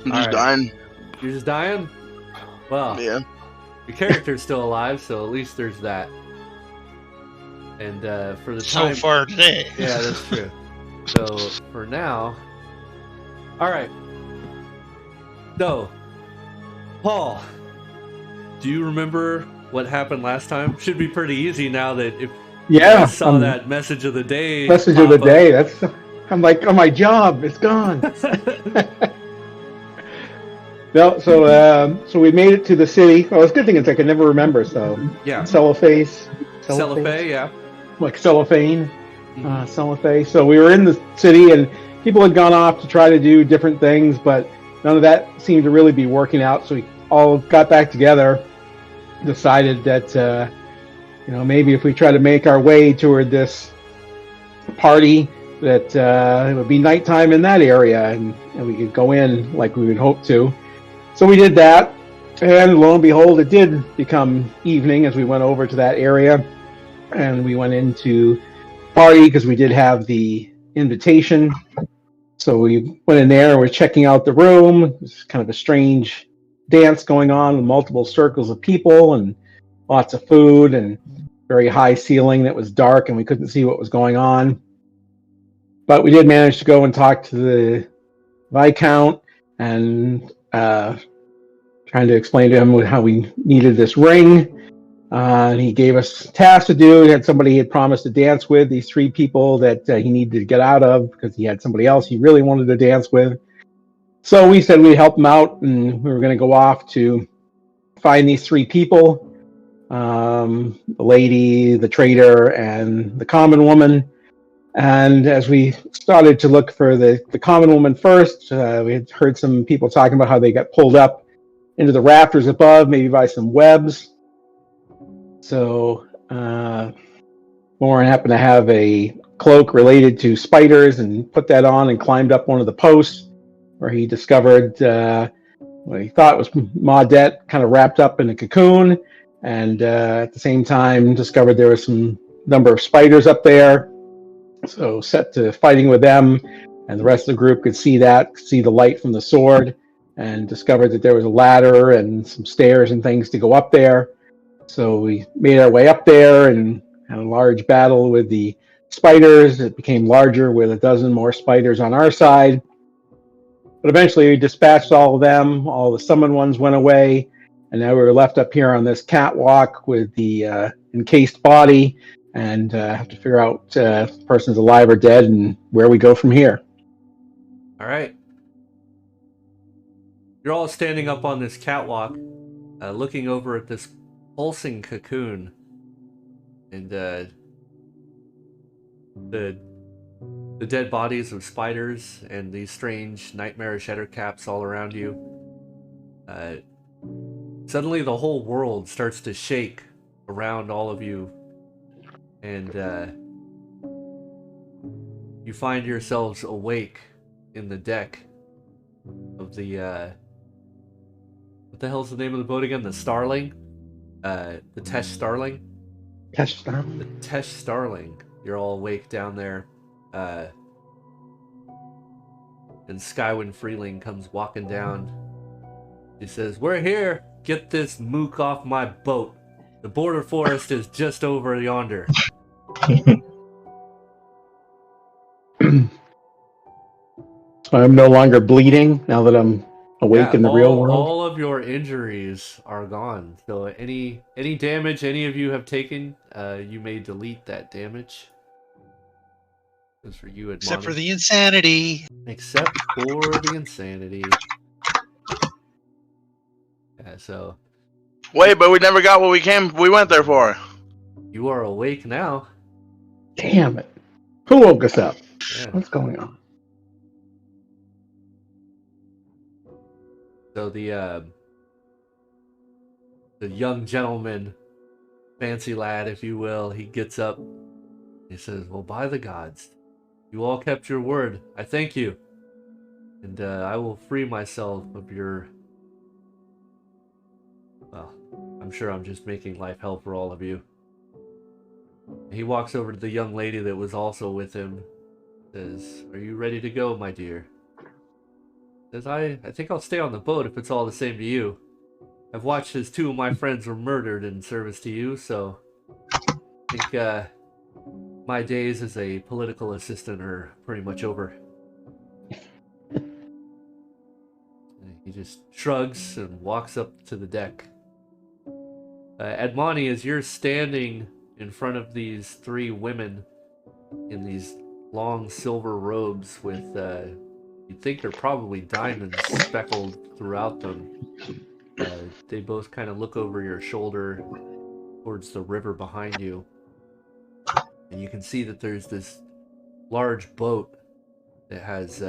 I'm All just right. dying. You're just dying? Well, Yeah. your character's still alive, so at least there's that. And for the So time... far today. Yeah, that's true. So, for now... Alright. So, Paul, do you remember what happened last time? Should be pretty easy now that if you Yeah, guys saw that message of the day message of the pop day. I'm like, oh, my job, it's gone. up. No, so we made it to the city. Well, it's a good thing I can never remember. So Yeah. cellophane, Yeah. like cellophane, Mhm. cellophane. So we were in the city, and people had gone off to try to do different things, but none of that seemed to really be working out. So we all got back together, decided that maybe if we try to make our way toward this party, that it would be nighttime in that area, and we could go in like we would hope to. So we did that, and lo and behold, it did become evening as we went over to that area, and we went into the party because we did have the invitation. So we went in there and we're checking out the room. It was kind of a strange dance going on with multiple circles of people and lots of food and very high ceiling that was dark and we couldn't see what was going on. But we did manage to go and talk to the Viscount and trying to explain to him how we needed this ring. And he gave us tasks to do. He had somebody he had promised to dance with, these three people that he needed to get out of because he had somebody else he really wanted to dance with. So we said we'd help him out, and we were going to go off to find these three people, the lady, the trader, and the common woman. And as we started to look for the common woman first, we had heard some people talking about how they got pulled up into the rafters above, maybe by some webs. So Lauren happened to have a cloak related to spiders and put that on and climbed up one of the posts where he discovered what he thought was Maudette kind of wrapped up in a cocoon, and at the same time discovered there was some number of spiders up there. So set to fighting with them, and the rest of the group could see the light from the sword, and discovered that there was a ladder and some stairs and things to go up there. So we made our way up there and had a large battle with the spiders. It became larger with a dozen more spiders on our side. But eventually we dispatched all of them. All the summoned ones went away. And now we were left up here on this catwalk with the encased body and have to figure out if the person's alive or dead and where we go from here. All right. You're all standing up on this catwalk, looking over at this pulsing cocoon, and the dead bodies of spiders and these strange nightmarish ettercaps all around you. Suddenly the whole world starts to shake around all of you, and you find yourselves awake in the deck of the what the hell's the name of the boat again? The Starling? The Tesh Starling? The Tesh Starling. You're all awake down there. And Skywin Freeling comes walking down. He says, "We're here! Get this mook off my boat. The border forest is just over yonder." I'm no longer bleeding now that I'm awake in the real world. All of your injuries are gone. So any damage any of you have taken, you may delete that damage. That's for you, Except for the insanity. Except for the insanity. Yeah, so Wait, but we never got what we went there for. you are awake now. Damn it. Who woke us up? Yeah. What's going on? So the young gentleman, fancy lad, if you will, he gets up. He says, "Well, by the gods, you all kept your word. I thank you. And I will free myself of your... Well, I'm sure I'm just making life hell for all of you." He walks over to the young lady that was also with him. Says, "Are you ready to go, my dear?" Says, I think I'll stay on the boat if it's all the same to you. I've watched as 2 of my friends were murdered in service to you, so I think my days as a political assistant are pretty much over. He just shrugs and walks up to the deck. Admoni, as you're standing in front of these 3 women in these long silver robes with, you'd think they're probably diamonds speckled throughout them. They both kind of look over your shoulder towards the river behind you. And you can see that there's this large boat that has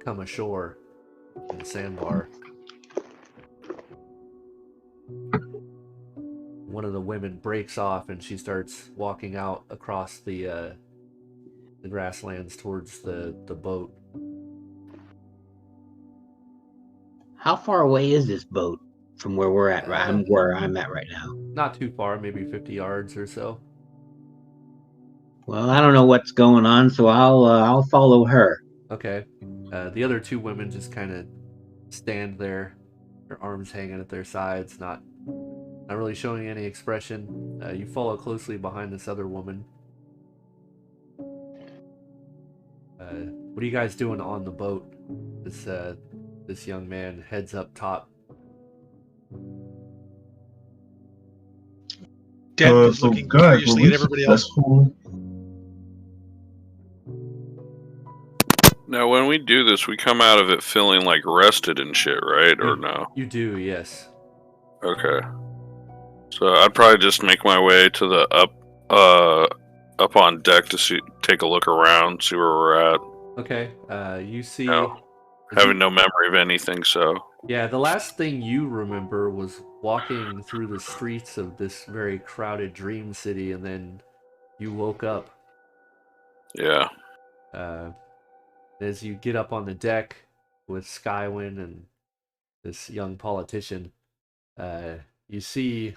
come ashore in the sandbar. One of the women breaks off and she starts walking out across the grasslands towards the boat. How far away is this boat from where we're at? Where I'm at right now. Not too far, maybe 50 yards or so. Well, I don't know what's going on, so I'll follow her. Okay. The other 2 women just kind of stand there, their arms hanging at their sides, not really showing any expression. You follow closely behind this other woman. What are you guys doing on the boat? This young man heads up top. Den is looking curiously at everybody else. Now, when we do this, we come out of it feeling like rested and shit, right? Or no? You do, yes. Okay. So I'd probably just make my way to the up on deck to take a look around, see where we're at. Okay. You see. No, having no memory of anything, so. Yeah, the last thing you remember was walking through the streets of this very crowded dream city, and then you woke up. Yeah. As you get up on the deck with Skywin and this young politician, you see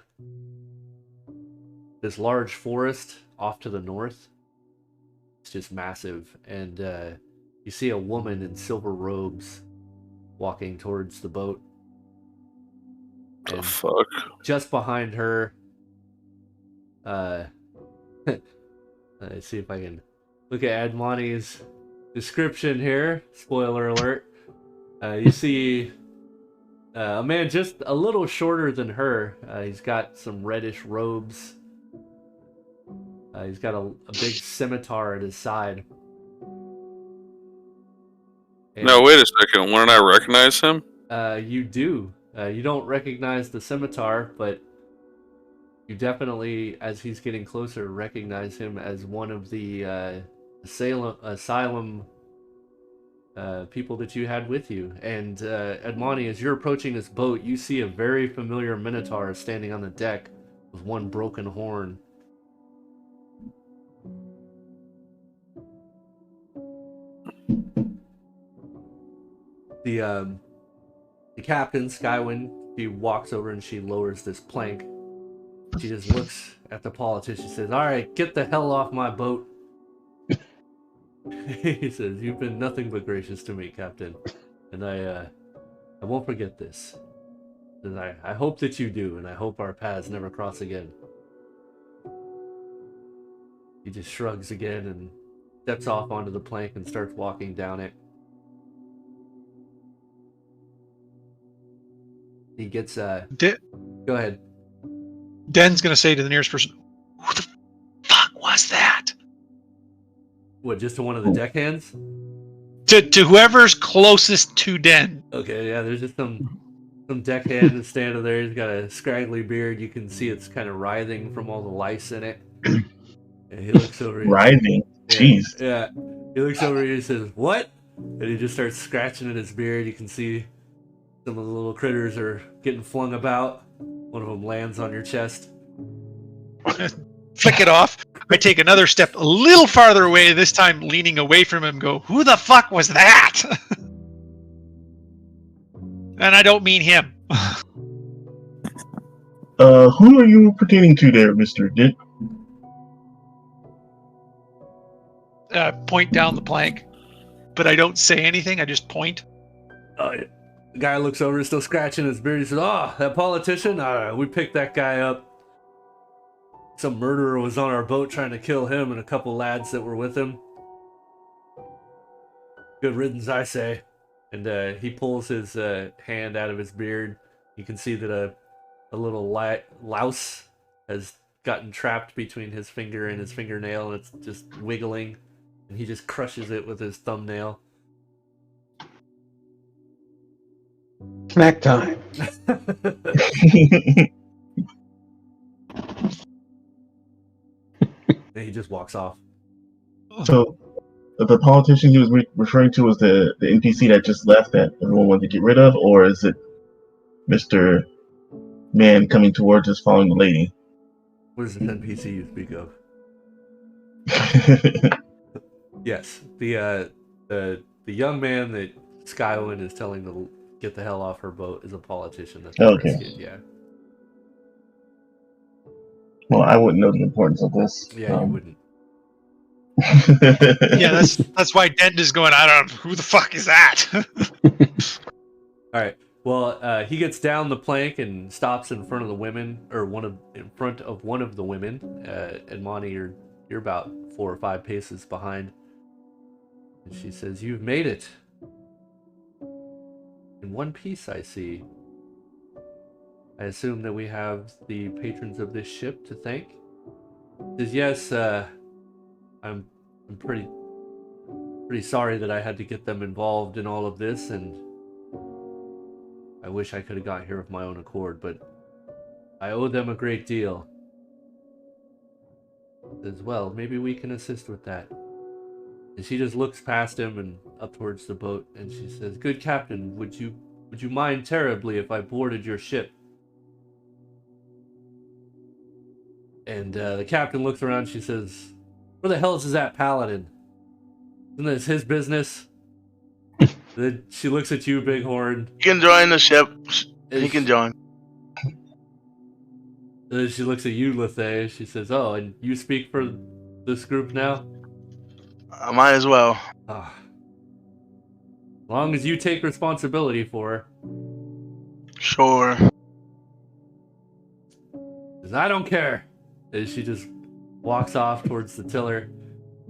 this large forest off to the north. It's just massive, and you see a woman in silver robes walking towards the boat. The fuck? Just behind her, let's see if I can look at Admoni's description here. Spoiler alert. You see a man just a little shorter than her. He's got some reddish robes. He's got a big scimitar at his side. And, no, wait a second. Wouldn't I recognize him? You do. You don't recognize the scimitar, but you definitely, as he's getting closer, recognize him as one of the asylum people that you had with you. And Admoni, as you're approaching this boat, you see a very familiar minotaur standing on the deck with one broken horn. The captain, Skywin, she walks over and she lowers this plank. She just looks at the politician and says, "All right, get the hell off my boat." He says, "You've been nothing but gracious to me, Captain, and I won't forget this. And I hope that you do, and I hope our paths never cross again." He just shrugs again and steps off onto the plank and starts walking down it. He gets go ahead. Den's gonna say to the nearest person, "Who the fuck was that?" What, just to one of the deckhands? To whoever's closest to Den. Okay, yeah, there's just some deckhand that's standing there. He's got a scraggly beard. You can see it's kind of writhing from all the lice in it. And he looks over. Writhing? Jeez. Yeah. He looks over and he says, "What?" And he just starts scratching at his beard. You can see some of the little critters are getting flung about. One of them lands on your chest. Flick it off. I take another step a little farther away, this time leaning away from him, go, "Who the fuck was that?" And I don't mean him. Who are you pertaining to there, Mr. Dick? Point down the plank. But I don't say anything, I just point. The guy looks over, still scratching his beard. He says, "Oh, that politician? We picked that guy up. Some murderer was on our boat trying to kill him and a couple lads that were with him. Good riddance, I say." And he pulls his hand out of his beard. You can see that a little louse has gotten trapped between his finger and his fingernail, and it's just wiggling. And he just crushes it with his thumbnail. Snack time. And he just walks off. So, the politician he was referring to was the NPC that just left that everyone wanted to get rid of, or is it Mr. Man coming towards us following the lady? What is this NPC you speak of? Yes, the young man that Skywin is telling to get the hell off her boat is a politician. That's Okay. Yeah. Well, I wouldn't know the importance of this. Yeah, you wouldn't. Yeah, that's why Dent is going, I don't know, who the fuck is that? All right. Well, he gets down the plank and stops in front of the women, or in front of one of the women. And Monty, you're about 4 or 5 paces behind. And she says, "You've made it. In one piece, I see. I assume that we have the patrons of this ship to thank." He says, "Yes, I'm pretty sorry that I had to get them involved in all of this, and I wish I could have got here of my own accord, but I owe them a great deal." As well, maybe we can assist with that. And she just looks past him and up towards the boat, and she says, "Good captain, would you mind terribly if I boarded your ship?" And the captain looks around. She says, "Where the hell is that paladin? Isn't this his business?" Then she looks at you, Bighorn. You can join the ship. He can join. Then she looks at you, Lethe. She says, "Oh, and you speak for this group now?" I might as well. Ah. As long as you take responsibility for her. Sure. Says, "I don't care." And she just walks off towards the tiller.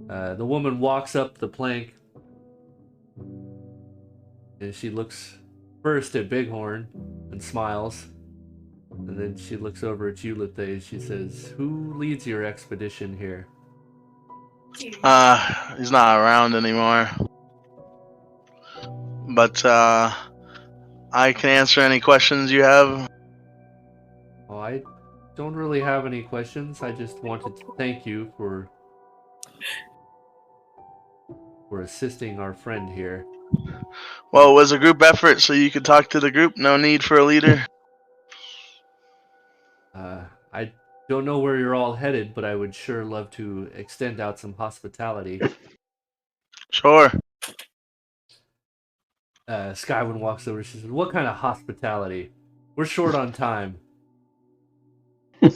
The woman walks up the plank. And she looks first at Bighorn and smiles. And then she looks over at you, Lethe, and she says, "Who leads your expedition here?" He's not around anymore. But I can answer any questions you have. Oh, I don't really have any questions. I just wanted to thank you for assisting our friend here. Well, it was a group effort, so you could talk to the group. No need for a leader. I don't know where you're all headed, but I would sure love to extend out some hospitality. Sure. Skywin walks over. She says, "What kind of hospitality? We're short on time." She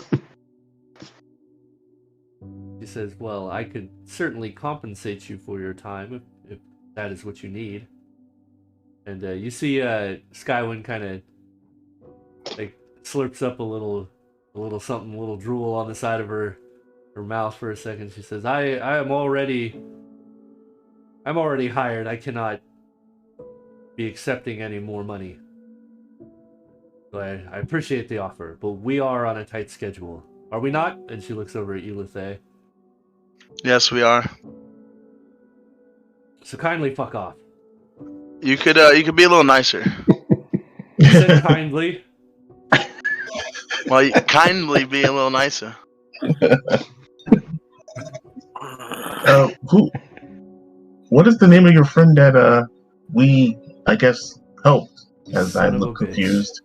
says, "Well, I could certainly compensate you for your time if that is what you need." And you see Skywin kind of like slurps up a little something, a little drool on the side of her mouth for a second. She says, I'm already hired. I cannot be accepting any more money. So I appreciate the offer, but we are on a tight schedule. Are we not?" And she looks over at you, Lethe. Yes, we are. "So kindly fuck off." You could be a little nicer. You said kindly. Well, you kindly be a little nicer. What is the name of your friend that we, I guess, helped? As I Son of look a bitch. confused.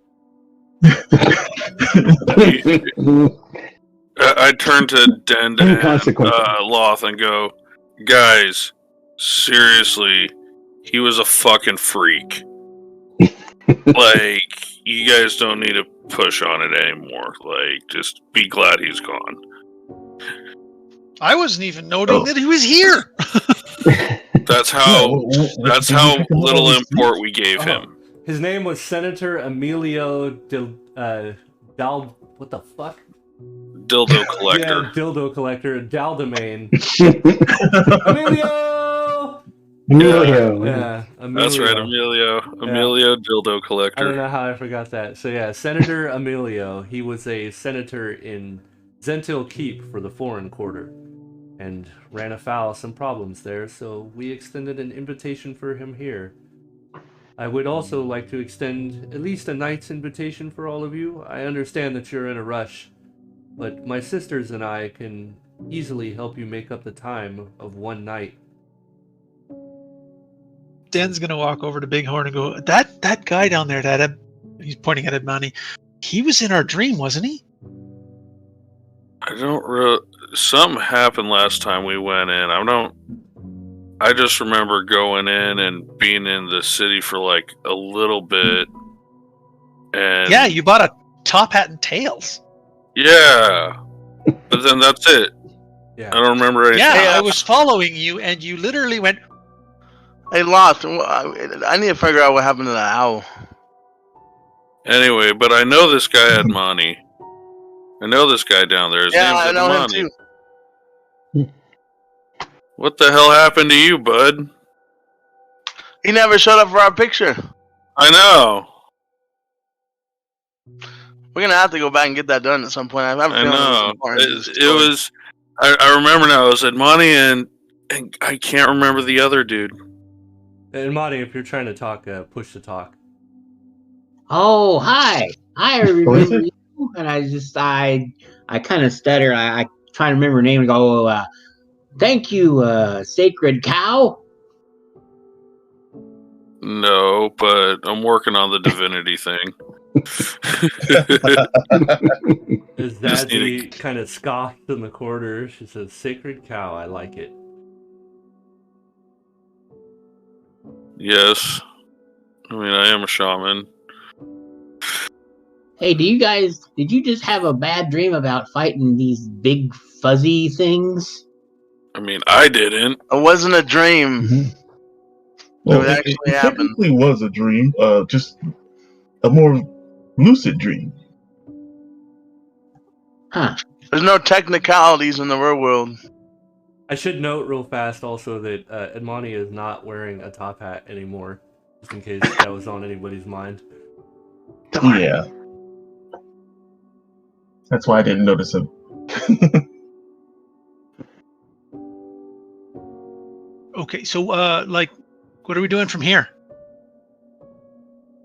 I turn to Dend and Inconsequential. Loth and go, "Guys, seriously, he was a fucking freak. Like, you guys don't need to push on it anymore. Like, just be glad he's gone." I wasn't even noting that he was here. That's how No, little import we gave him. His name was Senator Emilio what the fuck? Dildo collector. Yeah, dildo collector, Daldemain. Emilio! Emilio. Yeah, Emilio. That's right, Emilio. Emilio dildo collector. I don't know how I forgot that. So yeah, Senator Emilio. He was a senator in Zentil Keep for the Foreign Quarter, and ran afoul of some problems there. So we extended an invitation for him here. I would also like to extend at least a night's invitation for all of you. I understand that you're in a rush, but my sisters and I can easily help you make up the time of one night. Dan's gonna walk over to Bighorn and go, that guy down there, he's pointing at Edmani. He was in our dream, wasn't he? I don't something happened last time we went in. I just remember going in and being in the city for like a little bit. And Yeah, you bought a top hat and tails. yeah. But then that's it. Yeah. I don't remember anything. Yeah, Hey, I was following you, and you literally went. Hey, Lost. I need to figure out what happened to the owl. Anyway, but I know this guy had money. I know this guy down there. His Yeah, name's I know him Edmani. too. What the hell happened to you, bud? He never showed up for our picture. I know. We're gonna have to go back and get that done at some point. I have a I feeling know. it's important. It was. I remember now. It was Edmani and I can't remember the other dude. And Marty, if you're trying to talk, push to talk. Oh, hi. I What is remember it? you. And I kind of stutter. I try to remember her name and go, thank you, Sacred Cow. No, but I'm working on the divinity thing. As Just Zadzi kind of scoffed in the corner, she says, "Sacred cow, I like it." Yes. I mean, I am a shaman. Hey, did you just have a bad dream about fighting these big fuzzy things? I mean, I didn't. It wasn't a dream. Well, It actually it happened. technically was a dream, just a more lucid dream. Huh. There's no technicalities in the real world. I should note real fast also that Edmani is not wearing a top hat anymore, just in case that was on anybody's mind. Yeah. That's why I didn't notice him. Okay, so what are we doing from here?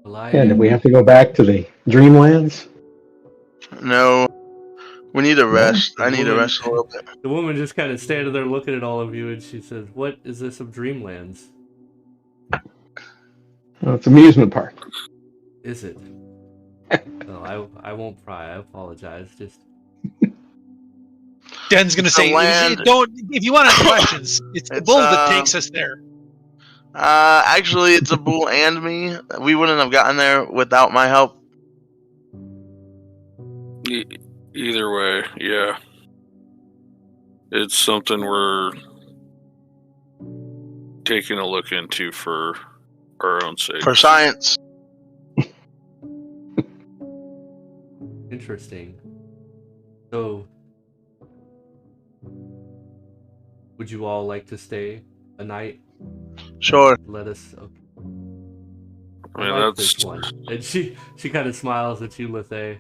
And we have to go back to the Dreamlands. No. We need a rest. I need to rest a little bit. The woman just kind of standing there looking at all of you, and she says, "What is this of Dreamlands? Oh, it's an amusement park. Is it?" No, I won't pry. I apologize. Just Dan's gonna say, land. "Don't." If you want to ask questions, it's the It's, bull that takes us there. Actually, it's a bull and me. We wouldn't have gotten there without my help. Either way, yeah. It's something we're taking a look into for our own sake. For science. interesting. So, would you all like to stay a night? Sure. Let us. Okay. I mean, like that's this one. And she kind of smiles at you, Lethe.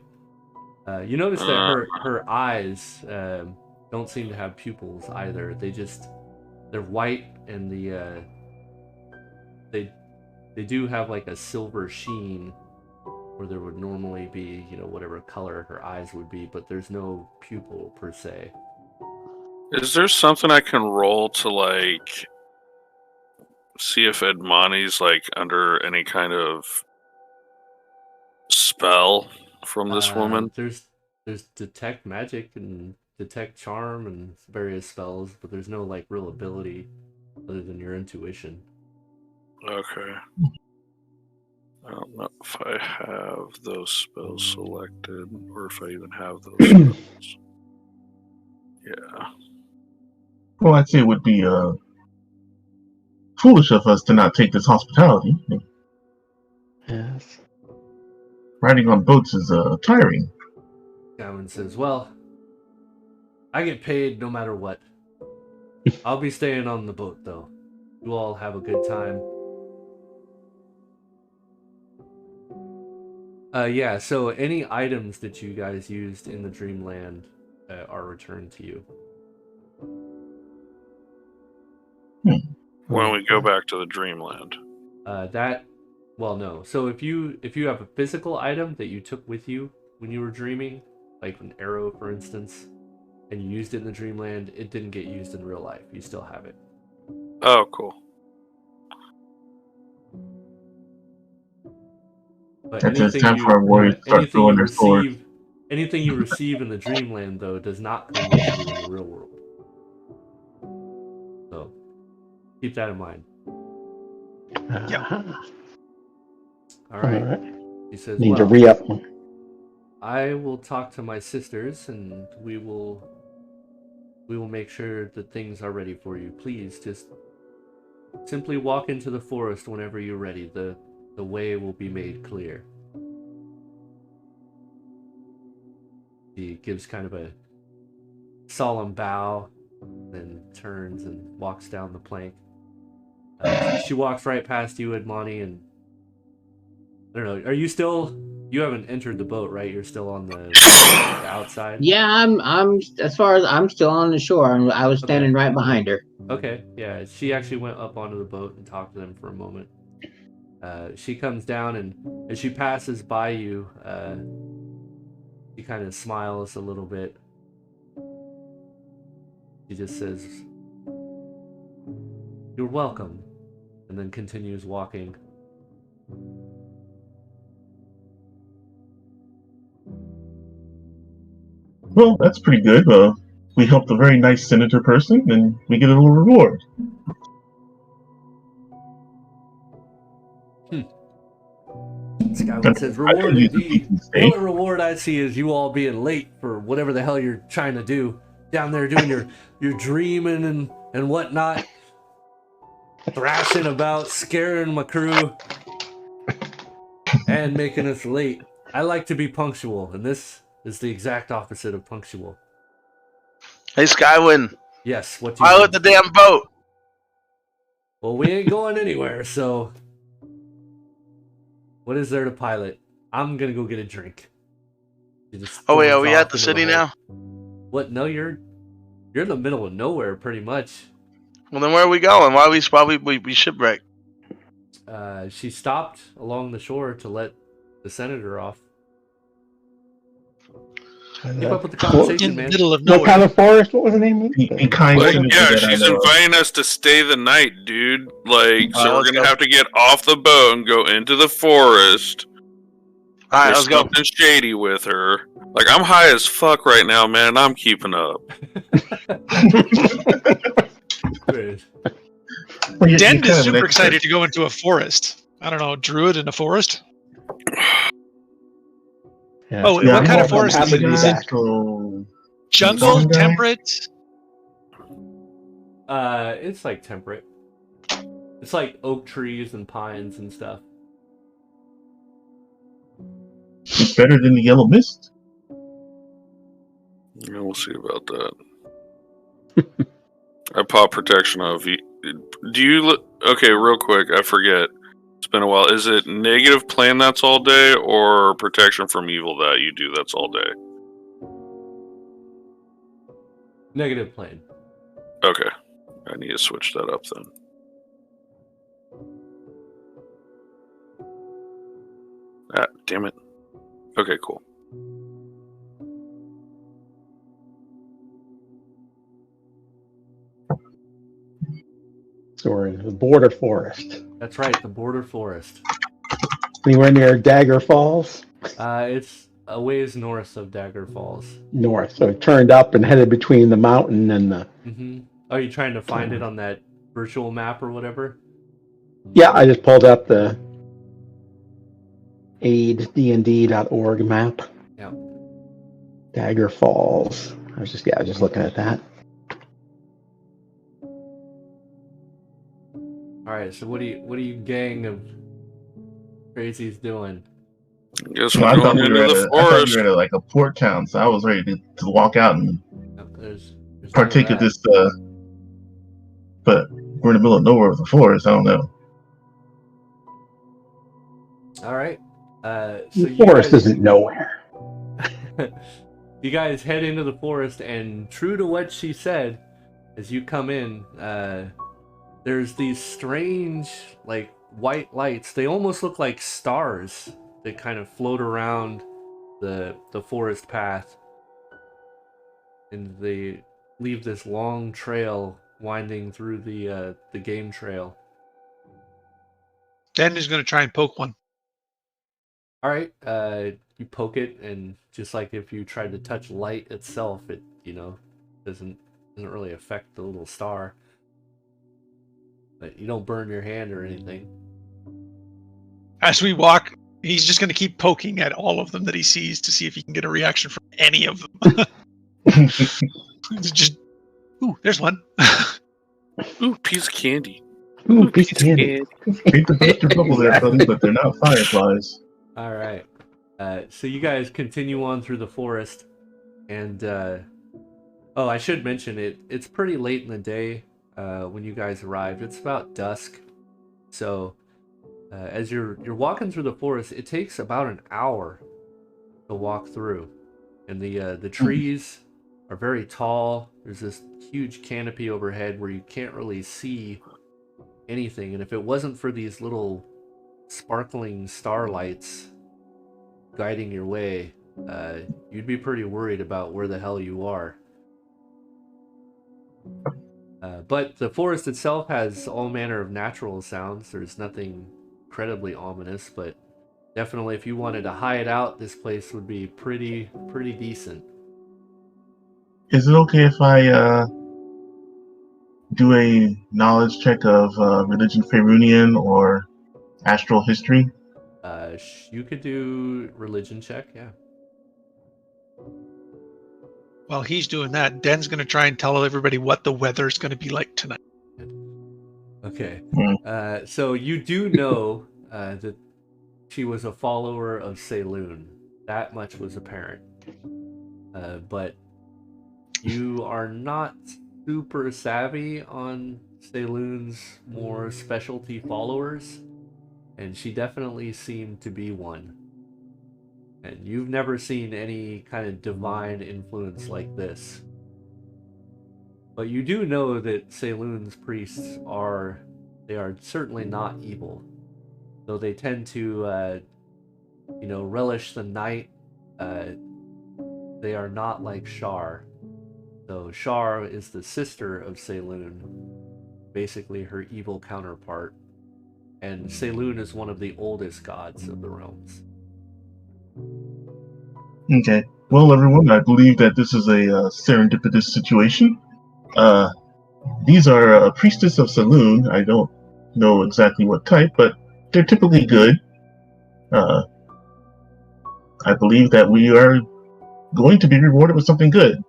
You notice that her eyes don't seem to have pupils either. They're white, and they do have like a silver sheen where there would normally be, whatever color her eyes would be, but there's no pupil per se. Is there something I can roll to like see if Edmani's like under any kind of spell from this woman? There's detect magic and detect charm and various spells, but there's no like real ability other than your intuition. Okay. I don't know if I have those spells selected or if I even have those spells. Yeah. Well, I'd say it would be foolish of us to not take this hospitality. Yes. Riding on boats is tiring. Gavin says, well, I get paid no matter what. I'll be staying on the boat, though. You all have a good time. Yeah, so any items that you guys used in the Dreamland are returned to you. When we go back to the Dreamland. Well, no. So if you have a physical item that you took with you when you were dreaming, like an arrow, for instance, and you used it in the Dreamland, it didn't get used in real life. You still have it. Oh, cool. But It's time for our warriors to start throwing their swords. Anything you receive in the Dreamland, though, does not come with you in the real world. So keep that in mind. Yeah. All right. All right. He says, Need well, to re-up. I will talk to my sisters, and we will make sure that things are ready for you. Please just simply walk into the forest whenever you're ready. The way will be made clear. He gives kind of a solemn bow, then turns and walks down the plank. She walks right past you, Edmani, and I don't know. Are you still? You haven't entered the boat, right? You're still on the outside. Yeah, I'm as far as I'm still on the shore, and I was standing right behind her. Okay, yeah. She actually went up onto the boat and talked to them for a moment. She comes down, and as she passes by you, she kind of smiles a little bit. She just says, "You're welcome," and then continues walking. Well, that's pretty good. We helped a very nice senator person, and we get a little reward. Skyward says, "Reward indeed. The only reward I see is you all being late for whatever the hell you're trying to do down there, doing your dreaming and whatnot, thrashing about, scaring my crew, and making us late. I like to be punctual, and this is the exact opposite of punctual." Hey, Skywin, Yes, what do you pilot the damn boat. Well, we ain't going anywhere, so what is there to pilot? I'm gonna go get a drink. Oh wait, are we at the city now? What? No, you're in the middle of nowhere, pretty much. Well, then where are we going? Why we shipwrecked? She stopped along the shore to let the senator off. Keep up with the conversation, In the man. middle of What nowhere. kind of forest? What was the name? Be kind Like, senator yeah, that I she's know of. inviting us to stay the night, dude. Like, so we're let's gonna go. have to get off the boat and go into the forest. All right, There's let's go. something shady with her. Like, I'm high as fuck right now, man, and I'm keeping up. Good. Well, Dend you're is kind of an super expert. excited to go into a forest. I don't know, druid in a forest? Yeah. Oh, Yeah, what kind of I'm forest happy is it? to be Is it back. So, jungle, Stone guy? temperate? It's like temperate. It's like oak trees and pines and stuff. it's better than the yellow mist. Yeah, we'll see about that. I pop protection on V. Do you look? Okay, real quick, I forget. It's been a while. Is it negative plan that's all day, or protection from evil that you do that's all day? Negative plane. Okay, I need to switch that up then. Ah, damn it. Okay, cool. So we're in the border forest. That's right, the border forest. Anywhere near Dagger Falls? It's a ways north of Dagger Falls. North. So it turned up and headed between the mountain and the... Mm-hmm. Are you trying to find it on that virtual map or whatever? Yeah, I just pulled up the AD&D.org map. Yeah. Dagger Falls. I was just looking at that. All right. So what do you gang of Crazy's doing. Guess No, we're I thought going we into were at the a, I thought we forest. were at like a port town, so I was ready to walk out and There's partake none of that. this. But we're in the middle of nowhere with a forest. I don't know. All right. So The you forest guys, isn't nowhere. you guys head into the forest, and true to what she said, as you come in, there's these strange, like, white lights. They almost look like stars that kind of float around the forest path, and they leave this long trail winding through the game trail. Den is going to try and poke one. All right, you poke it, and just like if you tried to touch light itself, it doesn't really affect the little star. But you don't burn your hand or anything. As we walk, he's just going to keep poking at all of them that he sees to see if he can get a reaction from any of them. It's just, ooh, there's one. Ooh, piece of candy. Ooh, piece of candy. Hate to burst your bubble there, buddy, but they're not fireflies. All right. So you guys continue on through the forest, and I should mention it's pretty late in the day when you guys arrived. It's about dusk. So as you're walking through the forest, it takes about an hour to walk through, and the trees are very tall. There's this huge canopy overhead where you can't really see anything, and if it wasn't for these little sparkling starlights guiding your way, you'd be pretty worried about where the hell you are. But the forest itself has all manner of natural sounds. There's nothing incredibly ominous, but definitely if you wanted to hide out, this place would be pretty decent. Is it okay if I do a knowledge check of religion Faerunian or astral history? You could do religion check, yeah. While he's doing that, Den's going to try and tell everybody what the weather's going to be like tonight. Okay. So you do know that she was a follower of Saloon. That much was apparent. But you are not super savvy on Saloon's more specialty followers, and she definitely seemed to be one. And you've never seen any kind of divine influence like this. But you do know that Saloon's priests are certainly not evil. Though they tend to, relish the night. They are not like Shar. So Shar is the sister of Saloon, basically her evil counterpart. And Saloon is one of the oldest gods of the realms. Okay. Well, everyone, I believe that this is a serendipitous situation. These are a priestess of Saloon. I don't know exactly what type, but they're typically good. I believe that we are going to be rewarded with something good.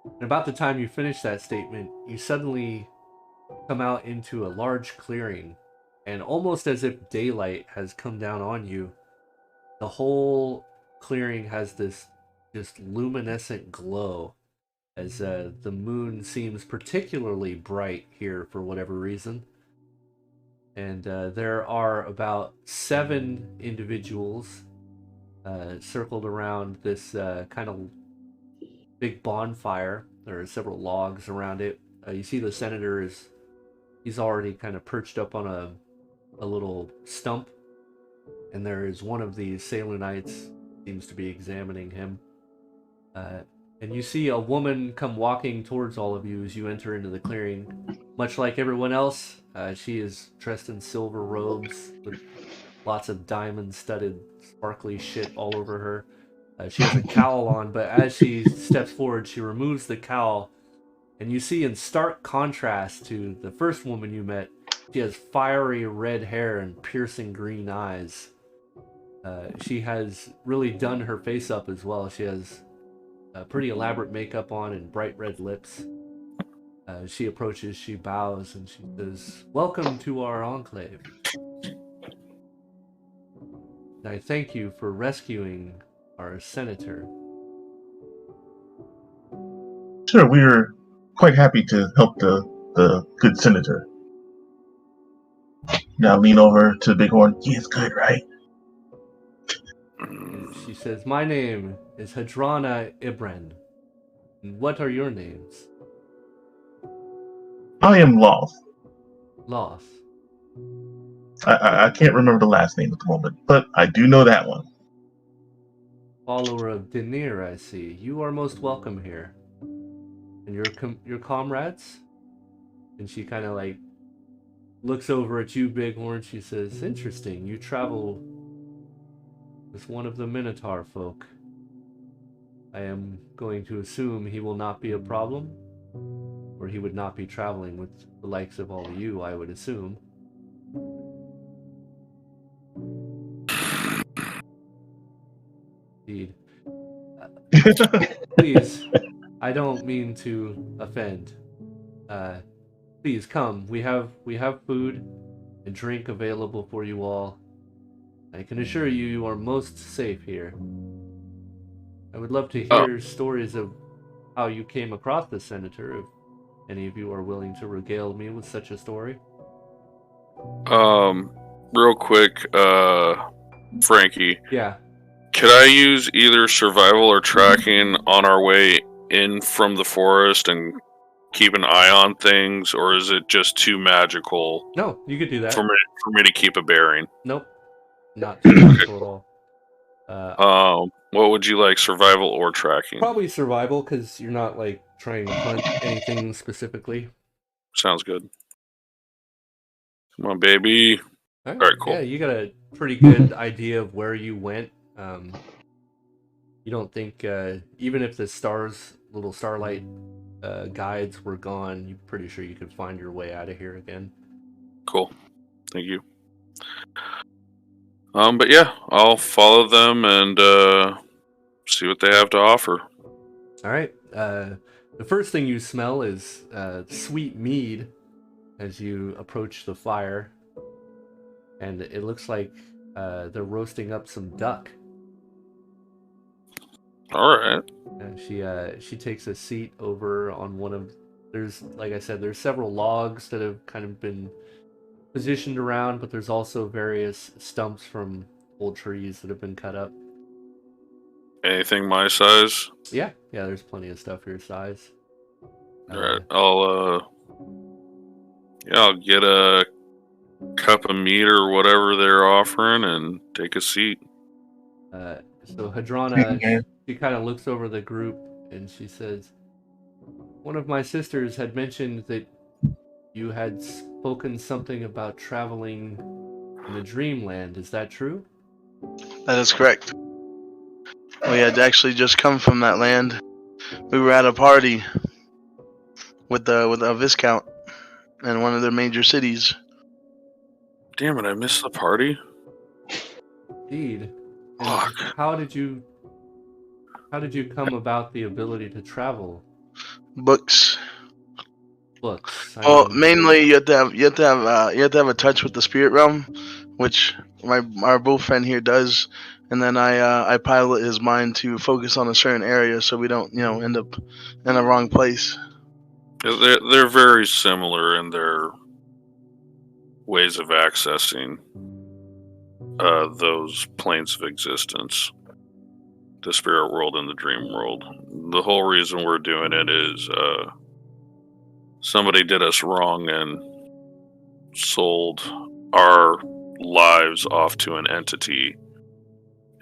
And about the time you finish that statement, you suddenly come out into a large clearing, and almost as if daylight has come down on you, the whole clearing has this just luminescent glow, as the moon seems particularly bright here for whatever reason. And there are about 7 individuals circled around this kind of big bonfire. There are several logs around it. You see the senator he's already kind of perched up on a little stump, and there is one of these Saloonites seems to be examining him. And you see a woman come walking towards all of you as you enter into the clearing. Much like everyone else, she is dressed in silver robes with lots of diamond-studded, sparkly shit all over her. She has a cowl on, but as she steps forward, she removes the cowl, and you see in stark contrast to the first woman you met, she has fiery red hair and piercing green eyes. She has really done her face up as well. She has pretty elaborate makeup on and bright red lips. She approaches, she bows, and she says, "Welcome to our enclave." I thank you for rescuing our senator. Sure, we're quite happy to help the good senator. Now lean over to Bighorn. He is good, right? And she says, my name is Hadrana Ibren. And what are your names? I am Loth. Loth. I can't remember the last name at the moment, but I do know that one. Follower of Denir, I see. You are most welcome here. And your comrades? And she kind of like looks over at you, Bighorn. She says, interesting. You travel with one of the Minotaur folk. I am going to assume he will not be a problem, or he would not be traveling with the likes of all of you, I would assume. Indeed. Please, I don't mean to offend. Please come. We have food and drink available for you all. I can assure you, you are most safe here. I would love to hear stories of how you came across the senator, if any of you are willing to regale me with such a story. Real quick, Frankie. Yeah. Could I use either survival or tracking on our way in from the forest and keep an eye on things, or is it just too magical? No, you could do that. For me to keep a bearing. Nope, not too magical at all. What would you like, survival or tracking? Probably survival, because you're not like trying to hunt anything specifically. Sounds good. Come on, baby. All right, cool. Yeah, you got a pretty good idea of where you went. You don't think, even if the little starlight guides were gone, you're pretty sure you could find your way out of here again. Cool. Thank you. But yeah, I'll follow them and see what they have to offer. All right. The first thing you smell is sweet mead as you approach the fire, and it looks like they're roasting up some duck. All right. And she takes a seat over on one of. There's, like I said, there's several logs that have kind of been positioned around, but there's also various stumps from old trees that have been cut up. Anything my size? Yeah, there's plenty of stuff your size. Alright, I'll get a cup of meat or whatever they're offering and take a seat. So Hadrana, she kind of looks over the group and she says, one of my sisters had mentioned that you had spoken something about traveling in the Dreamland. Is that true? That is correct. We had actually just come from that land. We were at a party with a Viscount in one of their major cities. Damn it, I missed the party. Indeed. And Fuck. How did you come about the ability to travel? Books. Books. Well, mainly you have to have a touch with the spirit realm, which our bull friend here does, and then I pilot his mind to focus on a certain area so we don't end up in the wrong place. They're very similar in their ways of accessing those planes of existence, the spirit world and the dream world. The whole reason we're doing it is somebody did us wrong and sold our lives off to an entity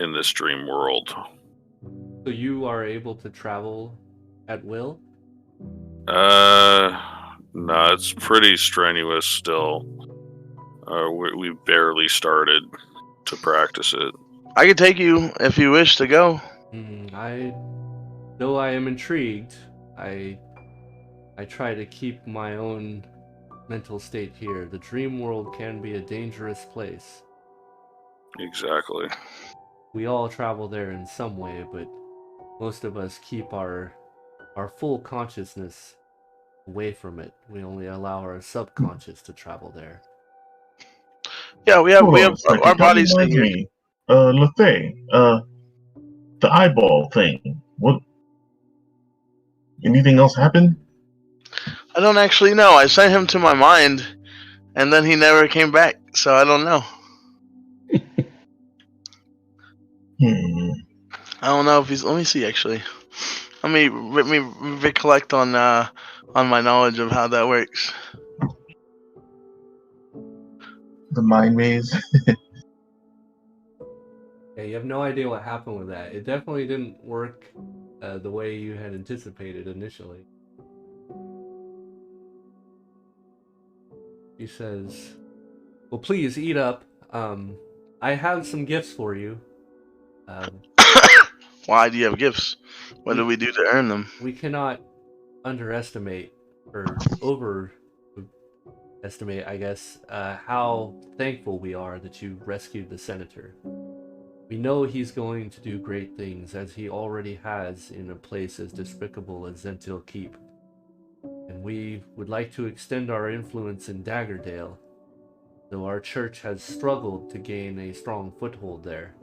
in this dream world. So you are able to travel at will? No, it's pretty strenuous still. We barely started to practice it. I could take you if you wish to go. Though I am intrigued, I try to keep my own mental state here. The dream world can be a dangerous place. Exactly. We all travel there in some way, but most of us keep our full consciousness away from it. We only allow our subconscious to travel there. Yeah, we have our bodies reminds here. me Lefay, the eyeball thing. What? Anything else happen? I don't actually know. I sent him to my mind, and then he never came back. So I don't know. I don't know if he's. Let me see. Actually, let me recollect on my knowledge of how that works. The mind maze. Yeah, you have no idea what happened with that. It definitely didn't work the way you had anticipated initially. He says, well, please eat up. I have some gifts for you. Why do you have gifts? What do we do to earn them? We cannot underestimate or overestimate, I guess, how thankful we are that you rescued the senator. We know he's going to do great things, as he already has in a place as despicable as Zentil Keep. And we would like to extend our influence in Daggerdale, though our church has struggled to gain a strong foothold there.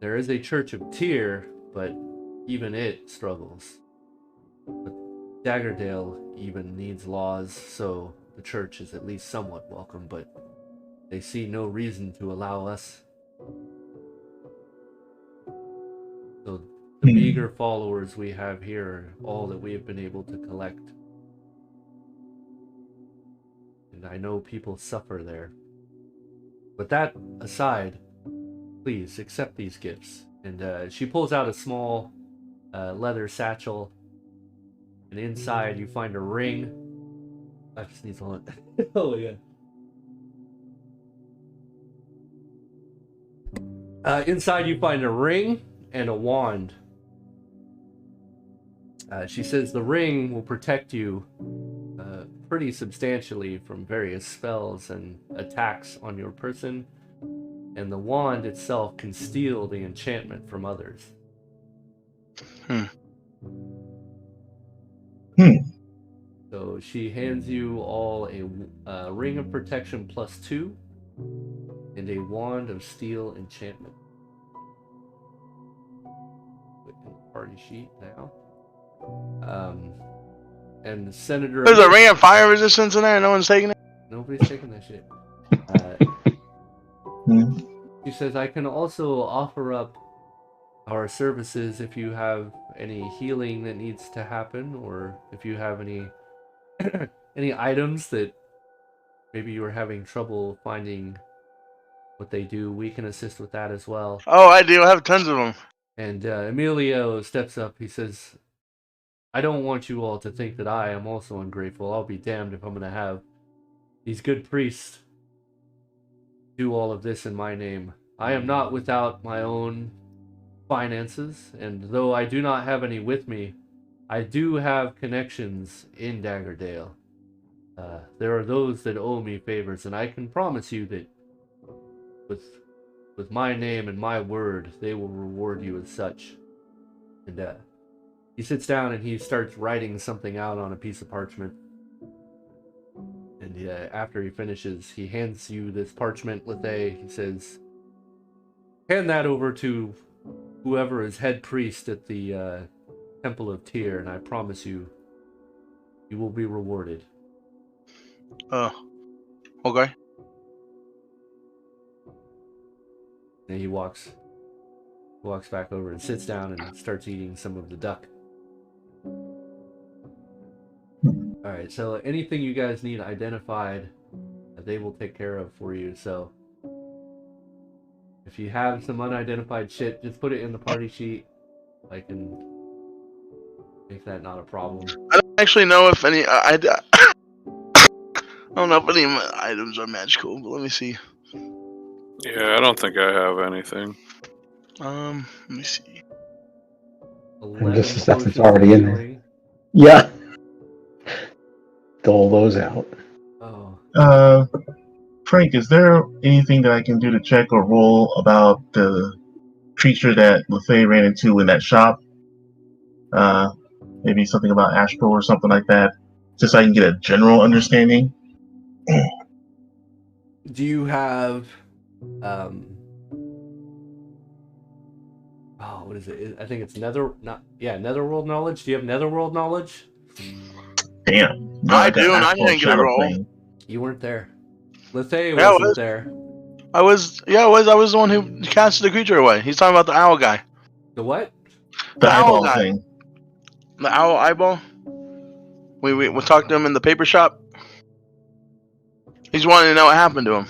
There is a church of Tyr, but even it struggles. But Daggerdale even needs laws, so the church is at least somewhat welcome, but they see no reason to allow us. So the meager followers we have here are all that we have been able to collect. And I know people suffer there. But that aside, please accept these gifts. And she pulls out a small leather satchel, and inside you find a ring. I just need to oh yeah. Inside you find a ring and a wand. She says the ring will protect you pretty substantially from various spells and attacks on your person, and the wand itself can steal the enchantment from others. So she hands you all a ring of protection +2 and a wand of steel enchantment. Put in the party sheet now. And the senator. There's a ring of fire resistance in there. No one's taking it. Nobody's taking that shit. She says, I can also offer up our services if you have any healing that needs to happen, or if you have any any items that maybe you are having trouble finding what they do. We can assist with that as well. Oh, I do. I have tons of them. And Emilio steps up. He says, I don't want you all to think that I am also ungrateful. I'll be damned if I'm going to have these good priests do all of this in my name. I am not without my own finances, and though I do not have any with me, I do have connections in Daggerdale. There are those that owe me favors, and I can promise you that with my name and my word, they will reward you as such. And he sits down and he starts writing something out on a piece of parchment. And after he finishes, he hands you this parchment, Lethe. He says, hand that over to whoever is head priest at the Temple of Tyr, and I promise you, you will be rewarded. Okay. And he walks back over and sits down and starts eating some of the duck. Alright, so anything you guys need identified, they will take care of for you. So if you have some unidentified shit, just put it in the party sheet. I can make that not a problem. I don't actually know if any... I don't know if any items are magical, but let me see. Yeah, I don't think I have anything. Let me see. Just the stuff that's already in there. Yeah. Dole those out. Oh. Frank, is there anything that I can do to check or roll about the creature that Lefay ran into in that shop? Maybe something about Astro or something like that, just so I can get a general understanding. Do you have Oh, what is it? I think it's netherworld knowledge. Do you have netherworld knowledge? Damn. No, I got do, and I actual didn't get a shadow roll. plane. You weren't there. Lethea Yeah, I wasn't was. there. I was. Yeah, I was. I was the one who casted the creature away. He's talking about the owl guy. The what? The The owl eyeball guy. thing. The owl eyeball. We talked to him in the paper shop. He's wanting to know what happened to him.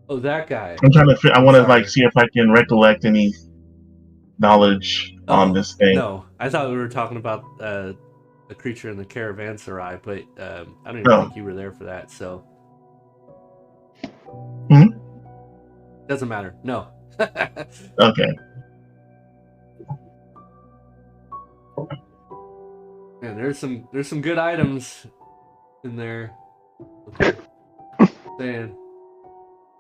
Oh, that guy. I'm trying to. I want to Sorry. like see if I can recollect any knowledge on this thing. No, I thought we were talking about the creature in the caravanserai, but I don't even No. think you were there for that. So Hmm? doesn't matter. No. Okay. Man, there's some good items in there. Okay. Saying.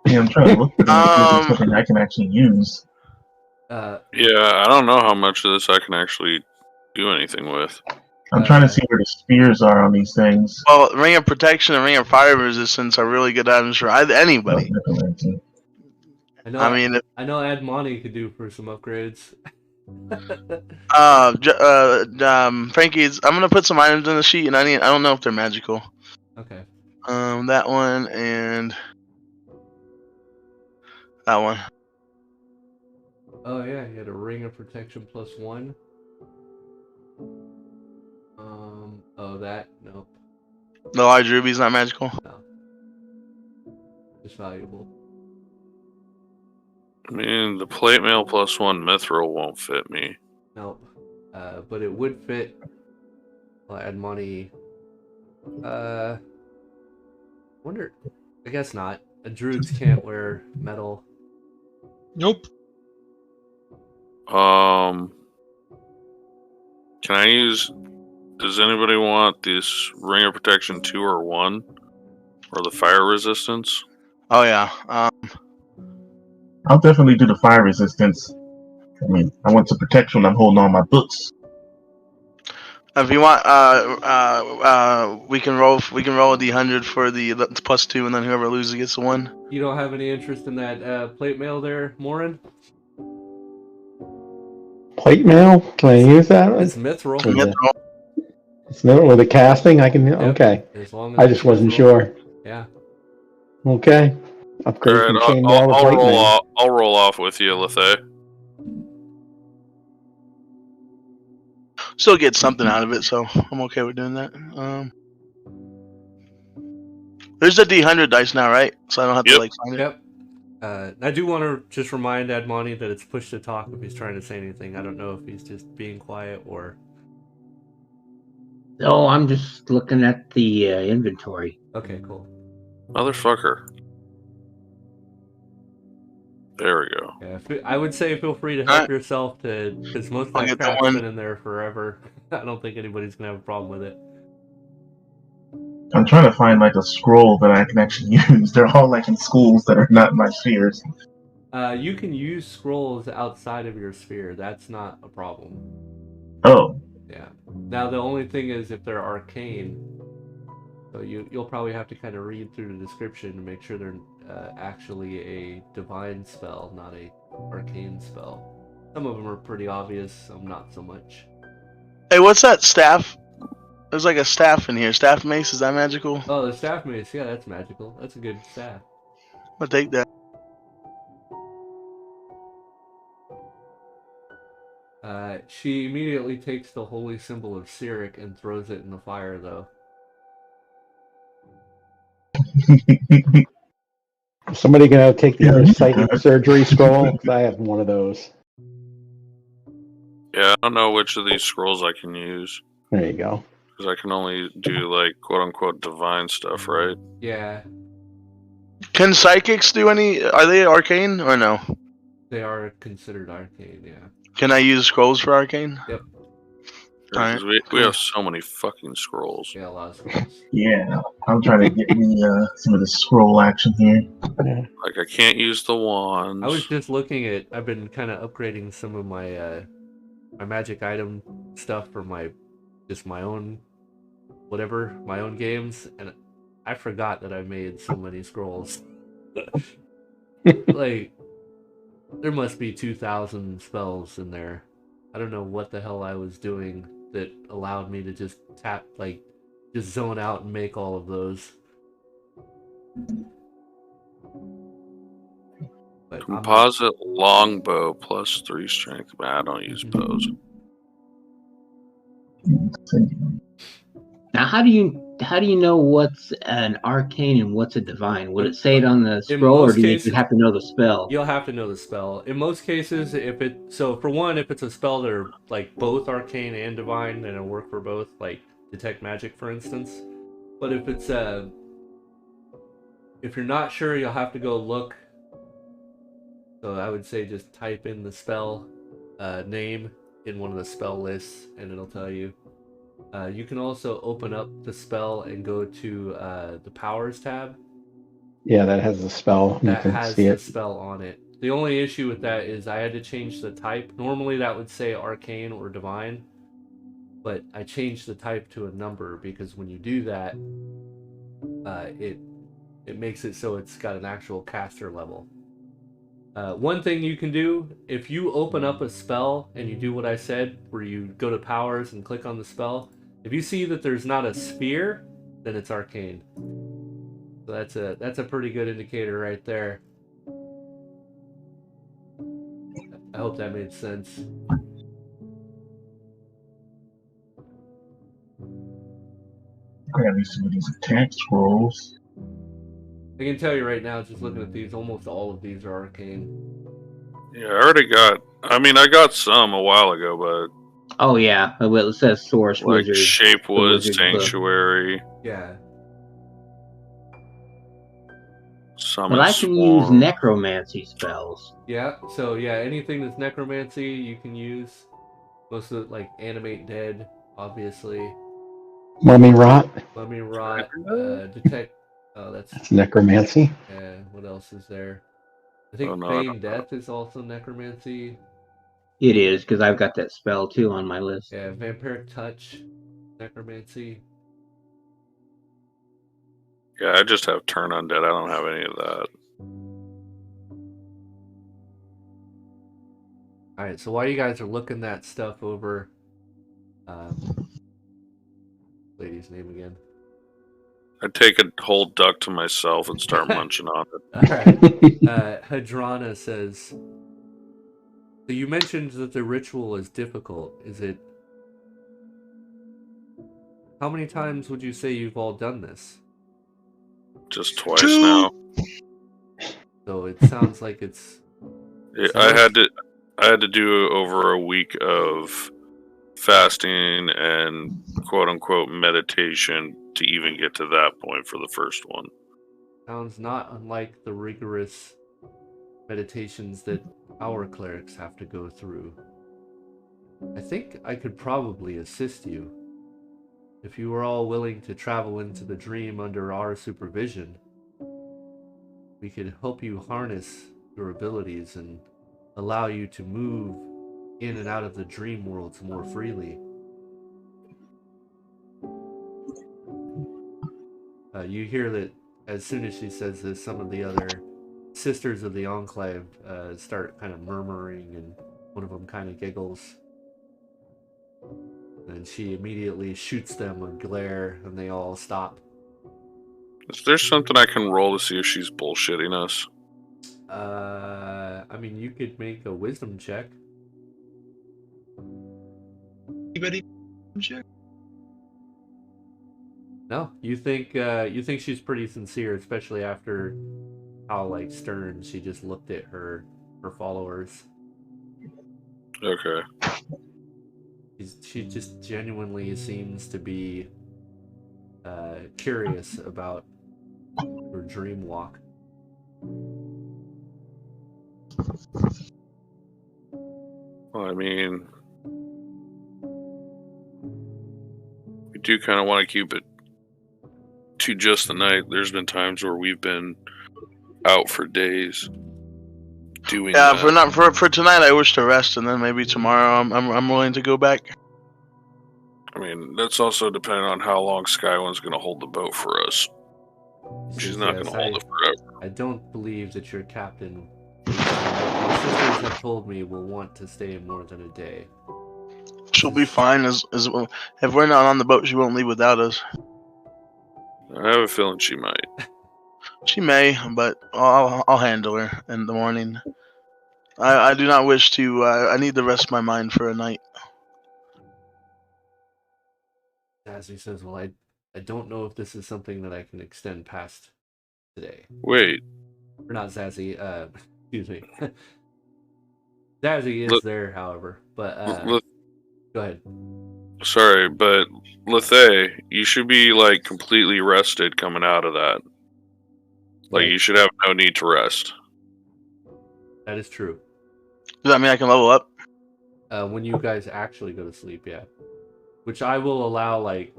Yeah, I'm trying to look for something I can actually use. Yeah, I don't know how much of this I can actually do anything with. I'm trying to see where the spears are on these things. Well, Ring of Protection and Ring of Fire Resistance are really good items for anybody. I know. I mean, I know Admoni could do for some upgrades. Frankie's. I'm gonna put some items in the sheet, and I don't know if they're magical. Okay. That one and that one. Oh yeah, he had a Ring of Protection +1. Oh that nope. The large ruby's not magical. No. It's valuable. I mean, the plate mail +1 mithril won't fit me. Nope. But it would fit. I'll add money. Wonder. I guess not. Druids can't wear metal. Nope. Can I use? Does anybody want this Ring of Protection 2 or 1, or the fire resistance? Oh yeah. I'll definitely do the fire resistance. I mean, I want some protection when I'm holding on my books. If you want, we can roll a d100 for the +2, and then whoever loses gets the 1. You don't have any interest in that plate mail there, Morin? Plate mail? Can I use that? It's mithril. It's mithril with the casting. I can. Okay. As long as I just wasn't sure. Yeah. Okay. Upgrade Alright, from chainmail to plate mail. I'll roll off with you, Lethea. Still get something out of it, so I'm okay with doing that. There's a d100 dice now, right? So I don't have to find it. Yep. I do want to just remind Admoni that it's push to talk if he's trying to say anything. I don't know if he's just being quiet or. Oh, I'm just looking at the inventory. Okay, cool. Motherfucker. There we go. Yeah, I would say feel free to help yourself because most of that crap's been in there forever. I don't think anybody's gonna have a problem with it. I'm trying to find like a scroll that I can actually use. They're all like in schools that are not my spheres. You can use scrolls outside of your sphere. That's not a problem. Oh. Yeah. Now the only thing is if they're arcane, so you'll probably have to kind of read through the description to make sure they're actually a divine spell, not a arcane spell. Some of them are pretty obvious, some not so much. Hey, what's that staff? There's like a staff in here. Staff mace, is that magical? Oh, the staff mace, yeah, that's magical. That's a good staff. I'll take that. She immediately takes the holy symbol of Cyric and throws it in the fire, though. Somebody gonna take the other psychic surgery scroll? 'Cause I have one of those. Yeah, I don't know which of these scrolls I can use. There you go. Because I can only do, like, quote-unquote divine stuff, right? Yeah. Can psychics do any? Are they arcane or no? They are considered arcane, yeah. Can I use scrolls for arcane? Yep. Because we have so many fucking scrolls. Yeah, a lot of scrolls. Yeah, I'm trying to get me some of the scroll action here. Like, I can't use the wands. I was just looking at. I've been kind of upgrading some of my my magic item stuff for my own whatever, my own games, and I forgot that I made so many scrolls. Like, There must be 2,000 spells in there. I don't know what the hell I was doing that allowed me to just tap, like, just zone out and make all of those. But Composite longbow plus 3 strength. Man, I don't use bows. Now, how do you know what's an arcane and what's a divine? Would it say it on the scroll, or do you just have to know the spell? You'll have to know the spell. In most cases, if it's a spell that are like both arcane and divine, then it'll work for both, like detect magic, for instance. But if it's if you're not sure, you'll have to go look. So I would say just type in the spell name in one of the spell lists, and it'll tell you. You can also open up the spell and go to the powers tab. Yeah, that has the spell. That has the spell on it. The only issue with that is I had to change the type. Normally that would say arcane or divine, but I changed the type to a number because when you do that, it makes it so it's got an actual caster level. One thing you can do, if you open up a spell and you do what I said, where you go to powers and click on the spell, if you see that there's not a sphere, then it's arcane. So that's a pretty good indicator right there. I hope that made sense. Grab me some of these attack scrolls. I can tell you right now, just looking at these, almost all of these are arcane. Yeah, I got some a while ago, but... Oh, yeah. It says Source like Wizard. Shapewood, Sanctuary. Yeah. But I can use necromancy spells. Yeah, so yeah, anything that's necromancy you can use. Most of it, like Animate Dead, obviously. Mummy Rot. Detect... Oh, that's necromancy. Yeah, what else is there? I think Feign Death is also necromancy. It is, because I've got that spell too on my list. Yeah, Vampiric Touch, necromancy. Yeah, I just have Turn Undead. I don't have any of that. Alright, so while you guys are looking that stuff over... lady's name again. I take a whole duck to myself and start munching on it. Alright. Hadrana says, so you mentioned that the ritual is difficult. Is it... How many times would you say you've all done this? Just twice now. So it sounds like it's... Yeah, I had to do over a week of fasting and quote-unquote meditation to even get to that point for the first one. Sounds not unlike the rigorous meditations that our clerics have to go through. I think I could probably assist you. If you were all willing to travel into the dream under our supervision, we could help you harness your abilities and allow you to move in and out of the dream worlds more freely. You hear that as soon as she says this, some of the other sisters of the Enclave start kind of murmuring, and one of them kind of giggles. And she immediately shoots them a glare, and they all stop. Is there something I can roll to see if she's bullshitting us? I mean, you could make a wisdom check. Anybody check? No, you think she's pretty sincere, especially after how like stern she just looked at her followers. Okay. She just genuinely seems to be curious about her dream walk. Well, I mean, we do kind of want to keep it to just the night. There's been times where we've been out for days doing that. For tonight I wish to rest, and then maybe tomorrow I'm willing to go back. I mean, that's also depending on how long Skyone's going to hold the boat for us. She's not going to hold it forever. I don't believe that your captain... My sister have told me will want to stay more than a day. She'll be fine. If we're not on the boat, she won't leave without us. I have a feeling she might. She may, but I'll handle her in the morning. I do not wish to. I need to rest my mind for a night. Zazzy says, well, I don't know if this is something that I can extend past today. Wait, Or not Zazzy, excuse me. Zazzy is there, however, but go ahead. sorry, but Lethe, you should be like completely rested coming out of that. Like, you should have no need to rest. That is true. Does that mean I can level up? When you guys actually go to sleep, yeah. Which I will allow, like,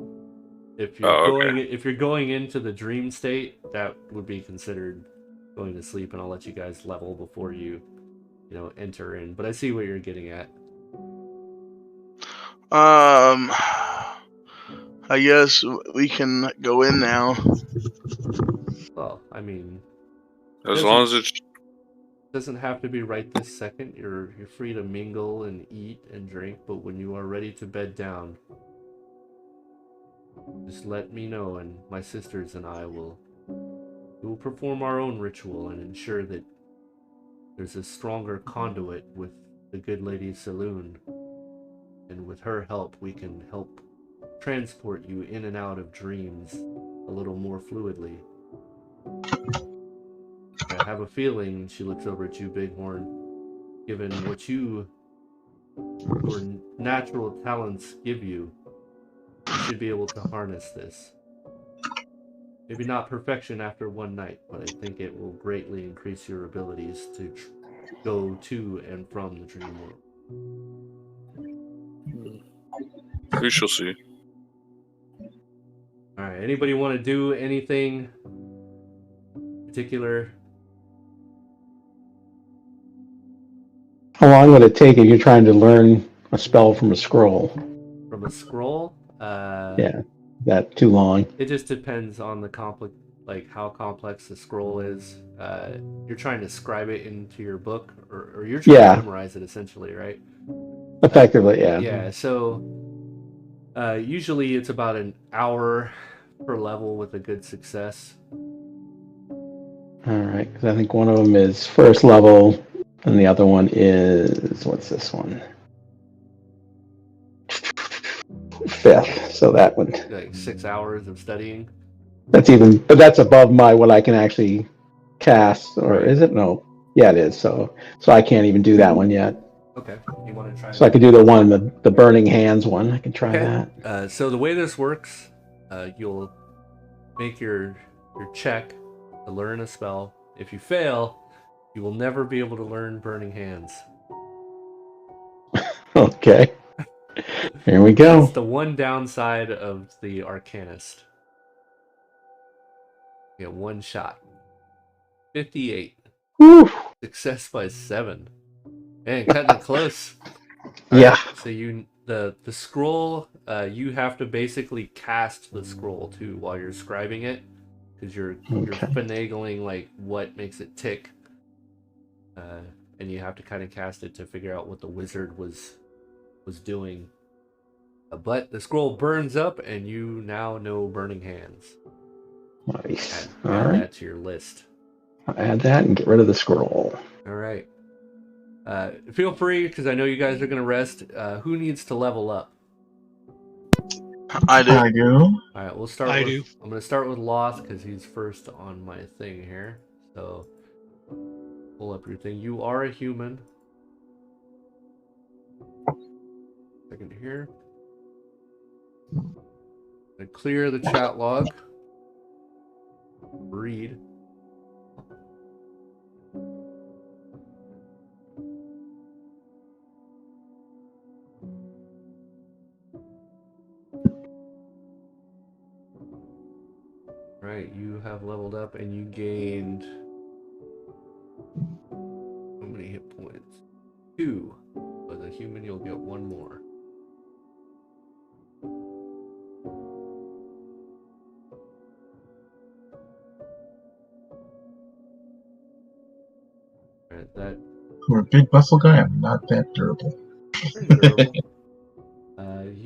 if you're going into the dream state, that would be considered going to sleep, and I'll let you guys level before you enter in. But I see what you're getting at. I guess we can go in now. Well, I mean, as long as it doesn't have to be right this second. You're free to mingle and eat and drink, but when you are ready to bed down, just let me know, and my sisters and I will perform our own ritual and ensure that there's a stronger conduit with the good lady Saloon, and with her help we can help transport you in and out of dreams a little more fluidly. I have a feeling, she looks over at you, Bighorn, given what your natural talents give you, you should be able to harness this. Maybe not perfection after one night, but I think it will greatly increase your abilities to go to and from the dream world. we shall see. Alright, anybody want to do anything particular? How long would it take if you're trying to learn a spell from a scroll? From a scroll? Yeah, that too long. It just depends on the how complex the scroll is. You're trying to scribe it into your book, or you're trying to memorize it essentially, right? Effectively, yeah. Yeah, so usually it's about an hour per level with a good success. All right, because I think one of them is first level, and the other one is, what's this one? Fifth, so that one. Like 6 hours of studying. But that's above what I can actually cast, or is it? No. Yeah, it is. So I can't even do that one yet. Okay, you want to try? So I could do the one, the burning hands one. I can try that. So the way this works, you'll make your check to learn a spell. If you fail, you will never be able to learn burning hands. Okay. Here we go. That's the one downside of the Arcanist. You get one shot. 58. Woo. Success by 7. Man, cutting it close. Yeah. Right, so the scroll, you have to basically cast the scroll too while you're scribing it, because you're finagling like what makes it tick, and you have to kind of cast it to figure out what the wizard was doing. But the scroll burns up, and you now know burning hands. Nice. Add that to your list. I'll add that and get rid of the scroll. All right. Feel free, because I know you guys are going to rest. Who needs to level up? I do. All right, we'll start. I'm going to start with Loth because he's first on my thing here. So pull up your thing. You are a human. Second here. I clear the chat log. Read. Right, you have leveled up and you gained how many hit points? 2. As a human, you'll get 1 more. Right, that. Poor big muscle guy. I'm not that durable. Pretty durable. Let's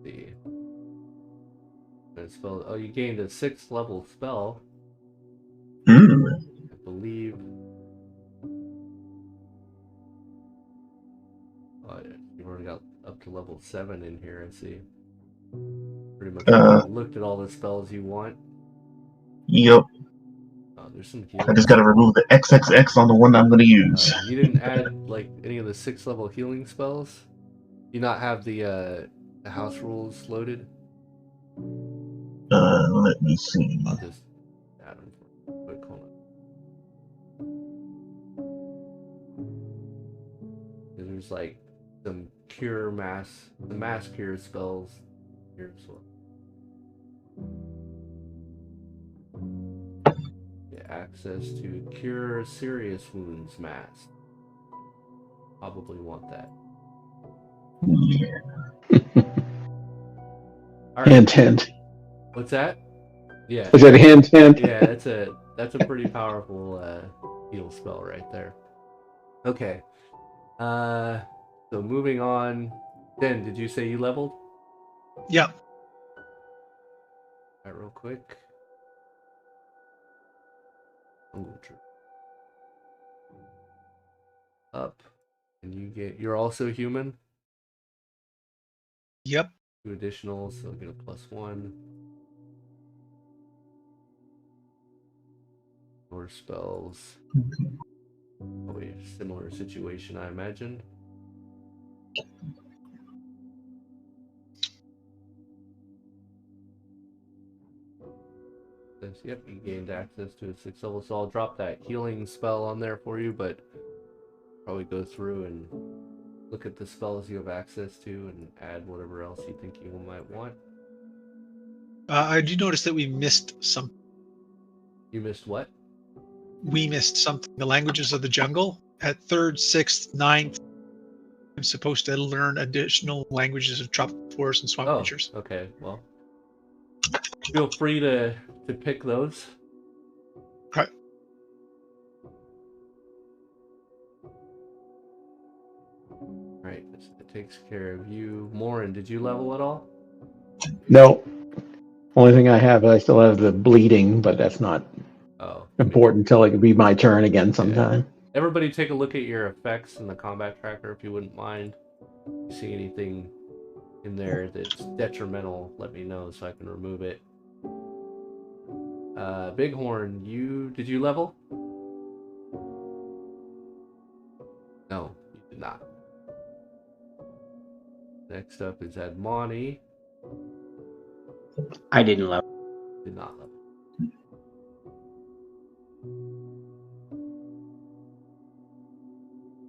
see. Spell. Oh, you gained a 6th level spell. Ooh. I believe. Oh, yeah. You've already got up to level 7 in here. I see. Pretty much looked at all the spells you want. Yep. Oh, there's some I healing. just gotta remove the XXX on the one I'm gonna use. You didn't add like any of the 6th level healing spells. Do you not have the house rules loaded? Let me see. I'll just add them for you. Quick, hold on. There's like some mass cure spells here as well. Get access to cure serious wounds mass. Probably want that. Yeah. All right. Hint, hint. What's that? Yeah. Is it hint, hint? Yeah, that's a pretty powerful heal spell right there. Okay. So moving on. Den, did you say you leveled? Yep. All right, real quick. Up, and you're also human. Yep. 2 additional, so get a +1. More spells. Probably a similar situation, I imagine. Yep, you gained access to a 6th level, so I'll drop that healing spell on there for you, but probably go through and look at the spells you have access to and add whatever else you think you might want. I do notice that we missed some. You missed what? We missed something. The languages of the jungle at 3rd, 6th, 9th. I'm supposed to learn additional languages of tropical forests and swamp creatures. Okay. Well, feel free to pick those. Right. Right. It takes care of you. Morin, did you level at all? No. Only thing I have, I still have the bleeding, but that's not important until it could be my turn again sometime. Yeah. Everybody take a look at your effects in the combat tracker if you wouldn't mind. If you see anything in there that's detrimental, let me know so I can remove it. Bighorn, did you level? No, you did not. Next up is Admoni. I didn't level. Did not level.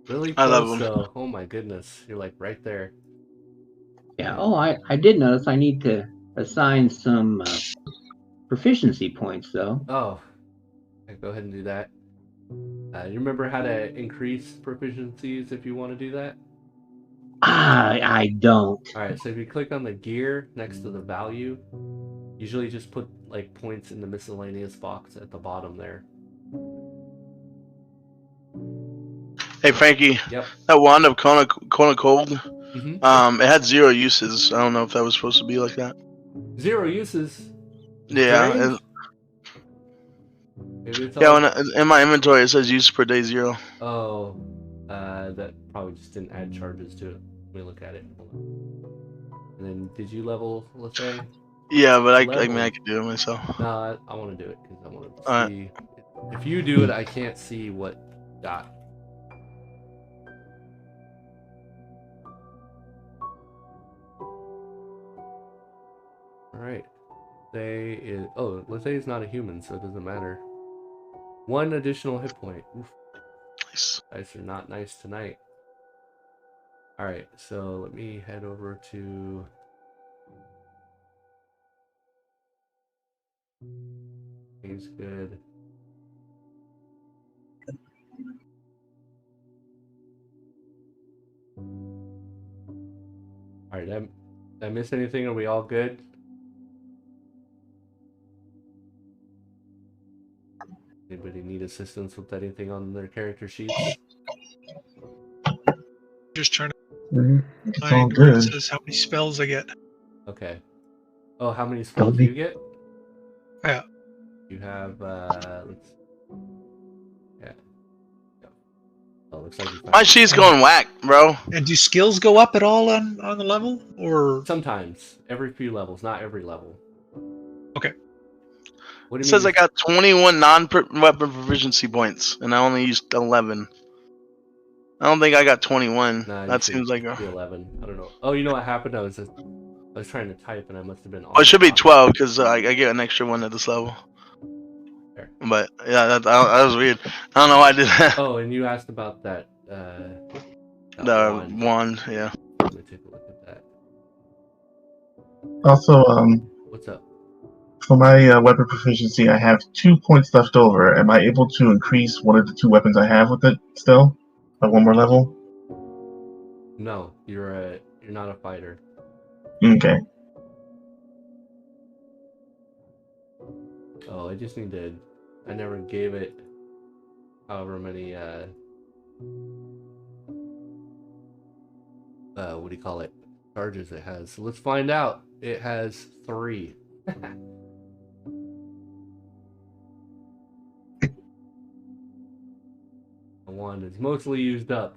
Really close though. Oh my goodness, you're like right there. Yeah. Oh, I did notice I need to assign some proficiency points though. Oh, okay, go ahead and do that. You remember how to increase proficiencies if you want to do that? I don't. Alright, so if you click on the gear next to the value, usually just put like points in the miscellaneous box at the bottom there. Hey Frankie, Yep. that wand of Kona Cold, it had 0 uses. I don't know if that was supposed to be like that. 0 uses? Yeah. Maybe it's in my inventory it says use per day 0. Oh, that probably just didn't add charges to it. Let me look at it. Hold on. And then, did you level, let's say? Yeah, but I mean I can do it myself. No, I want to do it because I want to see. If you do it, I can't see what you got. Alright. Let's say he's not a human, so it doesn't matter. 1 additional hit point. Oof. Nice. Dice are not nice tonight. Alright, so let me head over to... He's good. Alright, did I miss anything? Are we all good? Anybody need assistance with anything on their character sheets? Just trying to Mhm. It's all find where it good. says how many spells I get. Okay. Oh, how many spells Don't do be- you get? Yeah. You have let's yeah. Oh, looks like you My found sheet's going whack, bro. And do skills go up at all on the level? Or sometimes every few levels, not every level. Okay. What It do you says mean? I got 21 non-weapon proficiency points, and I only used 11. I don't think I got 21. Nah, That seems like it should be 11. I don't know. Oh, you know what happened? I was trying to type and I must have been Oh, it should be auto-copying. 12 because I get an extra one at this level. There. But yeah, that was weird. I don't know why I did that. Oh, and you asked about that The wand. wand, yeah. Let me take a look at that. Also, What's up? for my weapon proficiency, I have 2 points left over. Am I able to increase one of the 2 weapons I have with it still? By one more level? No, you're not a fighter. Okay. Oh, I just need to. I never gave it however many what do you call it? Charges it has. So let's find out. It has 3. The wand is mostly used up.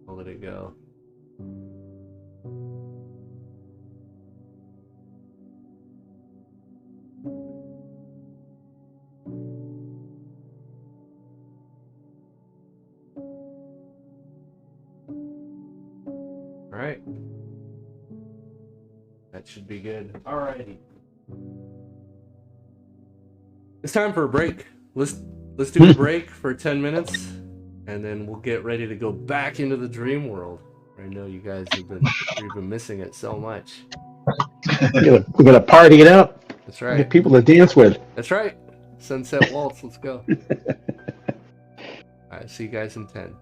I'll let it go. Alright. That should be good. Alrighty. It's time for a break. Let's do a break for 10 minutes, and then we'll get ready to go back into the dream world. I know you guys you've been missing it so much. We're gonna party it up. That's Get right. people to dance with. That's right. Sunset Waltz. Let's go. Alright, see you guys in 10.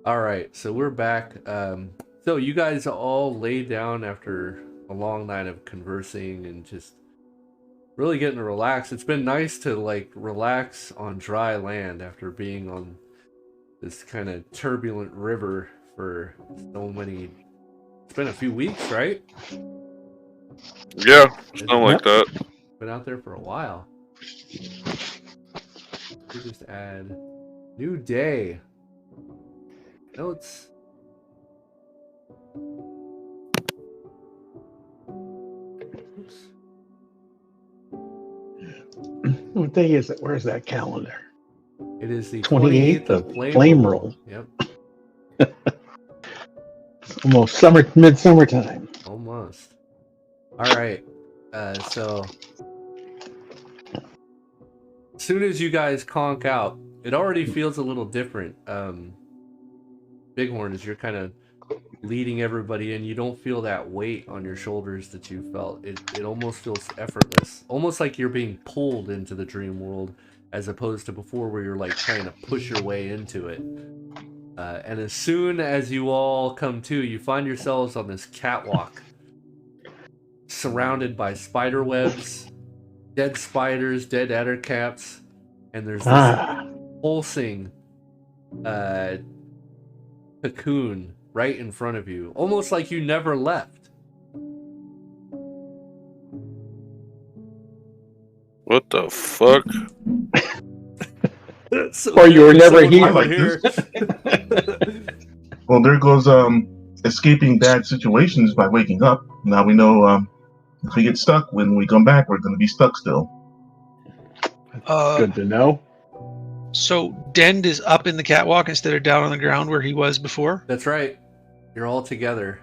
All right, so we're back. So you guys all laid down after a long night of conversing and just really getting to relax. It's been nice to like relax on dry land after being on this kind of turbulent river for so many. It's been a few weeks, right? Yeah, something like that. Been out there for a while. We just add new day notes. Oops. What day is it? Where's that calendar? It is the 28th 28th of of Flame Roll. Yep, It's almost midsummer time. almost. All right. So as soon as you guys conk out, it already feels a little different. Bighorn, as you're kind of leading everybody in, you don't feel that weight on your shoulders that you felt. It almost feels effortless, almost like you're being pulled into the dream world, as opposed to before where you're like trying to push your way into it. And as soon as you all come to, you find yourselves on this catwalk, surrounded by spider webs, dead spiders, dead adder caps, and there's this pulsing cocoon right in front of you, almost like you never left. What the fuck? So Or you were never someone here. Well, there goes escaping bad situations by waking up. Now we know if we get stuck when we come back, we're going to be stuck still. Good to know. So Dend is up in the catwalk instead of down on the ground where he was before? That's right. You're all together.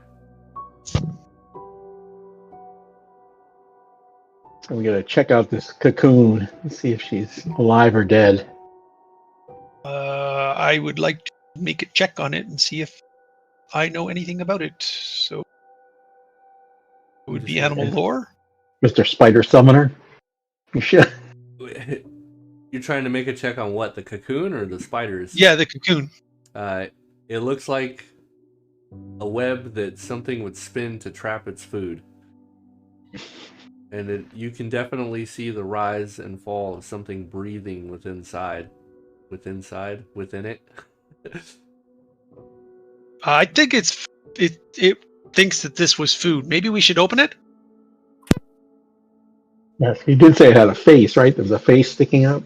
We gotta check out this cocoon and see if she's alive or dead. I would like to make a check on it and see if I know anything about it. So it would be animal lore. Mr. Spider Summoner. You should. You're trying to make a check on what? The cocoon or the spiders? Yeah, the cocoon. It looks like a web that something would spin to trap its food. And you can definitely see the rise and fall of something breathing within it. I think it thinks that this was food. Maybe we should open it? Yes, you did say it had a face, right? There was a face sticking up.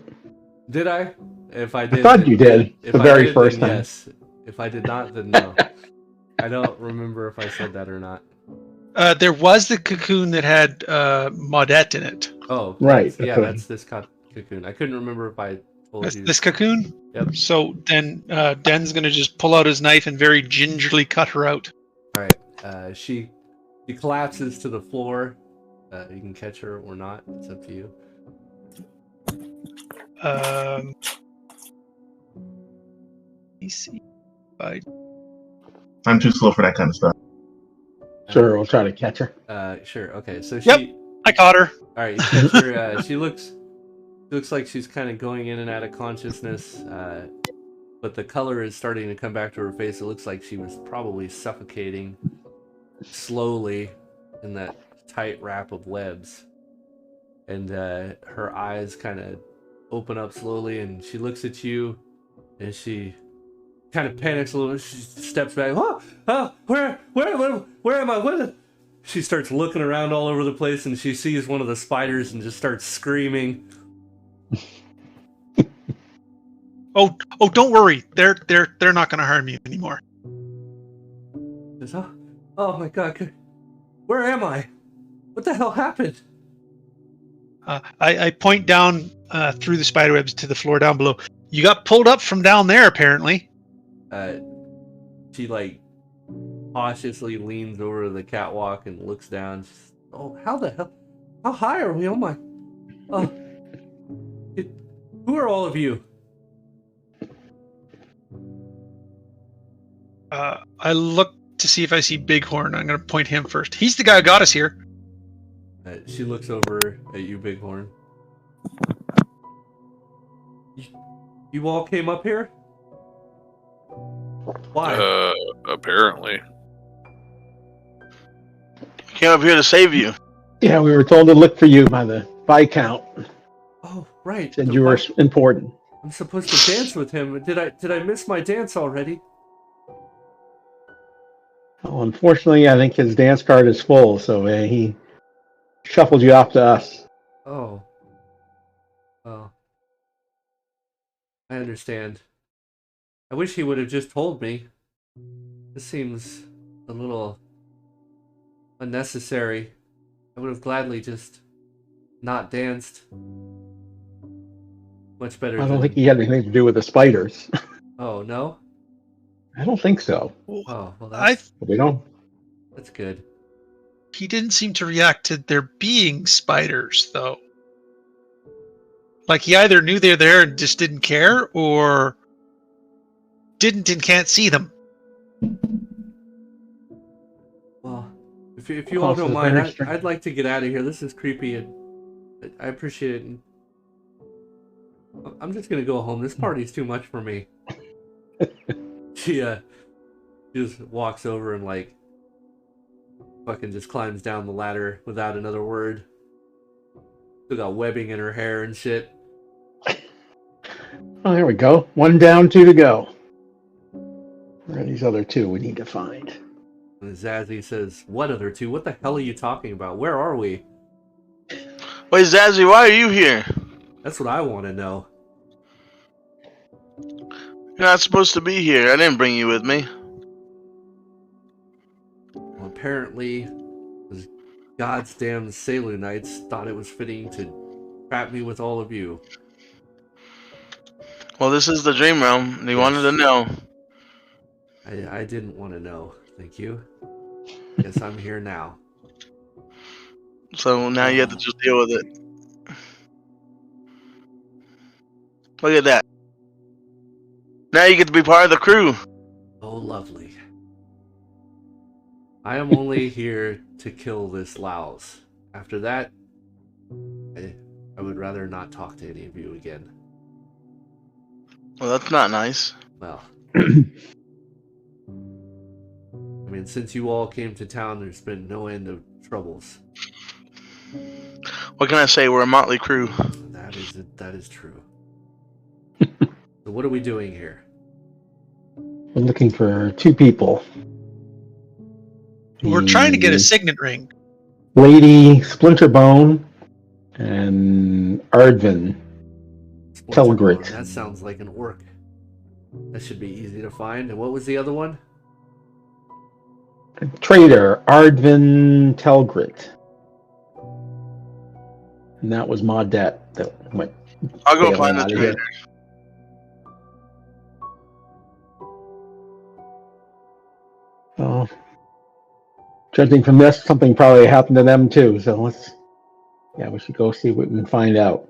Did I? If I did, I thought you did if the I very did, first then time. yes. If I did not, then no. I don't remember if I said that or not. There was the cocoon that had Maudette in it. Oh, Right, that's this cocoon. I couldn't remember if I told That's you. this cocoon? Yep. So then Den's going to just pull out his knife and very gingerly cut her out. All right. She collapses to the floor. You can catch her or not. It's up to you. Let me see. I'm too slow for that kind of stuff. Sure, we'll try to catch her. Sure. Okay. So Yep. I caught her. All right. You catch her. She looks like she's kind of going in and out of consciousness, but the color is starting to come back to her face. It looks like she was probably suffocating slowly in that tight wrap of webs, and her eyes kind of open up slowly, and she looks at you, and she kind of panics a little bit. She steps back. Where am I? What? She starts looking around all over the place, and she sees one of the spiders and just starts screaming. Oh, don't worry. They're not going to harm you anymore. Says, oh my God, where am I? What the hell happened? I point down through the spiderwebs to the floor down below. You got pulled up from down there, apparently. She like cautiously leans over the catwalk and looks down. She's, oh, how the hell? How high are we? Oh my! Who are all of you? I look to see if I see Bighorn. I'm going to point him first. He's the guy who got us here. She looks over at you, Bighorn. You all came up here? Why? Apparently. Came up here to save you. Yeah, we were told to look for you by the Viscount. Oh, right. Said you were important. I'm supposed to dance with him. Did I miss my dance already? Well, unfortunately, I think his dance card is full, so he shuffled you off to us. Oh. Oh. I understand. I wish he would have just told me. This seems a little unnecessary. I would have gladly just not danced. Much better I don't than... think he had anything to do with the spiders. Oh, no? I don't think so. Oh, well, We don't. that's good. He didn't seem to react to there being spiders, though. Like he either knew they're there and just didn't care, or didn't and can't see them. Well, if you all don't mind, I'd like to get out of here. This is creepy, and I appreciate it. And I'm just gonna go home. This party's too much for me. She just walks over and like fucking just climbs down the ladder without another word. Still got webbing in her hair and shit. Oh, there we go. 1 down, 2 to go. Where are these other 2 we need to find? And Zazzy says, "What other 2? What the hell are you talking about? Where are we?" Wait, Zazzy, why are you here? That's what I want to know. You're not supposed to be here. I didn't bring you with me. Well, apparently, those God's damn Sailor Knights thought it was fitting to trap me with all of you. Well, this is the Dream Realm. They wanted to know. I didn't want to know. Thank you. Guess I'm here now. So now you have to just deal with it. Look at that. Now you get to be part of the crew. Oh, lovely. I am only here to kill this louse. After that, I would rather not talk to any of you again. Well, that's not nice. Well, I mean, since you all came to town, there's been no end of troubles. What can I say? We're a motley crew. That is true. So what are we doing here? We're looking for 2 people. We're trying to get a signet ring. Lady Splinterbone and Ardvin Telgrit. That sounds like an orc. That should be easy to find. And what was the other one? Trader Ardvin Telgrit. And that was Maudette that went. I'll go find the trader. Oh, judging from this, something probably happened to them too. So we should go see what we can find out.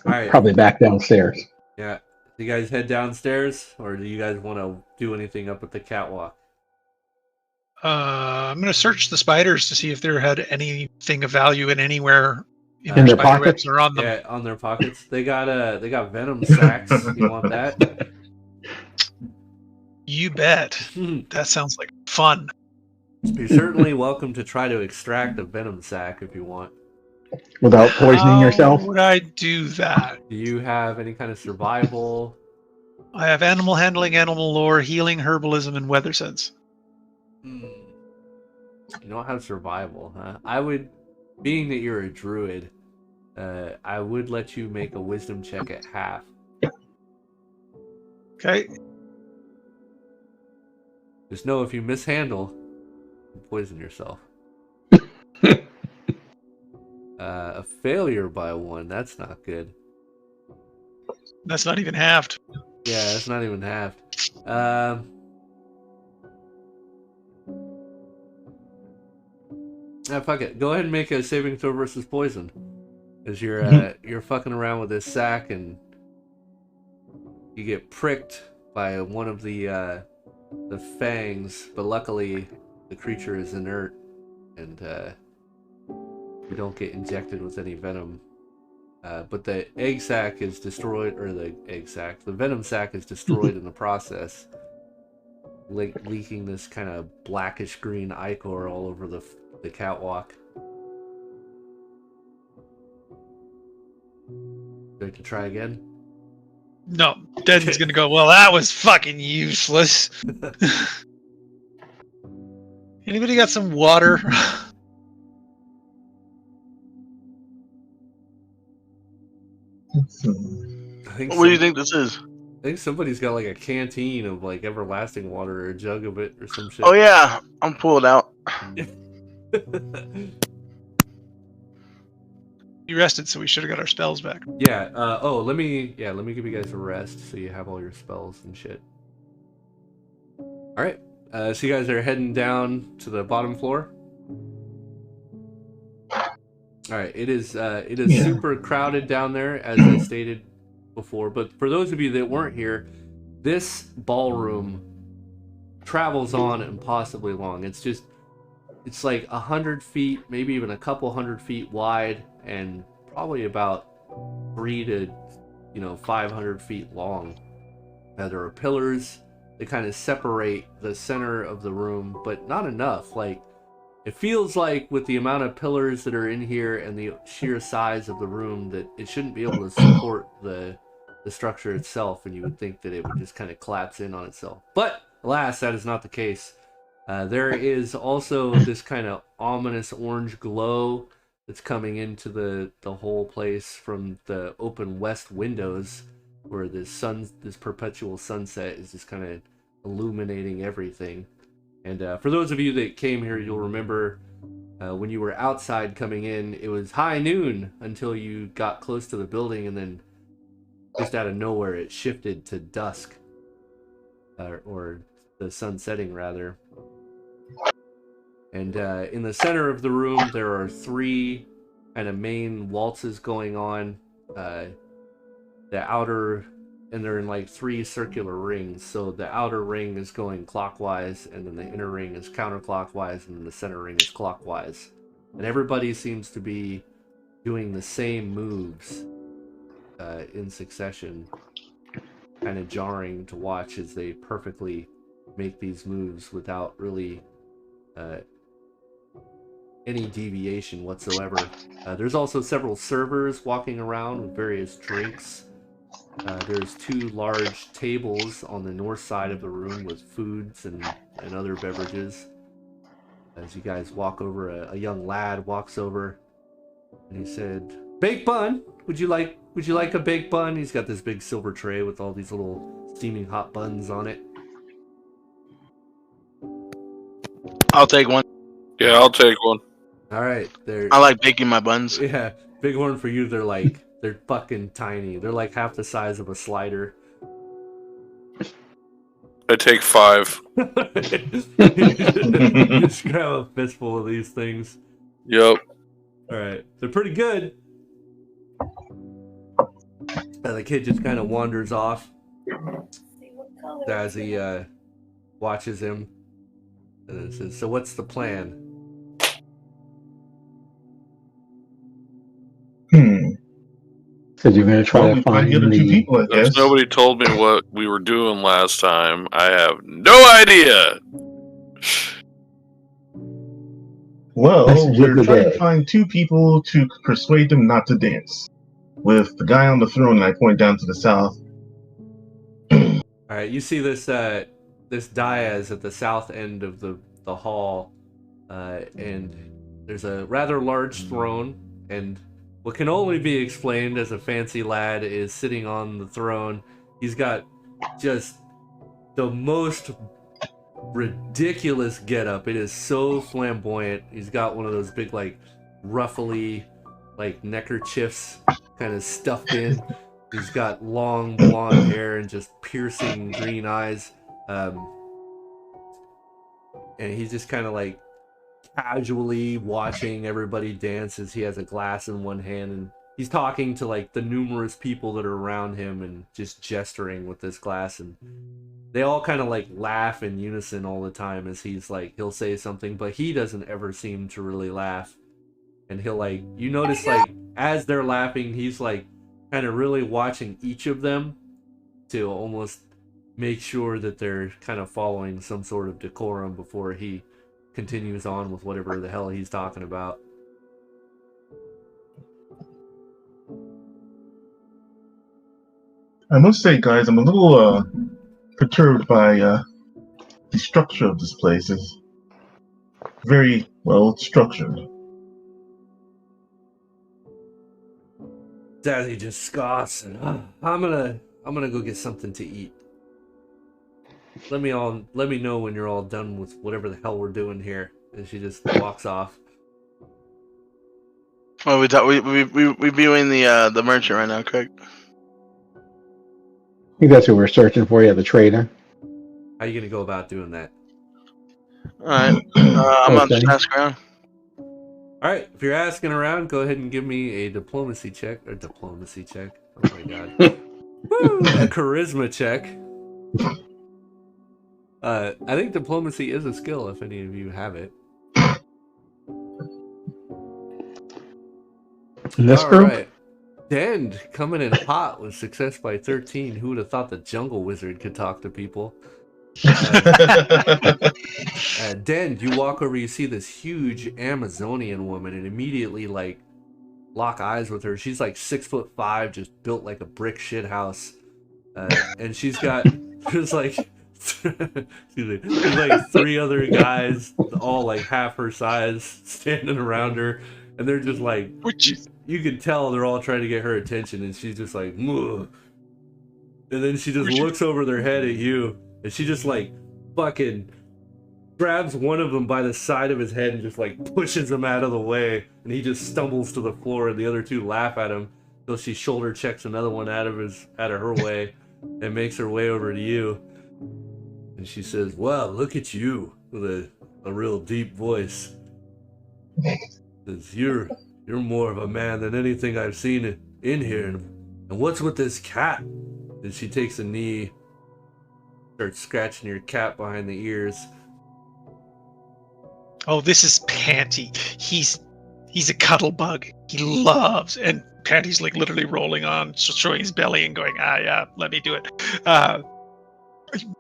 All right. Probably back downstairs. Yeah. Do you guys head downstairs, or do you guys want to do anything up at the catwalk? I'm going to search the spiders to see if there had anything of value in anywhere in their pockets or on them. Yeah, on their pockets. They got venom sacks. You want that? You bet. That sounds like fun. You're certainly welcome to try to extract a venom sac if you want. Without poisoning yourself? How would I do that? Do you have any kind of survival? I have animal handling, animal lore, healing, herbalism, and weather sense. You don't have survival, huh? I would, being that you're a druid, I would let you make a wisdom check at half. Okay. Just know if you mishandle, you poison yourself. A failure by 1, that's not good. That's not even halved. Yeah, that's not even halved. Fuck it. Go ahead and make a saving throw versus poison. As you're fucking around with this sack and you get pricked by one of the fangs, but luckily the creature is inert and you don't get injected with any venom. But the egg sac is destroyed, or the venom sac is destroyed in the process. leaking this kind of blackish green ichor all over the catwalk. Like to try again? No, Denton's gonna go, well, that was fucking useless. Anybody got some water? What do you think this is? I think somebody's got like a canteen of like everlasting water or a jug of it or some shit. Oh yeah, I'm pulled out. You rested, so we should have got our spells back. Yeah. Let me give you guys a rest so you have all your spells and shit. All right. So you guys are heading down to the bottom floor. All right. It is super crowded down there, as I stated before. But for those of you that weren't here, this ballroom travels on impossibly long. It's like 100 feet, maybe even a couple 100 feet wide, and probably about 300 to 500 feet long. There are pillars that kind of separate the center of the room, but not enough. Like, it feels like with the amount of pillars that are in here and the sheer size of the room that it shouldn't be able to support the structure itself, and you would think that it would just kind of collapse in on itself. But alas, that is not the case. There is also this kind of ominous orange glow that's coming into the whole place from the open west windows, where this perpetual sunset is just kind of illuminating everything. And for those of you that came here, you'll remember when you were outside coming in, it was high noon until you got close to the building, and then just out of nowhere it shifted to dusk, or the sun setting rather. And in the center of the room there are 3 kind of main waltzes going on. The outer, and they're in like 3 circular rings. So the outer ring is going clockwise, and then the inner ring is counterclockwise, and then the center ring is clockwise. And everybody seems to be doing the same moves in succession. Kind of jarring to watch as they perfectly make these moves without really any deviation whatsoever. There's also several servers walking around with various drinks. There's 2 large tables on the north side of the room with foods and other beverages. As you guys walk over, a young lad walks over, and he said, "Baked bun, would you like a baked bun?" He's got this big silver tray with all these little steaming hot buns on it. I'll take one. Yeah, I'll take one. All right, I like baking my buns. Yeah, big one for you. They're fucking tiny. They're like half the size of a slider. I take 5. Just grab a fistful of these things. Yep. All right, they're pretty good. The kid just kind of wanders off as he watches him, and says, "So what's the plan?" Said you're going to try to find the other 2 people, I guess. Since nobody told me what we were doing last time, I have no idea. Well, Message of we're the trying day. to find 2 people to persuade them not to dance. With the guy on the throne, and I point down to the south. All right, you see this dais at the south end of the hall, and there's a rather large throne, and what can only be explained as a fancy lad is sitting on the throne. He's got just the most ridiculous getup. It is so flamboyant. He's got one of those big, like, ruffly, like, neckerchiefs kind of stuffed in. He's got long blonde hair and just piercing green eyes. And he's just kind of like casually watching everybody dance as he has a glass in one hand, and he's talking to like the numerous people that are around him and just gesturing with this glass, and they all kind of like laugh in unison all the time as he'll say something, but he doesn't ever seem to really laugh. And he'll like, you notice like as they're laughing, he's like kind of really watching each of them to almost make sure that they're kind of following some sort of decorum before he continues on with whatever the hell he's talking about. I must say, guys, I'm a little perturbed by the structure of this place. It's very well structured. Zazzy just scoffs and I'm gonna go get something to eat. Let me know when you're all done with whatever the hell we're doing here. And she just walks off. Well, we viewing the merchant right now, correct? I think that's who we're searching for. Yeah, the trader. How are you gonna go about doing that? All right, I'm gonna just ask around. All right, if you're asking around, go ahead and give me a diplomacy check. Oh my god. Woo, a charisma check. I think diplomacy is a skill if any of you have it. In this All group? right. Dend coming in hot with success by 13. Who would have thought the jungle wizard could talk to people? Dend, you walk over, you see this huge Amazonian woman, and immediately lock eyes with her. She's like 6'5", just built like a brick shit house, and she's got there's like three other guys, all like half her size, standing around her, and they're just like, you can tell they're all trying to get her attention, and she's just like, "Ugh." And then she just looks over their head at you, and she just like fucking grabs one of them by the side of his head and just like pushes him out of the way, and he just stumbles to the floor, and the other two laugh at him until she shoulder checks another one out of her way and makes her way over to you. And she says, "Wow, look at you," with a real deep voice. Says, You're more of a man than anything I've seen in here. And what's with this cat?" And she takes a knee, starts scratching your cat behind the ears. Oh, this is Panty. He's a cuddle bug. He loves, and Panty's like literally rolling on, showing his belly and going, yeah, let me do it.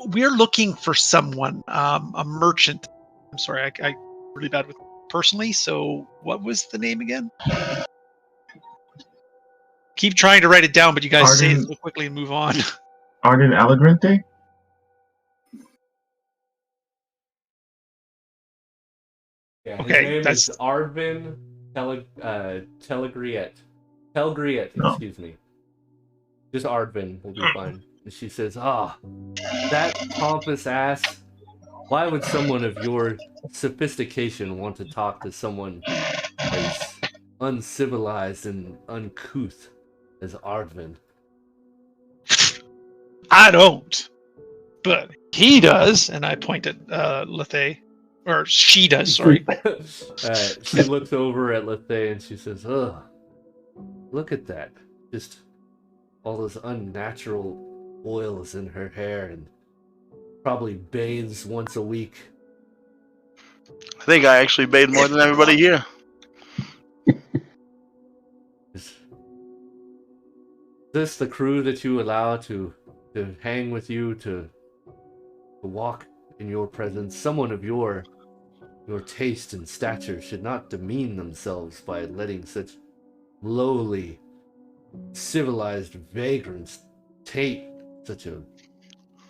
We're looking for someone, a merchant. I'm sorry, I really bad with personally. So what was the name again? Keep trying to write it down, but you guys say it so quickly and move on. Arden Allegrante? Yeah, his Okay, name is Ardvin Telgriet. Excuse me. Just Ardvin will be fine. And she says, that pompous ass. Why would someone of your sophistication want to talk to someone as uncivilized and uncouth as Ardvin? I don't, but he does, and I point at Lethe, or she does. Sorry. She looks over at Lethe and she says, "Ugh, look at that! Just all those unnatural oils in her hair, and probably bathes once a week." I think I actually bathe more than everybody here. Is this the crew that you allow to hang with you, to walk in your presence? Someone of your taste and stature should not demean themselves by letting such lowly, civilized vagrants take such a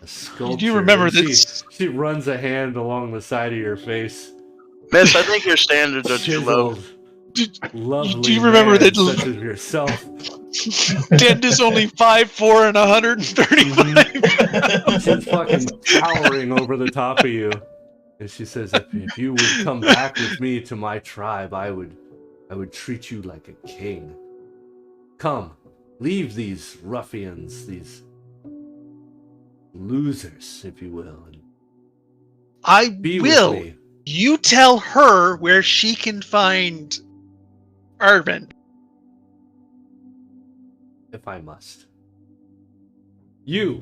sculpture. You do remember this? She runs a hand along the side of your face. Miss, I think your standards are too low. Lovely. Do you remember that? Such as yourself. Dend is only 5'4" and 135. She's fucking towering over the top of you, and she says, "If you would come back with me to my tribe, I would treat you like a king. Come, leave these ruffians, these losers, if you will, and I be will. with me." You tell her where she can find Arvin. If I must. You,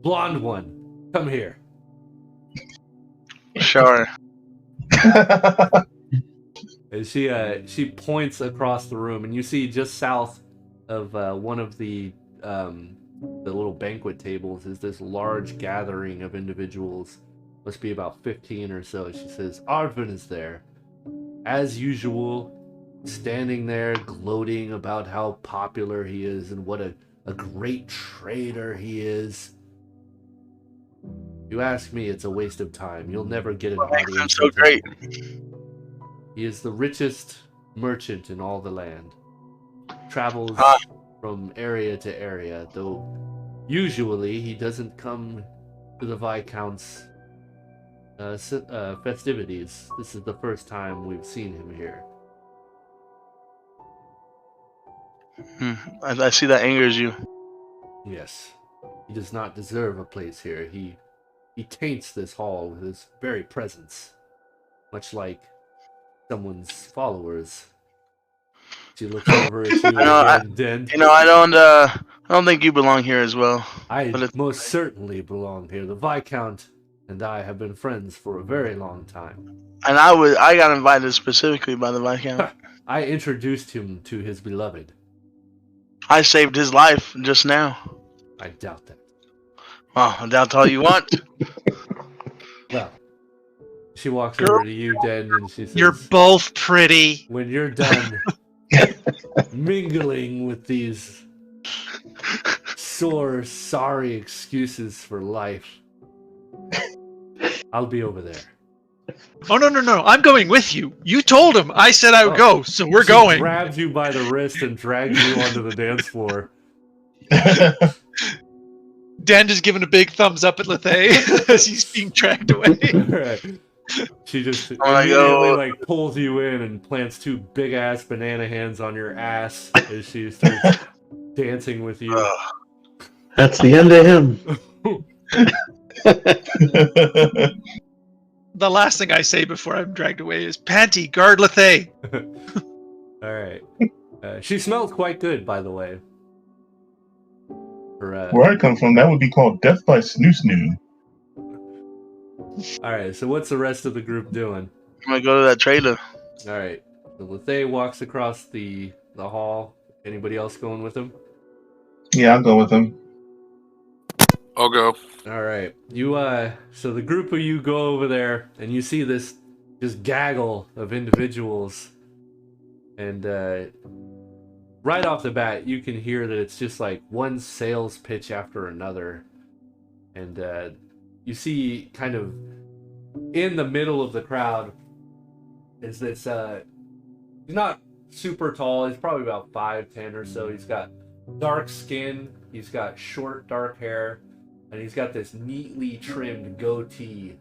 blonde one, come here. Sure. And she points across the room, and you see just south of one of the the little banquet tables is this large gathering of individuals. Must be about 15 or so. She says, Arvin is there. As usual, standing there gloating about how popular he is and what a great trader he is. You ask me, it's a waste of time. You'll never get an What makes him audience so with him. great? He is the richest merchant in all the land. Travels from area to area, though usually he doesn't come to the Viscounts' festivities. This is the first time we've seen him here. I see that angers you. Yes, he does not deserve a place here. He taints this hall with his very presence, much like someone's followers. She looks over at you again, Den. I don't think you belong here as well. I most certainly belong here. The Viscount and I have been friends for a very long time. And I got invited specifically by the Viscount. I introduced him to his beloved. I saved his life just now. I doubt that. Well, I doubt all you want. Well, she walks over to you, Den, and she says, You're both pretty. when you're done mingling with these sorry excuses for life, I'll be over there. Oh, no. I'm going with you. You told him. I said I would go, so we're She going. grabs you by the wrist and drags you onto the dance floor. Dan just giving a big thumbs up at Lethay as he's being dragged away. Right. She just wanna immediately go. like pulls you in and plants two big ass banana hands on your ass as she starts dancing with you. That's the end of him. The last thing I say before I'm dragged away is, Panty, guard Lethay. All right. She smells quite good, by the way. Her, Where I come from, that would be called death by snoo snoo. all right. So what's the rest of the group doing? I'm gonna go to that trader. All right. So Lethay walks across the hall. Anybody else going with him? Yeah, I'll go with him. I'll go. All right. You so the group of you go over there and you see this just gaggle of individuals, and right off the bat you can hear that it's just like one sales pitch after another, and you see kind of in the middle of the crowd is this he's not super tall, he's probably about 5'10" or so. He's got dark skin, he's got short dark hair, and he's got this neatly trimmed goatee,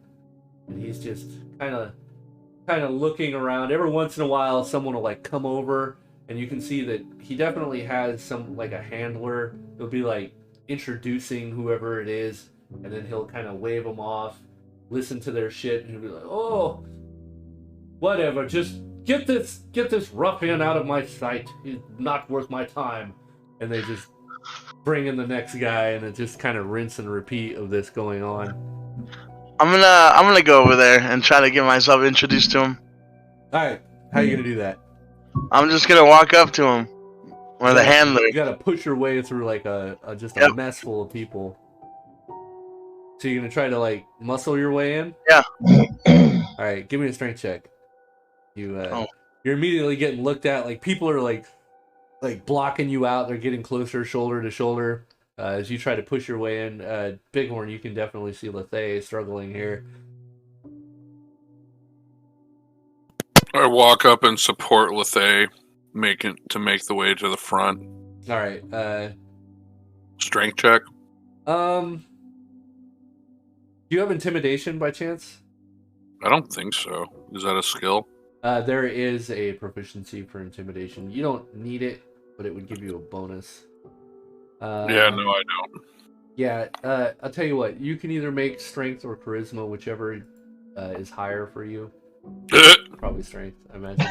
and he's just kind of looking around. Every once in a while someone will like come over, and you can see that he definitely has some like a handler. He'll be like introducing whoever it is, and then he'll kind of wave them off, listen to their shit, and he'll be like, oh, whatever, just get this ruffian out of my sight, he's not worth my time. And they just bring in the next guy, and it just kind of rinse and repeat of this going on. I'm gonna go over there and try to get myself introduced to him. All right, how are you gonna do that? I'm just gonna walk up to him, or the handler. You gotta push your way through like a Yep. mess full of people. So you're gonna try to like muscle your way in? Yeah. All right, give me a strength check. You're immediately getting looked at. Like people are like blocking you out. They're getting closer, shoulder to shoulder, as you try to push your way in. Bighorn, you can definitely see Lethay struggling here. I walk up and support Lethay, make the way to the front. All right. Strength check. Do you have intimidation by chance? I don't think so. Is that a skill? There is a proficiency for intimidation. You don't need it, but it would give you a bonus. Yeah, no, I don't. Yeah, I'll tell you what. You can either make strength or charisma, whichever is higher for you. Probably strength, I imagine.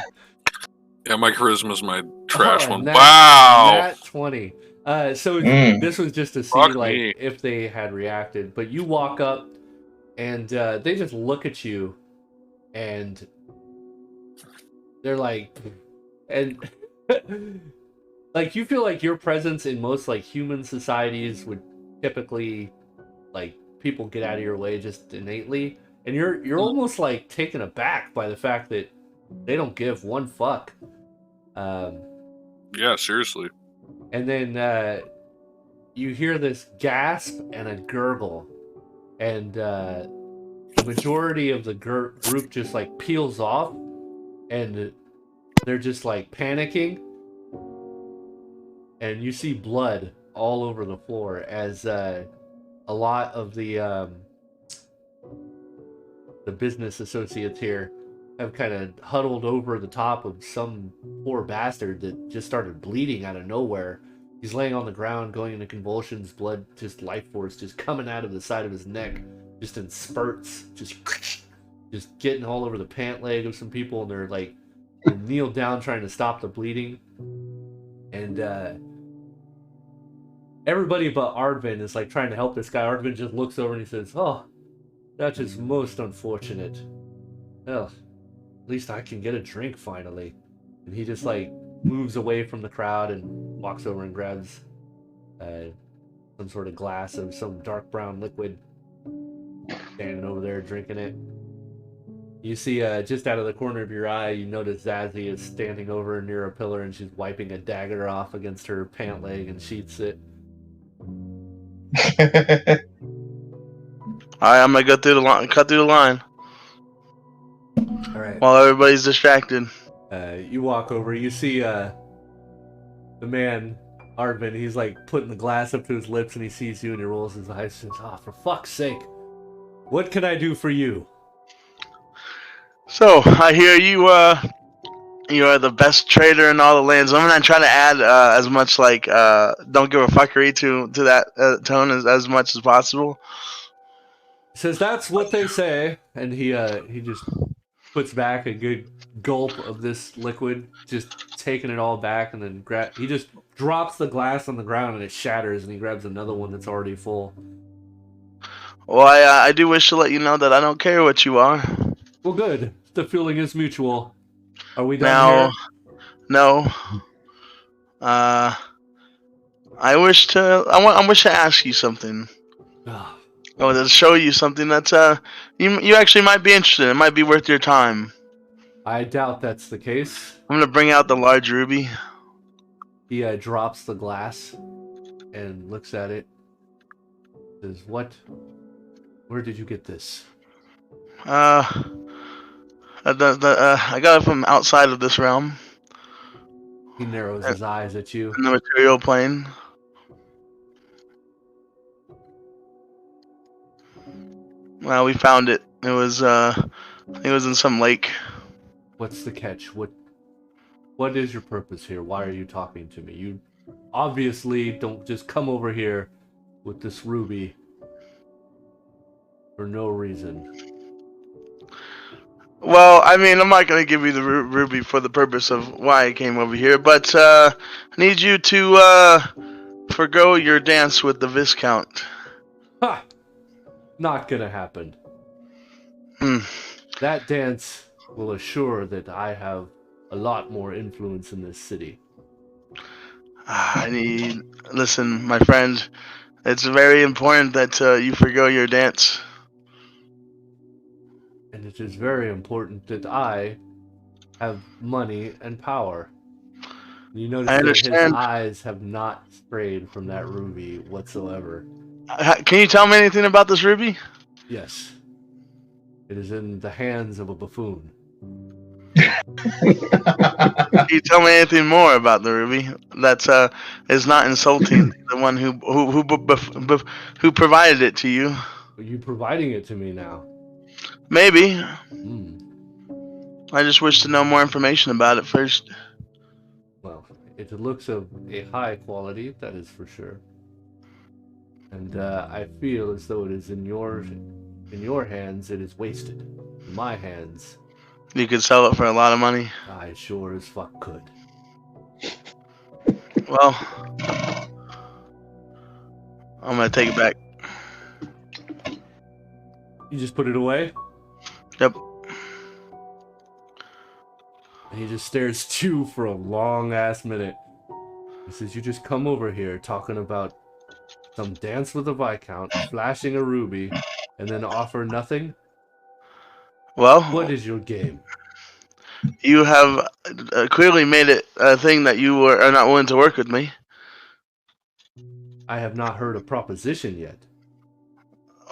Yeah, my charisma's my trash one. Nat, Wow! Nat 20. This was just to see Fuck like me. if they had reacted. But you walk up, and they just look at you, and they're like, and Like, you feel like your presence in most like human societies would typically, like, people get out of your way just innately, and you're almost like taken aback by the fact that they don't give one fuck. Um, Yeah, seriously. and then you hear this gasp and a gurgle, and the majority of the group just like peels off, and they're just like panicking, and you see blood all over the floor as a lot of the business associates here have kind of huddled over the top of some poor bastard that just started bleeding out of nowhere. He's laying on the ground, going into convulsions, blood, just life force, just coming out of the side of his neck, just in spurts, just getting all over the pant leg of some people, and they're kneeled down trying to stop the bleeding. And everybody but Ardvin is like trying to help this guy. Ardvin just looks over and he says, "Oh, that is most unfortunate. Well, at least I can get a drink finally." And he just like moves away from the crowd and walks over and grabs some sort of glass of some dark brown liquid, standing over there drinking it. You see, just out of the corner of your eye, you notice Zazie is standing over near a pillar, and she's wiping a dagger off against her pant leg and sheaths it. Alright, I'm gonna go through the line, cut through the line All right. while everybody's distracted. You walk over. You see the man, Ardvin. He's like putting the glass up to his lips, and he sees you, and he rolls his eyes and says, "Ah, for fuck's sake! What can I do for you?" So I hear you. You are the best trader in all the lands. I'm gonna try to add as much like don't give a fuckery to that tone as much as possible. He says, "That's what they say," and he just puts back a good gulp of this liquid, just taking it all back, and then he just drops the glass on the ground and it shatters, and he grabs another one that's already full. Well, I do wish to let you know that I don't care what you are. Well, good. The feeling is mutual. Are we done Now, here? no. I wish to ask you something. Ah, I want to show you something that's you actually might be interested in. It might be worth your time. I doubt that's the case. I'm gonna bring out the large ruby. He drops the glass and looks at it. Says, "What? Where did you get this?" I got it from outside of this realm, He narrows his eyes at you. in the material plane. Well, we found it. It was in some lake. What's the catch? What is your purpose here? Why are you talking to me? You obviously don't just come over here with this ruby for no reason. Well, I mean, I'm not gonna give you the ruby for the purpose of why I came over here, but I need you to forgo your dance with the Viscount. Ha! Not gonna happen. Hmm. That dance will assure that I have a lot more influence in this city. Listen, my friend, it's very important that you forgo your dance. And it is very important that I have money and power. You notice I that his understand. eyes have not strayed from that ruby whatsoever. Can you tell me anything about this ruby? Yes. It is in the hands of a buffoon. Can you tell me anything more about the ruby that is not insulting to the one who provided it to you? Are you providing it to me now? Maybe. Hmm. I just wish to know more information about it first. Well, it looks of a high quality, that is for sure. And I feel as though it is in your hands, it is wasted. In my hands, You could sell it for a lot of money. I sure as fuck could. Well, I'm gonna take it back. You just put it away? Yep. And he just stares at you for a long ass minute. He says, you just come over here talking about some dance with a Viscount, flashing a ruby, and then offer nothing? Well, What is your game? you have clearly made it a thing that you are not willing to work with me. I have not heard a proposition yet.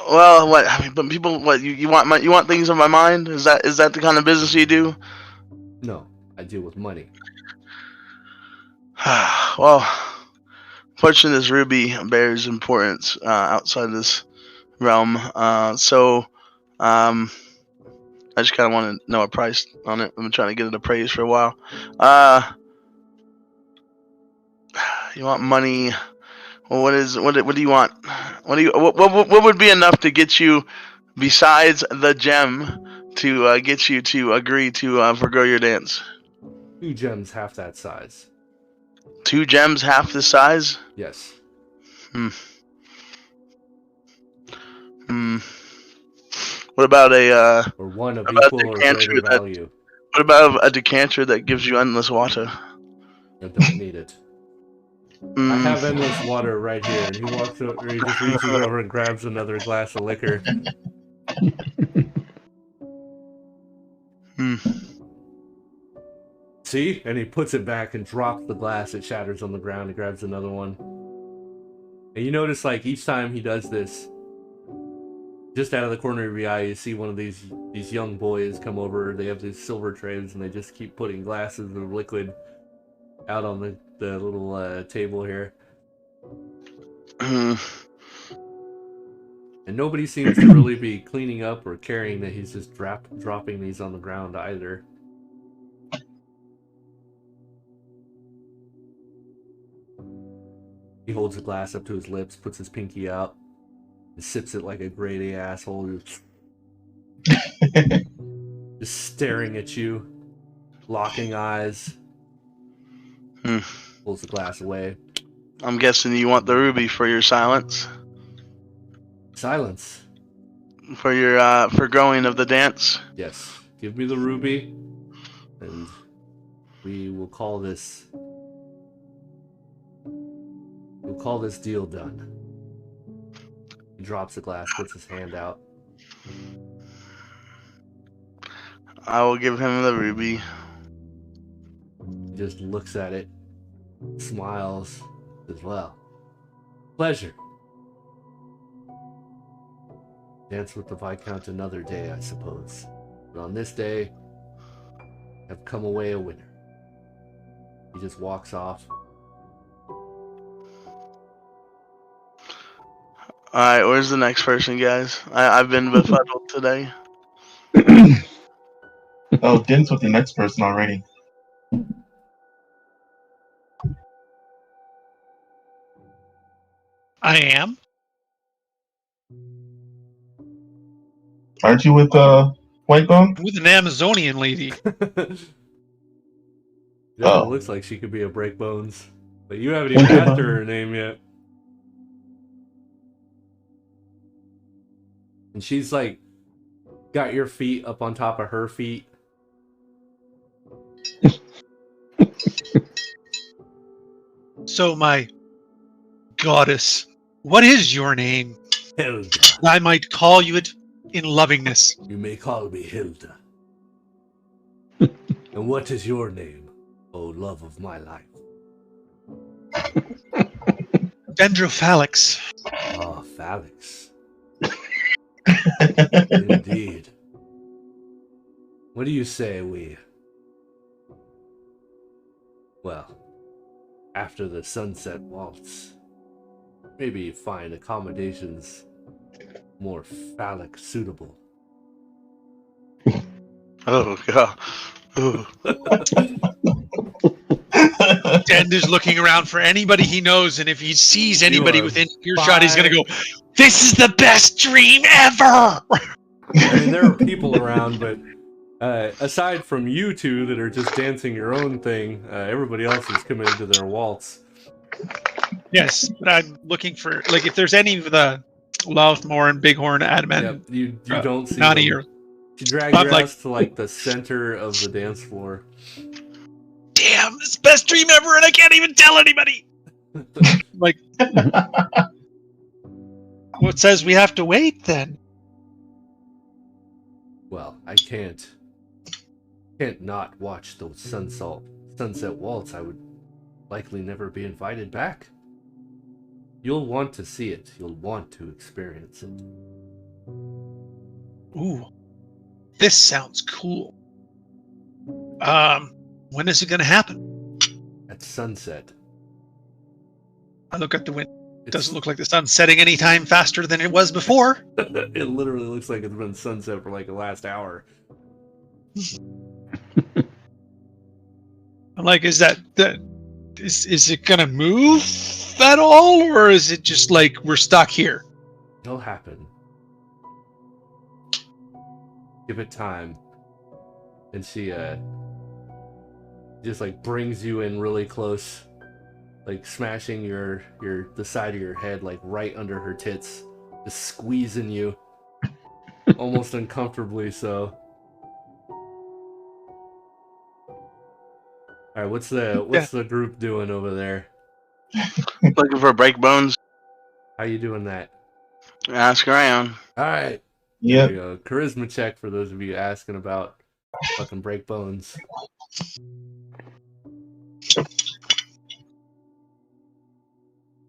Well, what? I mean, but people, what you want things on my mind? Is that the kind of business you do? No, I deal with money. Well, fortunately, this ruby bears importance outside this realm. So, I just kind of want to know a price on it. I've been trying to get it appraised for a while. You want money? Well, what do you want? What would be enough to get you, besides the gem, to get you to agree to forgo your dance? 2 gems half that size. 2 gems half the size? Yes. What about a Or 1 of about equal or greater value. what about a decanter that gives you endless water? I don't need it. I have endless water right here. And he walks over, he just reaches over and grabs another glass of liquor. See? And he puts it back and drops the glass. It shatters on the ground. He grabs another one. And you notice, like, each time he does this, just out of the corner of your eye, you see one of these young boys come over. They have these silver trays, and they just keep putting glasses of liquid out on the little table here. And nobody seems to really be cleaning up or caring that he's just dropping these on the ground either. He holds the glass up to his lips, puts his pinky out, and sips it like a grade A asshole. Just staring at you, locking eyes. Pulls the glass away. I'm guessing you want the ruby for your silence? Silence. For your forgoing of the dance? Yes. Give me the ruby, and we will call this... We'll call this deal done. He drops the glass, puts his hand out. I will give him the ruby. He just looks at it, smiles, as well. Pleasure. Dance with the Viscount another day, I suppose. But on this day, I've come away a winner. He just walks off. Alright, where's the next person, guys? I've been befuddled today. Oh, Din's with the next person already. I am. Aren't you with Whitebone? With an Amazonian lady. Yeah, it looks like she could be a Breakbones. But you haven't even asked her name yet. And she's like, got your feet up on top of her feet. So, my goddess, what is your name? Hilda. I might call you it in lovingness. You may call me Hilda. And what is your name, oh love of my life? Dendrophalix. Ah, Phalix. Indeed. What do you say we... Well, after the sunset waltz, maybe find accommodations more phallic suitable. Oh, God. Ooh. Dend is looking around for anybody he knows, and if he sees anybody within earshot, he's going to go, "This is the best dream ever!" I mean, there are people around, but aside from you two that are just dancing your own thing, everybody else is committed to their waltz. Yes, but I'm looking for, like, if there's any of the Louthmore and Bighorn Adamant. Yep, you don't see Not them. here. You drag your ass to, like, the center of the dance floor. Damn damn, this is the best dream ever, and I can't even tell anybody. Like, what says we have to wait then? Well, I can't not watch those sunset waltz. I would likely never be invited back. You'll want to see it. You'll want to experience it. Ooh, this sounds cool. When is it going to happen? At sunset. I look at the window. It doesn't look like the sun's setting any time faster than it was before. It literally looks like it's been sunset for like the last hour. I'm like, is it gonna move at all, or is it just like we're stuck here? It'll happen. Give it time. And she just like brings you in really close, like smashing the side of your head like right under her tits, just squeezing you almost uncomfortably so. All right, what's the group doing over there? Looking for break bones. How you doing that? Ask around. All right. Yep. There you go. Charisma check for those of you asking about fucking break bones. I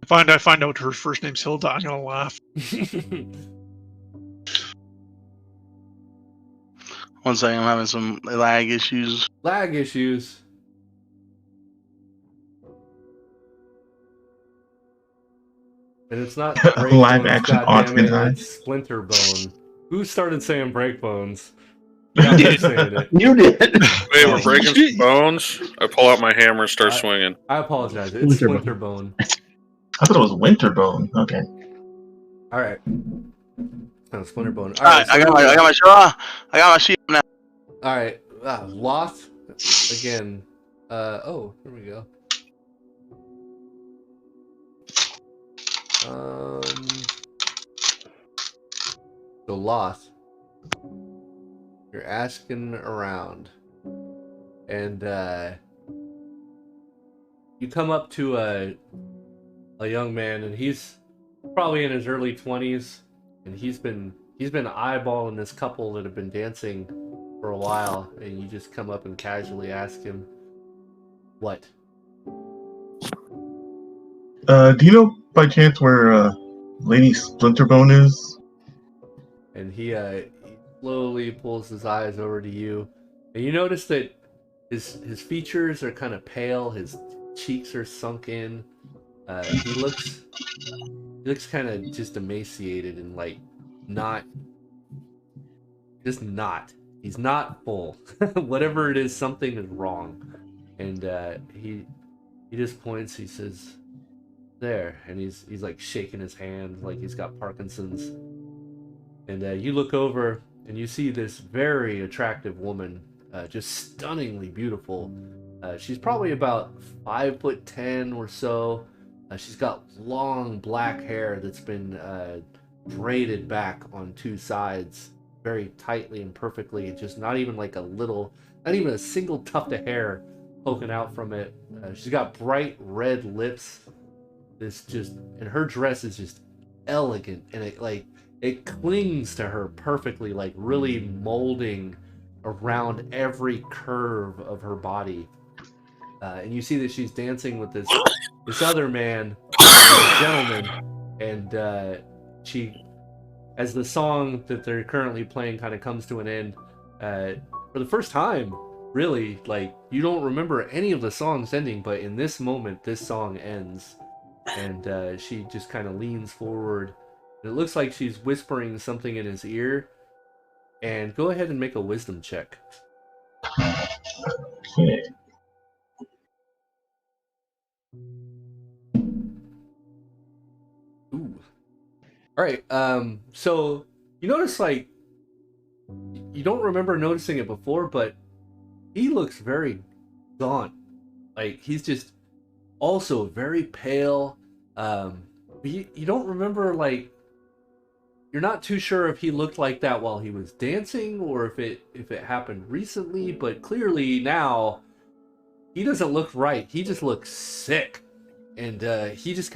find out her first name's Hilda, I'm gonna laugh. One second, I'm having some lag issues. Lag issues. And it's not break Live bones, action goddammit, Austin it's splinter bone. Who started saying break bones? Yeah, I'm saying it. You did. Wait, we're breaking some bones. I pull out my hammer and start swinging. I apologize. It's splinter bone. I thought it was Winterbone. Okay. All right. Oh, splinter bone. All right, I got my straw. I got my sheep now. All right. Loth again. Oh, here we go. So Loth, you're asking around, and you come up to a young man, and he's probably in his early 20s, and he's been eyeballing this couple that have been dancing for a while, and you just come up and casually ask him, what? Do you know by chance where Lady Splinterbone is? And he slowly pulls his eyes over to you, and you notice that his features are kind of pale, his cheeks are sunk in. He looks kind of just emaciated and like he's not full. Whatever it is, something is wrong. And he just points, he says, there, and he's like shaking his hand like he's got Parkinson's. And you look over and you see this very attractive woman, just stunningly beautiful. She's probably about 5'10" or so. She's got long black hair that's been braided back on two sides very tightly and perfectly. Just not even a single tuft of hair poking out from it. She's got bright red lips. And her dress is just elegant, and it clings to her perfectly, like really molding around every curve of her body. And you see that she's dancing with this other man, this gentleman, and she, as the song that they're currently playing kind of comes to an end, for the first time, really, like, you don't remember any of the songs ending, but in this moment, this song ends, and she just kind of leans forward, and it looks like she's whispering something in his ear. And go ahead and make a wisdom check. Okay. Ooh. All right. So you notice, like, you don't remember noticing it before, but he looks very gaunt. Like, he's just also very pale. You don't remember, like, you're not too sure if he looked like that while he was dancing or if it happened recently, but clearly now he doesn't look right. He just looks sick. And he just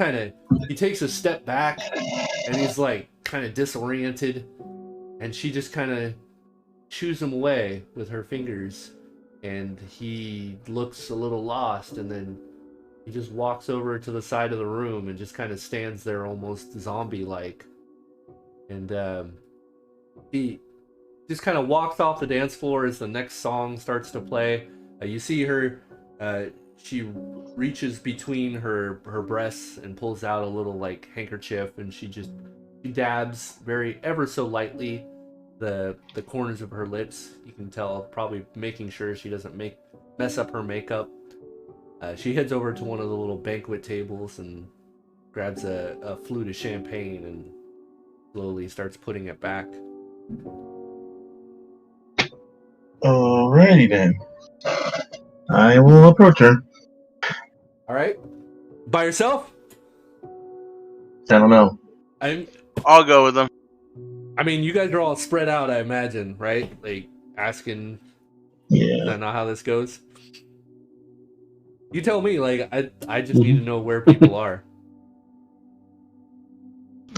he takes a step back and he's like kind of disoriented. And she just kind of shoos him away with her fingers. And he looks a little lost, and then he just walks over to the side of the room and just kind of stands there almost zombie-like. And he just kind of walks off the dance floor as the next song starts to play. You see her, she reaches between her breasts and pulls out a little like handkerchief, and she dabs very ever so lightly the corners of her lips. You can tell, probably making sure she doesn't mess up her makeup. She heads over to one of the little banquet tables and grabs a flute of champagne and slowly starts putting it back. Alrighty then. I will approach her. All right, by yourself? I don't know. I'll go with them. I mean, you guys are all spread out, I imagine, right? Like asking. Yeah. I know how this goes. You tell me. Like I just need to know where people are.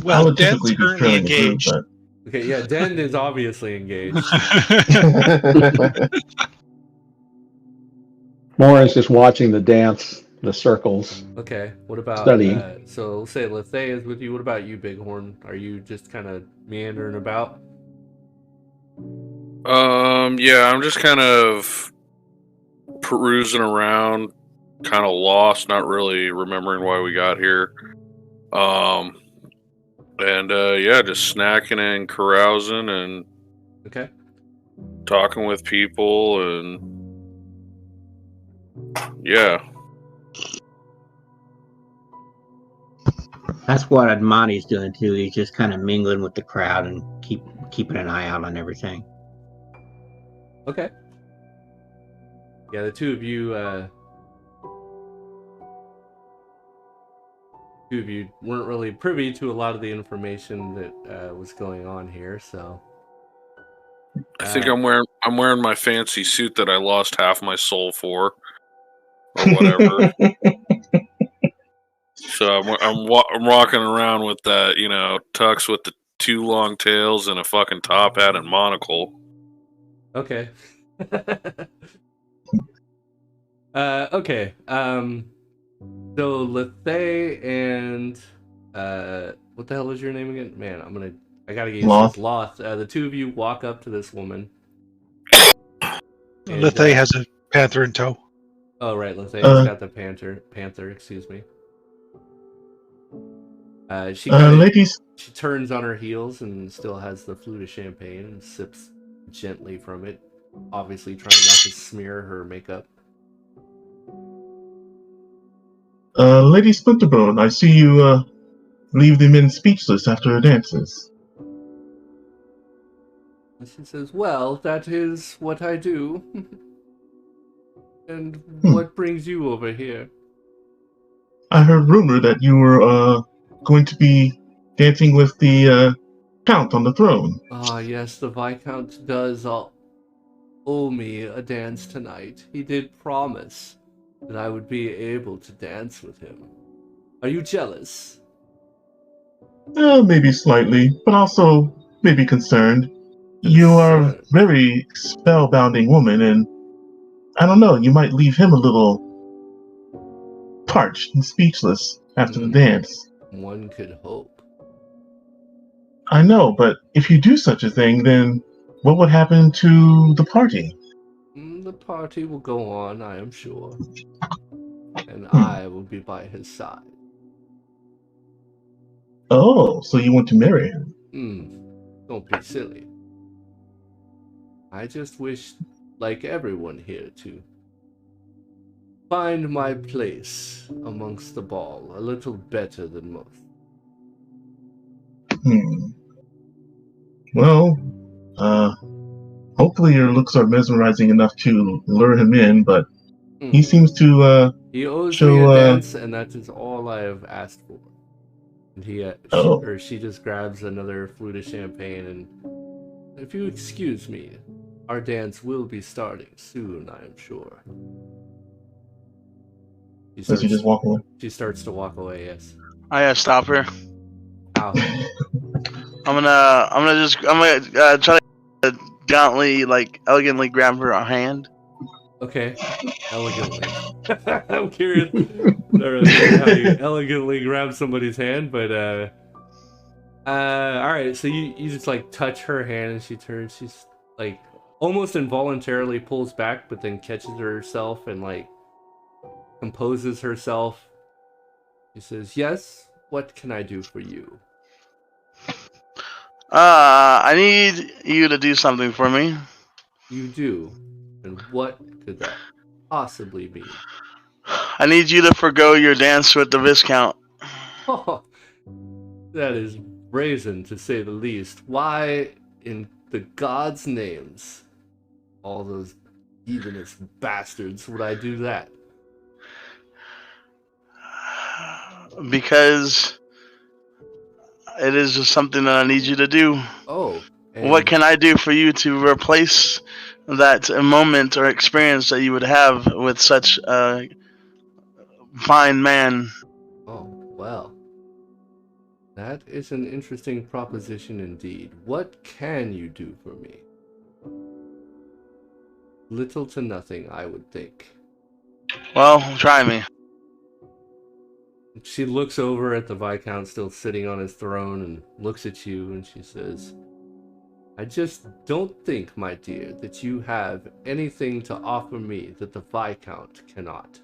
Well, Den's typically be currently trailing the group, engaged. Okay, yeah, Den is obviously engaged. Morris just watching the dance, the circles. Okay, what about Studying. So let's say Lethea is with you. What about you, Bighorn? Are you just kind of meandering about? Yeah, I'm just kind of perusing around, kind of lost, not really remembering why we got here. Yeah, just snacking and carousing and Okay. talking with people and yeah. That's what Admani's doing too. He's just kind of mingling with the crowd and keeping an eye out on everything. Okay. Yeah, the two of you weren't really privy to a lot of the information that was going on here, so I think I'm wearing my fancy suit that I lost half my soul for, or whatever. So I'm walking around with that, tux with the two long tails and a fucking top hat and monocle. okay. Okay. So Lethea and what the hell is your name again? Man, I gotta get used to this. Loth. The two of you walk up to this woman. Lethea has a panther in tow. Oh right, Lethea's got the panther. Excuse me. She turns on her heels and still has the flute of champagne and sips gently from it, obviously trying not to smear her makeup. Lady Splinterbone, I see you leave the men speechless after the dances. She says, "Well, that is what I do." And what brings you over here? I heard rumor that you were going to be dancing with the Count on the throne. Ah, yes, the Viscount does owe me a dance tonight. He did promise that I would be able to dance with him. Are you jealous? Maybe slightly, but also maybe concerned. You are a very spellbinding woman, and I don't know, you might leave him a little parched and speechless after the dance. One could hope. I know, but if you do such a thing, then what would happen to the party? The party will go on, I am sure. And I will be by his side. Oh, so you want to marry him? Don't be silly. I just wish, like everyone here, to find my place amongst the ball a little better than most. Well, hopefully your looks are mesmerizing enough to lure him in, but he seems to he owes show, me a dance, and that is all I have asked for. And she just grabs another flute of champagne, and if you excuse me, our dance will be starting soon, I am sure. Does he just walk away? She starts to walk away. Yes. I gotta stop her. How? I'm gonna try to gently, like elegantly grab her hand. Okay. Elegantly. I'm curious how you elegantly grab somebody's hand, but all right. So you just like touch her hand, and she turns. She's like almost involuntarily pulls back, but then catches herself and like composes herself. She says, "Yes. What can I do for you?" I need you to do something for me. You do. And what could that possibly mean? I need you to forgo your dance with the Viscount. Oh, that is brazen, to say the least. Why, in the gods' names, all those heathenous bastards, would I do that? Because it is just something that I need you to do. Oh. What can I do for you to replace that moment or experience that you would have with such a fine man? Oh, well. That is an interesting proposition indeed. What can you do for me? Little to nothing, I would think. Well, try me. She looks over at the Viscount still sitting on his throne and looks at you and she says, I just don't think, my dear, that you have anything to offer me that the Viscount cannot.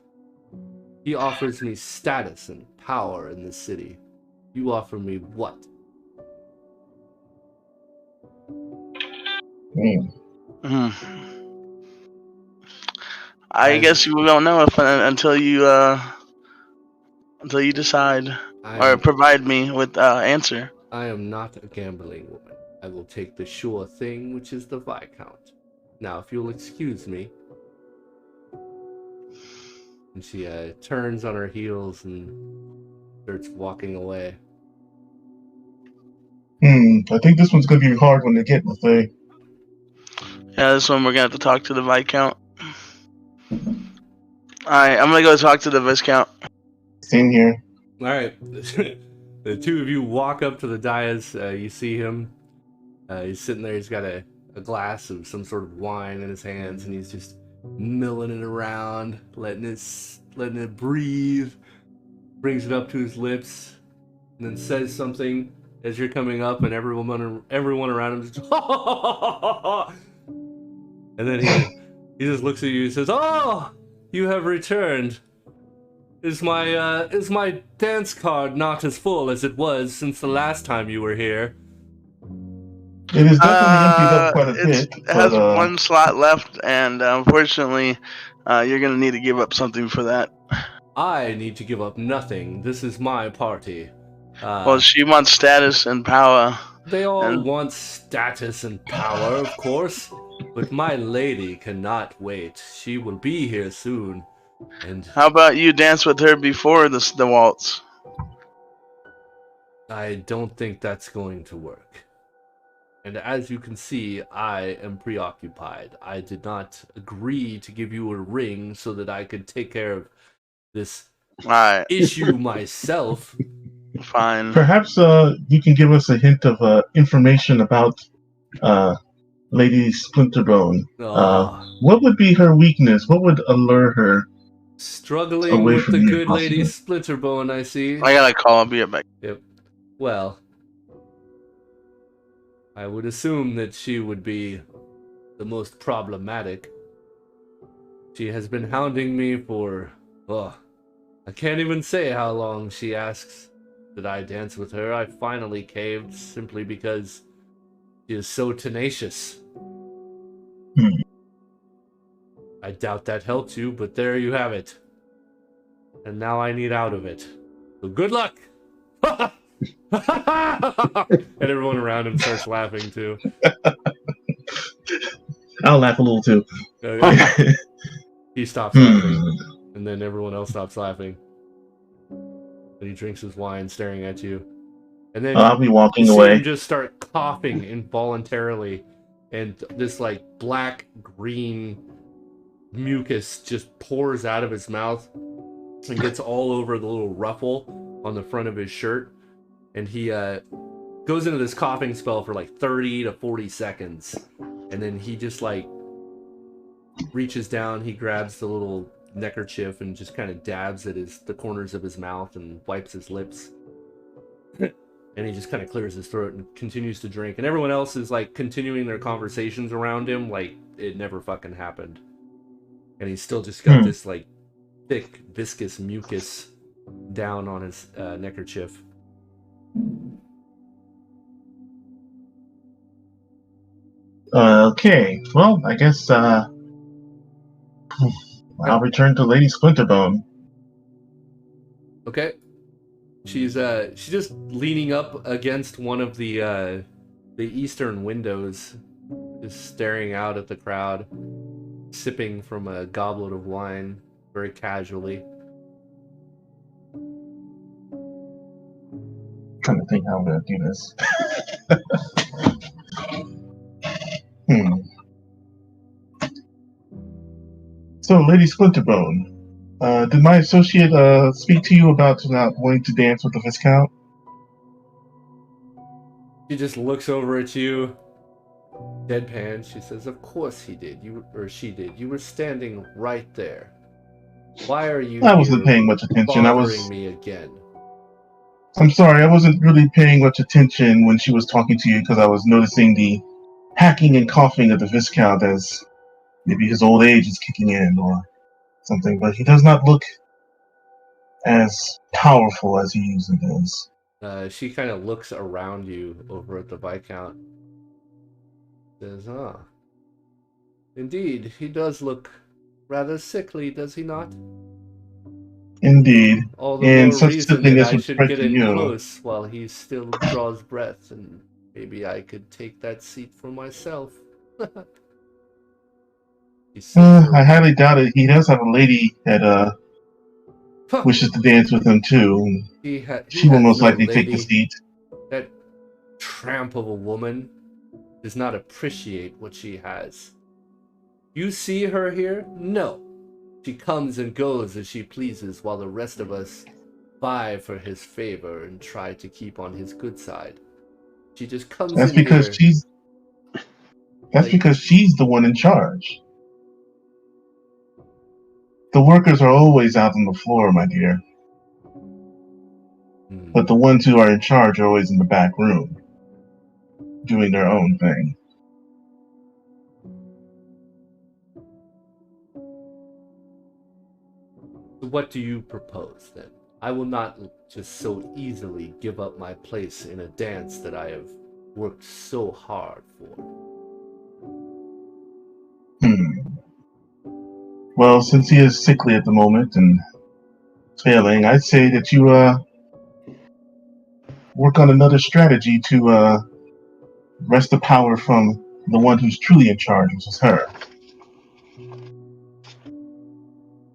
He offers me status and power in this city. You offer me what? I guess you won't know if until you decide or provide me with answer. I am not a gambling woman. I will take the sure thing, which is the Viscount. Now, if you'll excuse me. And she turns on her heels and starts walking away. I think this one's gonna be a hard one to get, Buffet. Yeah, this one we're gonna have to talk to the Viscount. Alright, I'm gonna go talk to the Viscount. Same here. Alright. The two of you walk up to the dais. You see him. He's sitting there. He's got a glass of some sort of wine in his hands, and he's just milling it around, letting it breathe. Brings it up to his lips, and then says something as you're coming up, and everyone around him just and then he just looks at you and says, "Oh, you have returned. Is my dance card not as full as it was since the last time you were here?" It is definitely emptied up quite a bit. It has one slot left, and unfortunately, you're gonna need to give up something for that. I need to give up nothing. This is my party. Well, she wants status and power. They all want status and power, of course. But my lady cannot wait. She will be here soon. And how about you dance with her before the waltz? I don't think that's going to work. And as you can see, I am preoccupied. I did not agree to give you a ring so that I could take care of this issue myself. Fine. Perhaps you can give us a hint of information about Lady Splinterbone. What would be her weakness? What would allure her? Struggling with the good Lady Splinterbone, I see. I gotta call. I'll be right back. Yep. Well, I would assume that she would be the most problematic. She has been hounding me for, I can't even say how long. She asks that I dance with her. I finally caved simply because she is so tenacious. I doubt that helped you, but there you have it. And now I need out of it. So good luck! And everyone around him starts laughing too. I'll laugh a little too. He stops laughing, and then everyone else stops laughing. And he drinks his wine, staring at you. And then I'll be walking you see away. him just start coughing involuntarily, and this like black green mucus just pours out of his mouth. and gets all over the little ruffle on the front of his shirt. And he goes into this coughing spell for like 30 to 40 seconds. And then he just like reaches down, he grabs the little neckerchief and just kind of dabs at the corners of his mouth and wipes his lips. And he just kind of clears his throat and continues to drink. And everyone else is like continuing their conversations around him like it never fucking happened. And he's still just got this like thick, viscous mucus down on his neckerchief. Okay, well, I guess I'll return to Lady Splinterbone. Okay. She's just leaning up against one of the eastern windows, just staring out at the crowd, sipping from a goblet of wine very casually. Trying to think how I'm gonna do this. So, Lady Splinterbone, did my associate speak to you about not wanting to dance with the Viscount? She just looks over at you, deadpan. She says, "Of course he did. She did. You were standing right there. Why are you? I wasn't paying much attention. Bothering me again." I'm sorry, I wasn't really paying much attention when she was talking to you because I was noticing the hacking and coughing of the Viscount as maybe his old age is kicking in or something, but he does not look as powerful as he usually does. She kind of looks around you over at the Viscount. Says, indeed, he does look rather sickly, does he not? Indeed. All the And more such reason sickliness that I would should spread get to in you. close while he still draws breath, and maybe I could take that seat for myself. I highly doubt it. He does have a lady that wishes to dance with him too. She will most likely take the seat. That tramp of a woman does not appreciate what she has. You see her here? No. She comes and goes as she pleases while the rest of us vie for his favor and try to keep on his good side. She just comes That's in because here. That's because she's the one in charge. The workers are always out on the floor, my dear. But the ones who are in charge are always in the back room, doing their own thing. What do you propose, then? I will not just so easily give up my place in a dance that I have worked so hard for. Well, since he is sickly at the moment and failing, I'd say that you work on another strategy to wrest the power from the one who's truly in charge, which is her. Give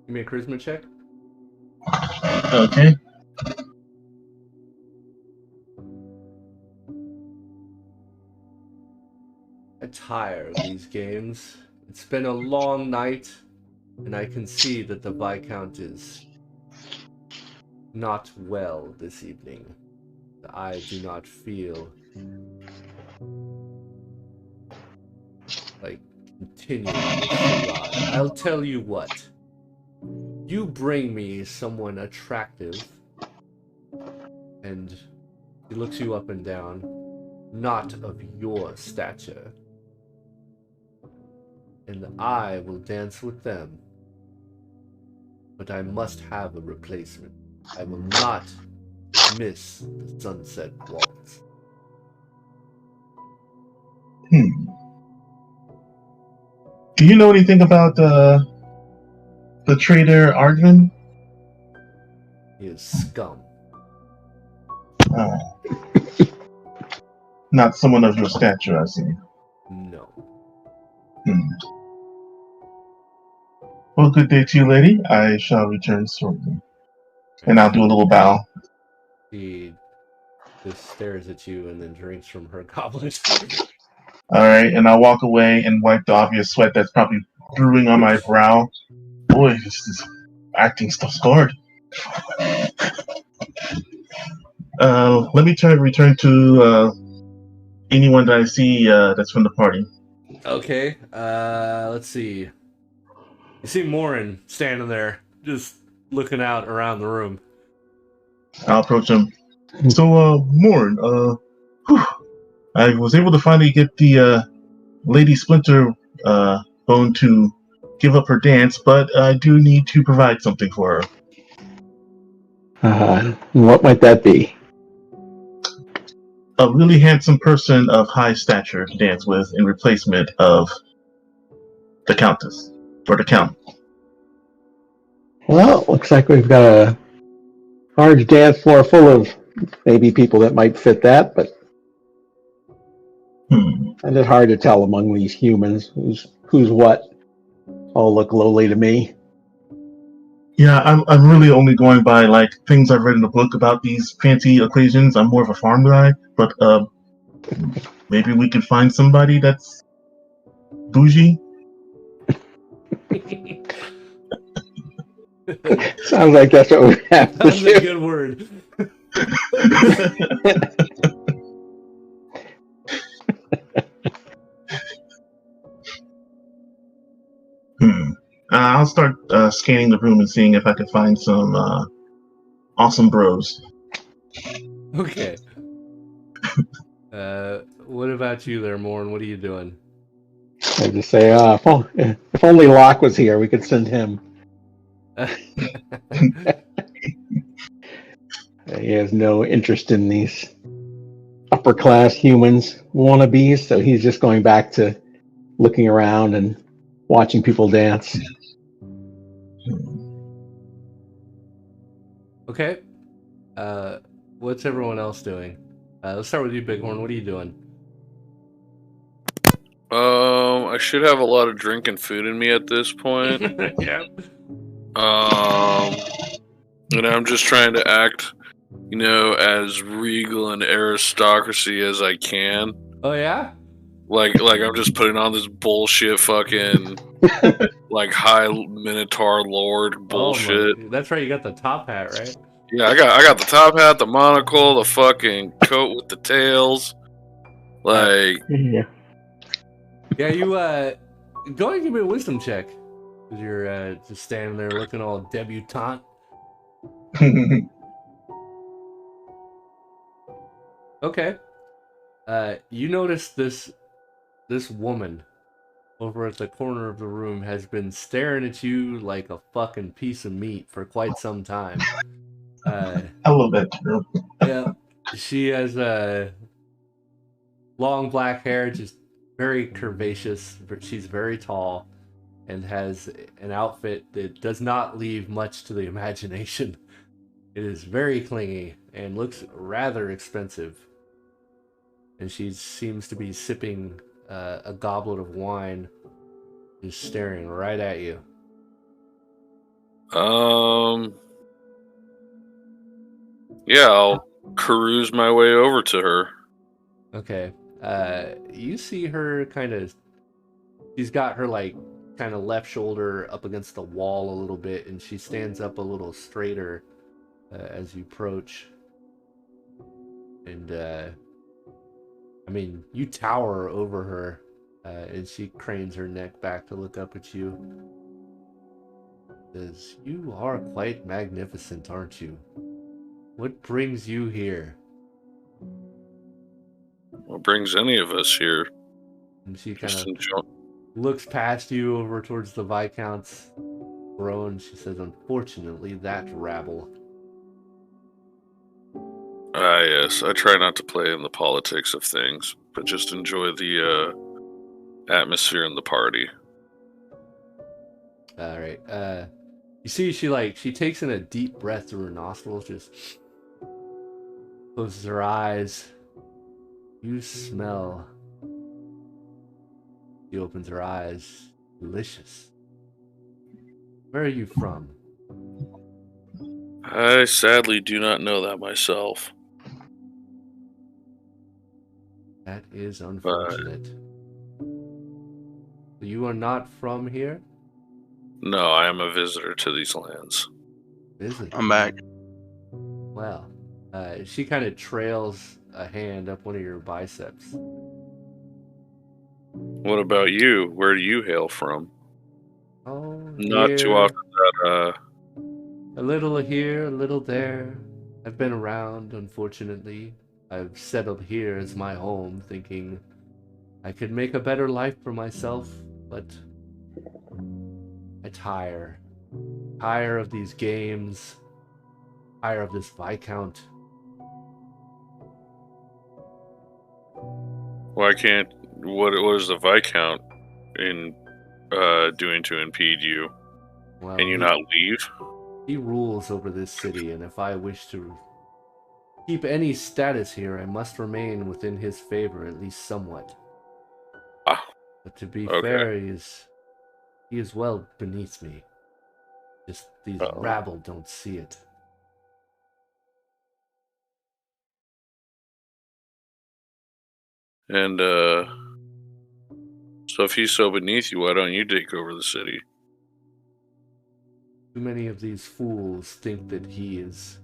me a charisma check. Okay. I tire of these games. It's been a long night, and I can see that the Viscount is not well this evening. I do not feel like continuing this charade. I'll tell you what. You bring me someone attractive, and he looks you up and down, not of your stature, and I will dance with them. But I must have a replacement. I will not miss the sunset waltz. Do you know anything about the traitor Ardvin? He is scum. Not someone of your stature, I see. No. Well, good day to you, lady. I shall return shortly. And I'll do a little bow. He just stares at you and then drinks from her goblet. Alright, and I'll walk away and wipe the obvious sweat that's probably brewing on my brow. Boy, this acting stuff's hard. Let me return to anyone that I see that's from the party. Okay, let's see. You see Morin standing there, just looking out around the room. I'll approach him. So, Morn, I was able to finally get the Lady Splinter Bone to give up her dance, but I do need to provide something for her. What might that be? A really handsome person of high stature to dance with in replacement of the Countess, or the Count. Well, looks like we've got a large dance floor full of maybe people that might fit that, but it's hard to tell among these humans who's what. All look lowly to me. Yeah, I'm really only going by like things I've read in the book about these fancy occasions. I'm more of a farm guy, but maybe we could find somebody that's bougie. Sounds like that's what we have to That's a do. good word. I'll start scanning the room and seeing if I can find some awesome bros. Okay. What about you there, Morn? What are you doing? I just say, if only Locke was here, we could send him. He has no interest in these upper class humans wannabes, so he's just going back to looking around and watching people dance. Okay. What's everyone else doing? Let's start with you, Bighorn. What are you doing? I should have a lot of drink and food in me at this point. Yeah. And I'm just trying to act, as regal and aristocracy as I can. Oh yeah. Like I'm just putting on this bullshit fucking like high Minotaur Lord bullshit. Oh that's right. You got the top hat, right? Yeah, I got the top hat, the monocle, the fucking coat with the tails. Like, Yeah, you go ahead and give me a wisdom check. Cause you're just standing there looking all debutante. Okay. You notice this woman over at the corner of the room has been staring at you like a fucking piece of meat for quite some time. I love that term. Yeah, she has long black hair, just very curvaceous. She's very tall and has an outfit that does not leave much to the imagination. It is very clingy and looks rather expensive. And she seems to be sipping a goblet of wine, just staring right at you. Yeah, I'll cruise my way over to her. Okay. You see her she's got her kind of left shoulder up against the wall a little bit, and she stands up a little straighter as you approach. And you tower over her, and she cranes her neck back to look up at you. Says, "You are quite magnificent, aren't you? What brings you here?" What brings any of us here? And she kind of looks past you over towards the Viscounts throne. She says, "Unfortunately, that rabble." Yes. I try not to play in the politics of things, but just enjoy the atmosphere and the party. All right. You see, she takes in a deep breath through her nostrils, just closes her eyes. You smell. She opens her eyes. Delicious. Where are you from? I sadly do not know that myself. That is unfortunate. You are not from here? No, I am a visitor to these lands. Is it? I'm back. Well, she kind of trails a hand up one of your biceps. What about you? Where do you hail from? Oh, Not too here, often that a little here, a little there. I've been around, unfortunately. I've settled here as my home, thinking I could make a better life for myself, but I tire. Tire of these games. Tire of this Viscount. why can't what is the Viscount in doing to impede you? Well, Can you not leave? he rules over this city, and if I wish to keep any status here, I must remain within his favor, at least somewhat. Ah, But to be okay. fair, he is well beneath me. Just these Uh-oh. rabble don't see it. And so if he's so beneath you, why don't you take over the city? Too many of these fools think that he is,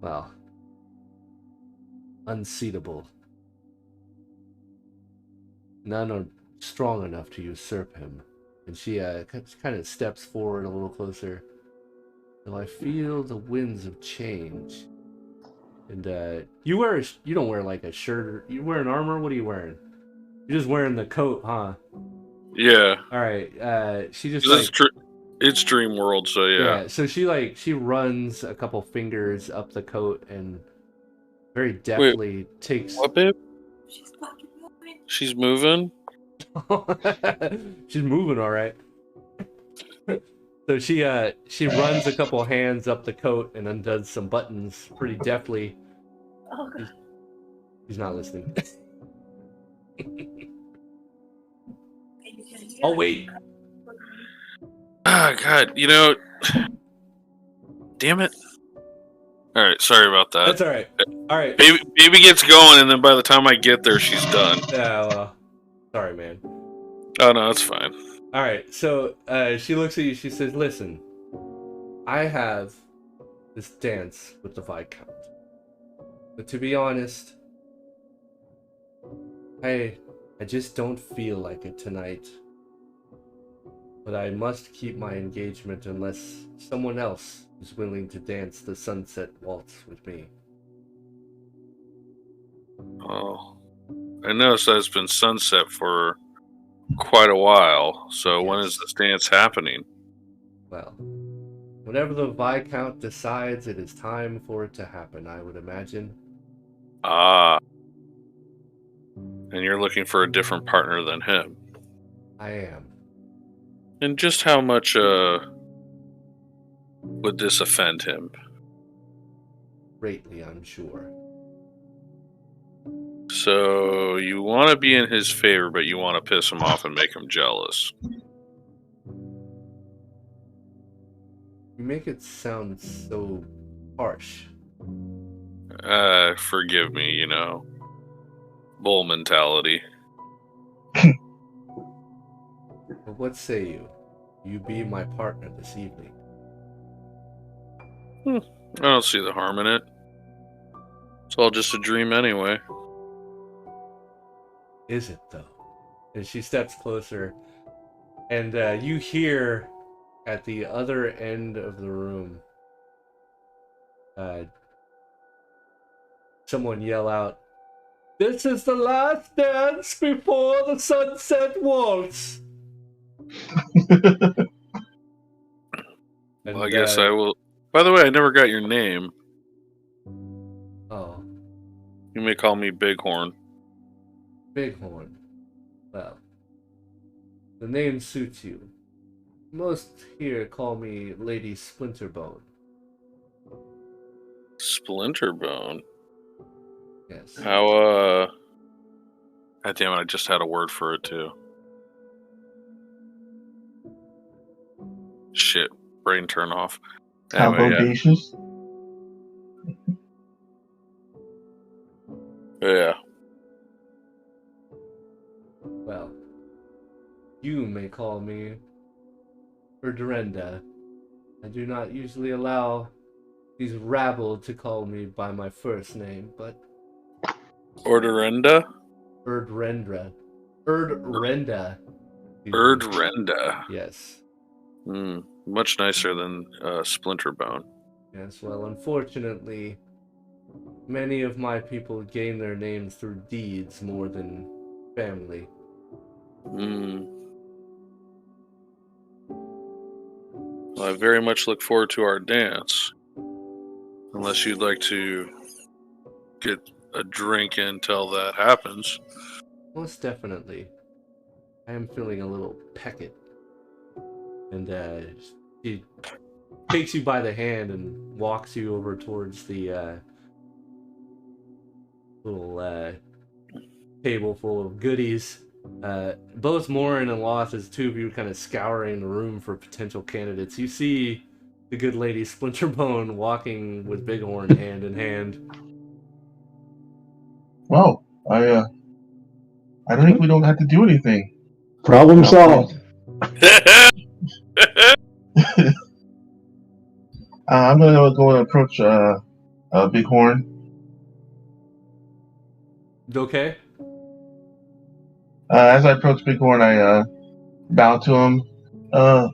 well, unseatable. None are strong enough to usurp him. And she kind of steps forward a little closer. Though I feel the winds of change. And you don't wear like a shirt, or you wear an armor? What are you wearing? You're just wearing the coat, huh? Yeah. All right. She just It's Dream World, so yeah. So she runs a couple fingers up the coat and very deftly takes. What, babe? She's moving. She's moving all right. So she runs a couple hands up the coat and undoes some buttons pretty deftly. He's not listening. Oh wait. Ah, God, damn it. All right, sorry about that. That's all right. All right. Baby gets going, and then by the time I get there, she's done. Yeah, well, sorry, man. Oh no, that's fine. All right. So she looks at you. She says, "Listen, I have this dance with the Viscount, but to be honest, I just don't feel like it tonight. But I must keep my engagement unless someone else is willing to dance the sunset waltz with me." Oh, I noticed that it's been sunset for quite a while. So when is this dance happening? Well, whenever the Viscount decides it is time for it to happen, I would imagine. Ah. And you're looking for a different partner than him. I am. And just how much would this offend him? Greatly, I'm sure. So you want to be in his favor, but you want to piss him off and make him jealous. You make it sound so harsh. Forgive me, bull mentality. But what say you? You be my partner this evening. I don't see the harm in it. It's all just a dream anyway. Is it, though? And she steps closer, and you hear at the other end of the room someone yell out, "This is the last dance before the sunset waltz!" Well, I guess I will. By the way, I never got your name. Oh. You may call me Bighorn. Bighorn. Well, the name suits you. Most here call me Lady Splinterbone. Splinterbone? Yes. How, God damn it, I just had a word for it, too. Shit. Brain turn off. How Anyway, bodacious? Yeah. Well, you may call me Erdrenda. I do not usually allow these rabble to call me by my first name, but Ordurenda? Erdrenda. Erdrenda. Erdrenda. Yes. Much nicer than Splinterbone. Yes, well, unfortunately, many of my people gain their names through deeds more than family. Well, I very much look forward to our dance. Unless you'd like to get a drink until that happens. Most definitely. I am feeling a little pecked. And she takes you by the hand and walks you over towards the little table full of goodies. Both Morin and Loth, as two of you kind of scouring the room for potential candidates, you see the good lady Splinterbone walking with Bighorn hand in hand. Well, I think we don't have to do anything. Problem solved. I'm gonna go and approach Bighorn. Okay? As I approach Bighorn, I bow to him.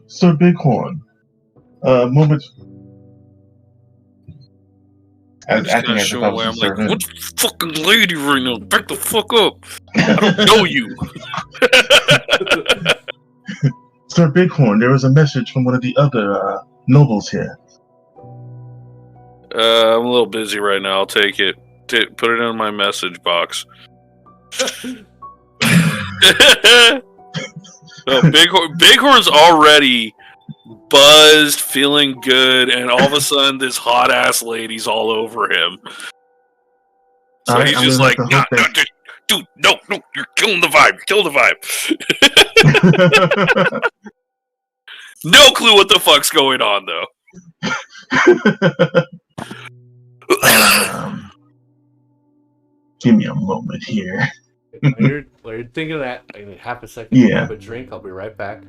Sir Bighorn, moment. I'm just Acting gonna as if show I away. was I'm a like, servant. what fucking lady right now? Back the fuck up! I don't know you. Sir Bighorn, there was a message from one of the other nobles here. I'm a little busy right now. I'll take it. Put it in my message box. No, Bighorn's already buzzed, feeling good, and all of a sudden this hot ass lady's all over him. So Alright, he's I'm just gonna like, have to no, hope that- dude, no, you're killing the vibe. Kill the vibe. No clue what the fuck's going on though. Give me a moment here. While you're thinking of that, I need half a second to grab a drink. I'll be right back.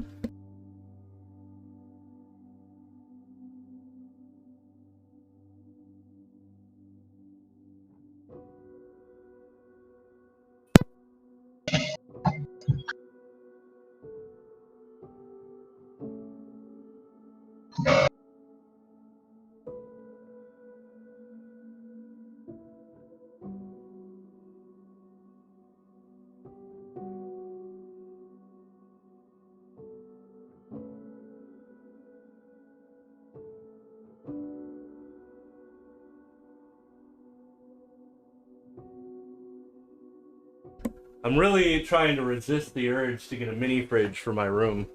I'm really trying to resist the urge to get a mini fridge for my room.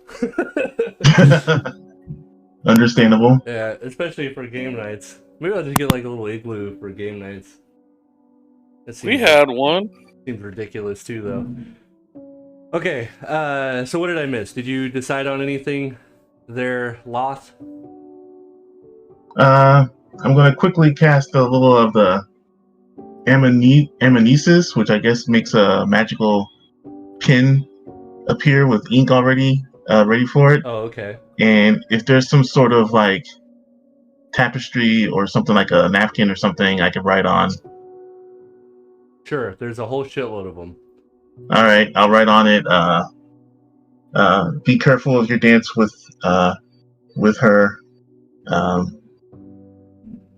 Understandable. Yeah, especially for game nights. Maybe I'll just get like a little igloo for game nights. We had one. Seems ridiculous too, though. Okay, so what did I miss? Did you decide on anything there, Loth? I'm gonna quickly cast a little of the amnesis, which I guess makes a magical pin appear with ink already ready for it. Oh, okay. And if there's some sort of like tapestry or something like a napkin or something I could write on. Sure, there's a whole shitload of them. All right, I'll write on it. Be careful of your dance with her.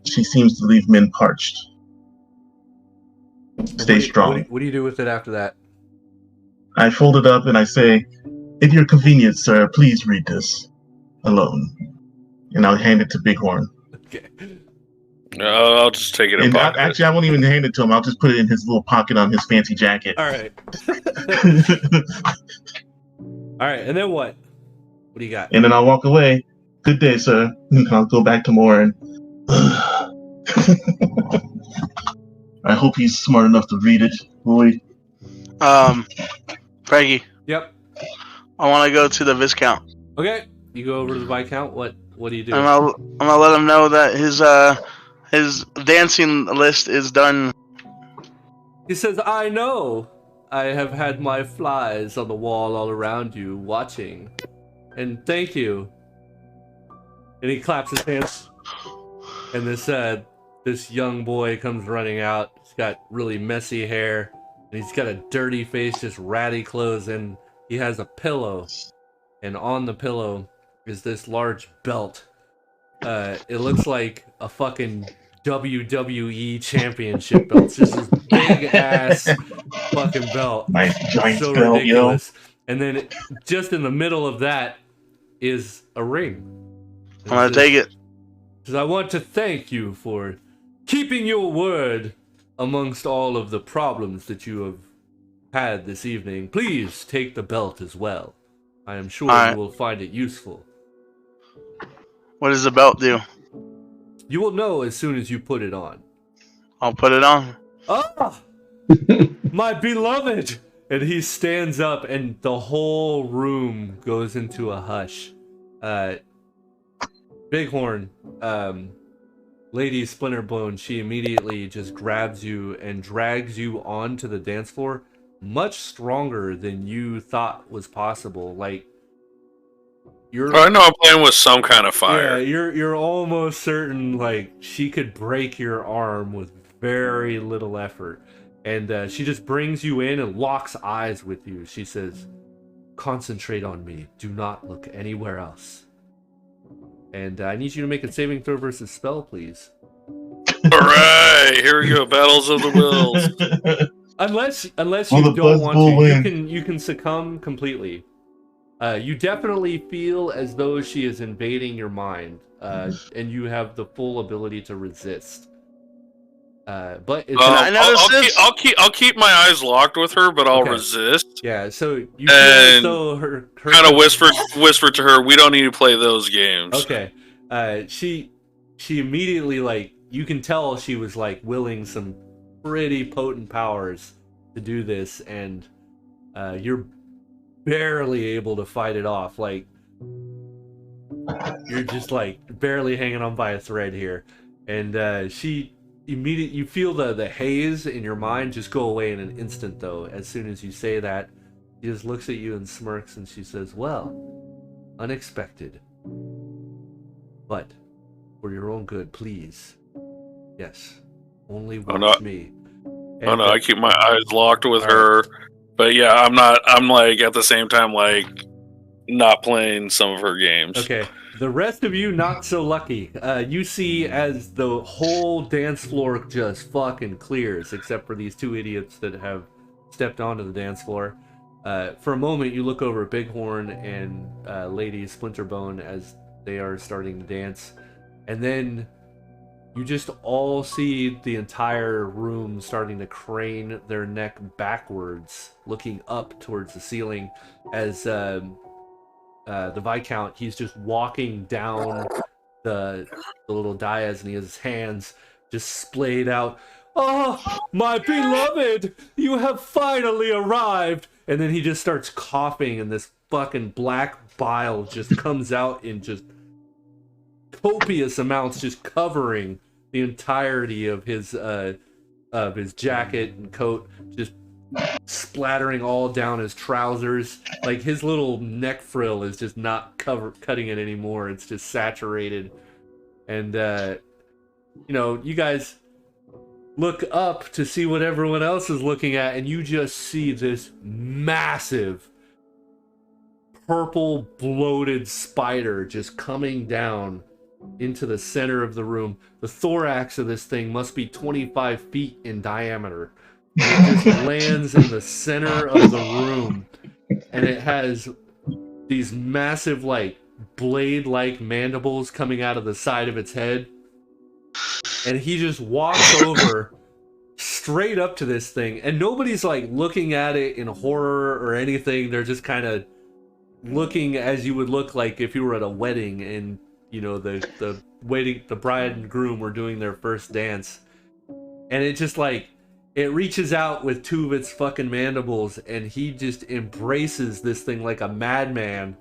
She seems to leave men parched. Stay strong. What do you do with it after that? I fold it up and I say, "If you're convenient, sir, please read this alone." And I'll hand it to Bighorn. Okay. I'll just take it in pocket. Actually, I won't even hand it to him. I'll just put it in his little pocket on his fancy jacket. All right. All right, and then what? What do you got? And then I'll walk away. "Good day, sir." And I'll go back to Morin. I hope he's smart enough to read it, Roy. Craigie, Yep. I want to go to the Viscount. Okay. You go over to the Viscount. What do you do? I'm gonna let him know that his dancing list is done. He says, "I know. I have had my flies on the wall all around you, watching. And thank you. And he claps his hands. And this young boy comes running out. He's got really messy hair. And he's got a dirty face, just ratty clothes. And he has a pillow. And on the pillow is this large belt. It looks like a fucking WWE championship belt. It's just this big ass fucking belt. Nice giant So belt, ridiculous. And then just in the middle of that is a ring. I'm gonna take it. Says, I want to thank you for keeping your word amongst all of the problems that you have had this evening. Please take the belt as well. I am sure you will find it useful. What does the belt do? You will know as soon as you put it on. I'll put it on. Ah! My beloved! And he stands up and the whole room goes into a hush. Bighorn, Lady Splinterbone, she immediately just grabs you and drags you onto the dance floor much stronger than you thought was possible. Like, I know I'm playing with some kind of fire. Yeah, you're almost certain like she could break your arm with very little effort. And she just brings you in and locks eyes with you. She says, concentrate on me. Do not look anywhere else. And I need you to make a saving throw versus spell, please. Alright, here we go. Battles of the Wills. Unless you don't want to. You can succumb completely. You definitely feel as though she is invading your mind. And you have the full ability to resist. But it's I'll keep my eyes locked with her, but I'll resist. Yeah, so you feel as though her kind of whisper to her, we don't need to play those games. Okay. She immediately, like, you can tell she was like willing some pretty potent powers to do this, and you're barely able to fight it off. Like, you're just like barely hanging on by a thread here. And she immediately, you feel the haze in your mind just go away in an instant, though. As soon as you say that, she just looks at you and smirks, and she says, well, unexpected, but for your own good, please, yes, only watch me. And I keep my eyes locked with her, but yeah, I'm like at the same time like not playing some of her games. Okay. The rest of you, not so lucky. You see as the whole dance floor just fucking clears, except for these two idiots that have stepped onto the dance floor. For a moment, you look over at Bighorn and Lady Splinterbone as they are starting to dance. And then you just all see the entire room starting to crane their neck backwards, looking up towards the ceiling as... the Viscount, he's just walking down the little dais, and he has his hands just splayed out. Oh, my beloved, you have finally arrived. And then he just starts coughing, and this fucking black bile just comes out in just copious amounts, just covering the entirety of his jacket and coat, just splattering all down his trousers. Like, his little neck frill is just not cutting it anymore. It's just saturated. And you guys look up to see what everyone else is looking at, and you just see this massive purple bloated spider just coming down into the center of the room. The thorax of this thing must be 25 feet in diameter. It just lands in the center of the room, and it has these massive, like, blade-like mandibles coming out of the side of its head. And he just walks over straight up to this thing, and nobody's, like, looking at it in horror or anything. They're just kind of looking as you would look like if you were at a wedding, and, the bride and groom were doing their first dance. And it just, like, it reaches out with two of its fucking mandibles, and he just embraces this thing like a madman,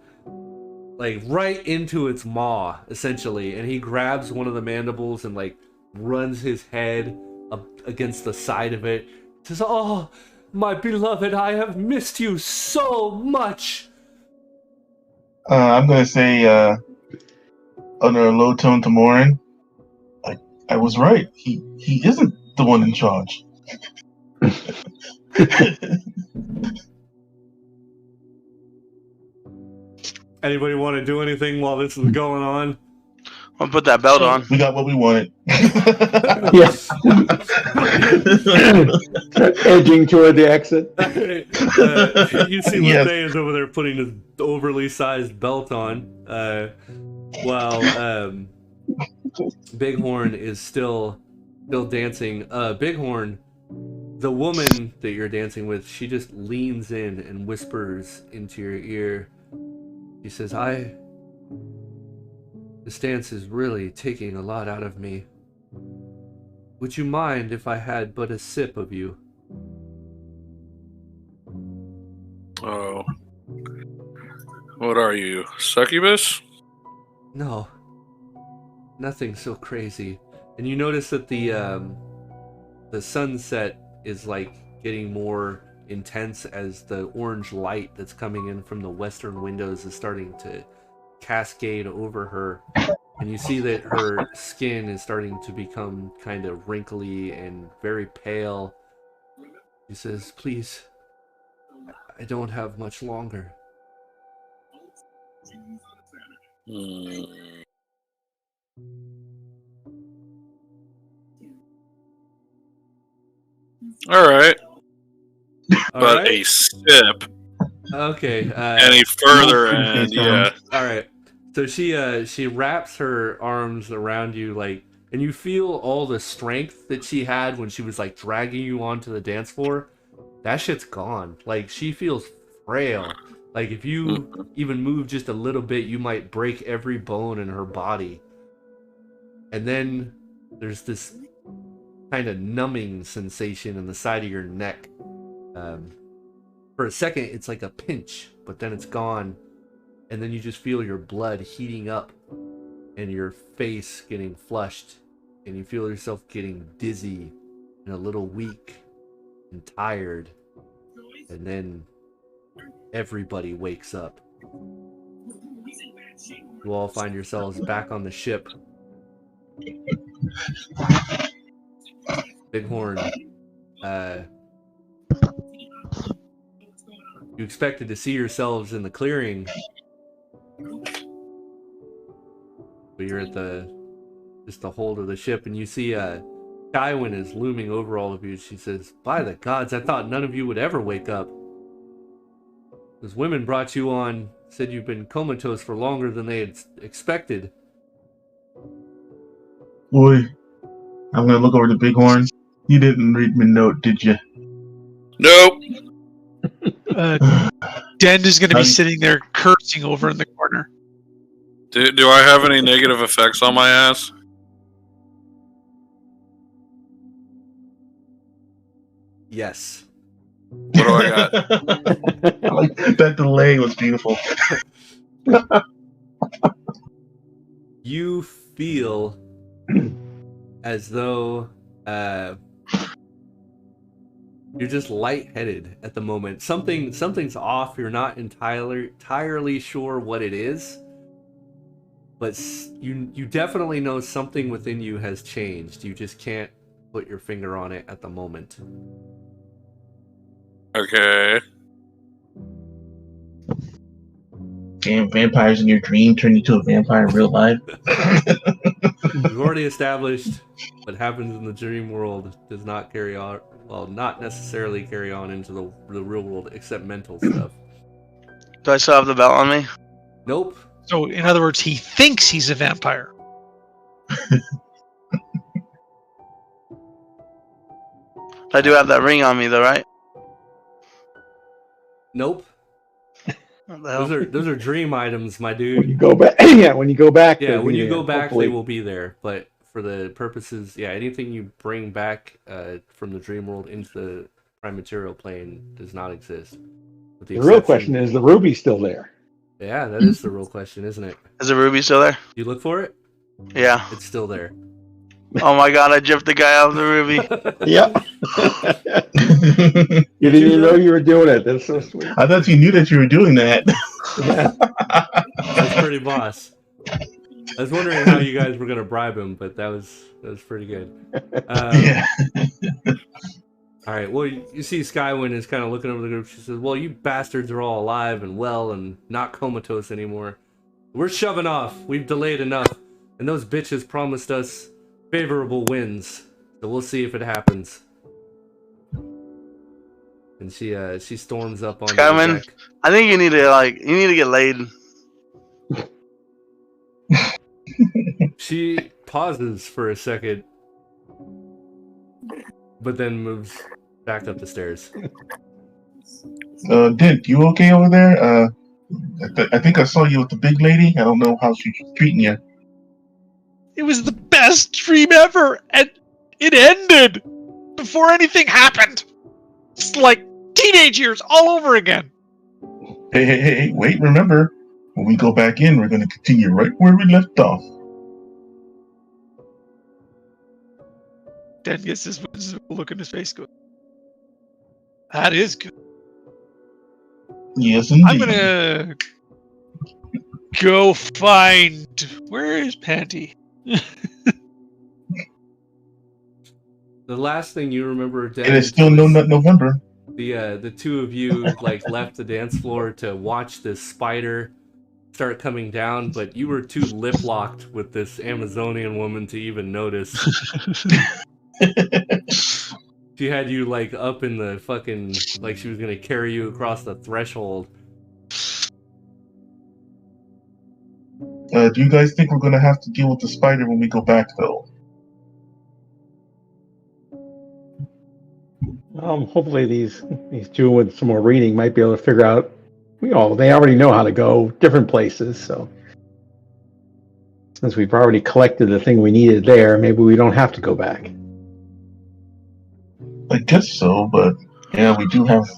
like right into its maw, essentially. And he grabs one of the mandibles and like runs his head up against the side of it. Says, "Oh, my beloved, I have missed you so much." I'm gonna say, under a low tone to Morin, I was right. He isn't the one in charge. Anybody want to do anything while this is going on? I'll put that belt on. We got what we wanted. Yes. Edging toward the exit. You see Yes. Lethea is over there putting his overly sized belt on, while Bighorn is still dancing. Bighorn, the woman that you're dancing with, she just leans in and whispers into your ear. She says, this dance is really taking a lot out of me. Would you mind if I had but a sip of you? Oh. What are you, succubus? No. Nothing so crazy. And you notice that the sunset is like getting more intense as the orange light that's coming in from the western windows is starting to cascade over her, and you see that her skin is starting to become kind of wrinkly and very pale. She says, please, I don't have much longer. All right. All But right? a sip Okay. any further, and yeah. All right. So she wraps her arms around you, like, and you feel all the strength that she had when she was like dragging you onto the dance floor. That shit's gone. Like, she feels frail. Like, if you even move just a little bit, you might break every bone in her body. And then there's this kind of numbing sensation in the side of your neck. For a second, it's like a pinch, but then it's gone. And then you just feel your blood heating up and your face getting flushed. And you feel yourself getting dizzy and a little weak and tired. And then everybody wakes up. You all find yourselves back on the ship. Bighorn, you expected to see yourselves in the clearing, but you're at the hold of the ship, and you see Skywin is looming over all of you. She says, by the gods, I thought none of you would ever wake up. Those women brought you on, said you've been comatose for longer than they had expected. Boy, I'm gonna look over to Bighorn. You didn't read my note, did you? Nope. Den is going to be sitting there cursing over in the corner. Do I have any negative effects on my ass? Yes. What do I got? Like, that delay was beautiful. You feel as though you're just lightheaded at the moment. Something's off. You're not entirely sure what it is, but you definitely know something within you has changed. You just can't put your finger on it at the moment. Okay. Damn, vampires in your dream turn you to a vampire in real life. We've already established what happens in the dream world does not carry on. Well, not necessarily carry on into the real world, except mental stuff. Do I still have the belt on me? Nope. So, in other words, he thinks he's a vampire. I do have that ring on me, though, right? Nope. What the hell? Those are dream items, my When dude. you go back, when you go back, Yeah, when you go back, hopefully. they will be there. But for the purposes, yeah, anything you bring back from the dream world into the prime material plane does not exist. With The real question is, the ruby's still there? Yeah, that is the real question, isn't it? Is the ruby still there? You look for it? Yeah. It's still there. Oh my god, I gypped the guy out of the ruby. Yep. You didn't even know you were doing it. That's so sweet. I thought you knew that you were doing that. Yeah. That's pretty boss. I was wondering how you guys were gonna bribe him, but that was pretty good. Yeah. All right. Well, you see, Skywin is kind of looking over the group. She says, "Well, you bastards are all alive and well and not comatose anymore. We're shoving off. We've delayed enough, and those bitches promised us favorable winds. So we'll see if it happens." And she storms up on the Skyman, deck. I think you need to get laid. She pauses for a second, but then moves back up the stairs. Dent, you okay over there? I think I saw you with the big lady. I don't know how she's treating you. It was the best dream ever, and it ended before anything happened. It's like teenage years all over again. Hey, wait, remember, when we go back in, we're going to continue right where we left off. Dan gets this look in his face going, that is good. Yes, indeed. I'm gonna go find, where is Panty? The last thing you remember, Dan, It is still no nut November. the two of you left the dance floor to watch this spider start coming down, but you were too lip locked with this Amazonian woman to even notice. She had you up in the fucking, like she was gonna carry you across the threshold. Do you guys think we're going to have to deal with the spider when we go back, though? Hopefully these two with some more reading might be able to figure out. They already know how to go different places, so since we've already collected the thing we needed there, maybe we don't have to go back. I guess so, but yeah, we do have.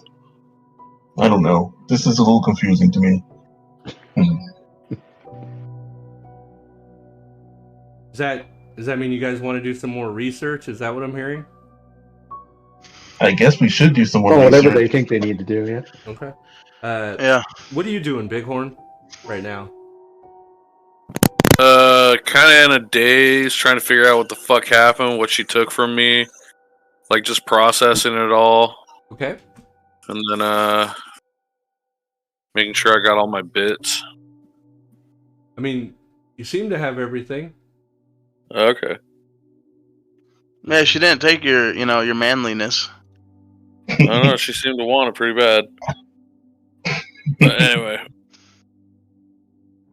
I don't know. This is a little confusing to me. Does that mean you guys want to do some more research? Is that what I'm hearing? I guess we should do some more whatever research. they think they need to do, yeah. Okay. Yeah. What are you doing, Bighorn, right now? Kind of in a daze, trying to figure out what the fuck happened, what she took from me, just processing it all, Okay. and then making sure I got all my bits. I mean, you seem to have everything. Okay. Yeah, she didn't take your manliness. I don't know. She seemed to want it pretty bad. But anyway.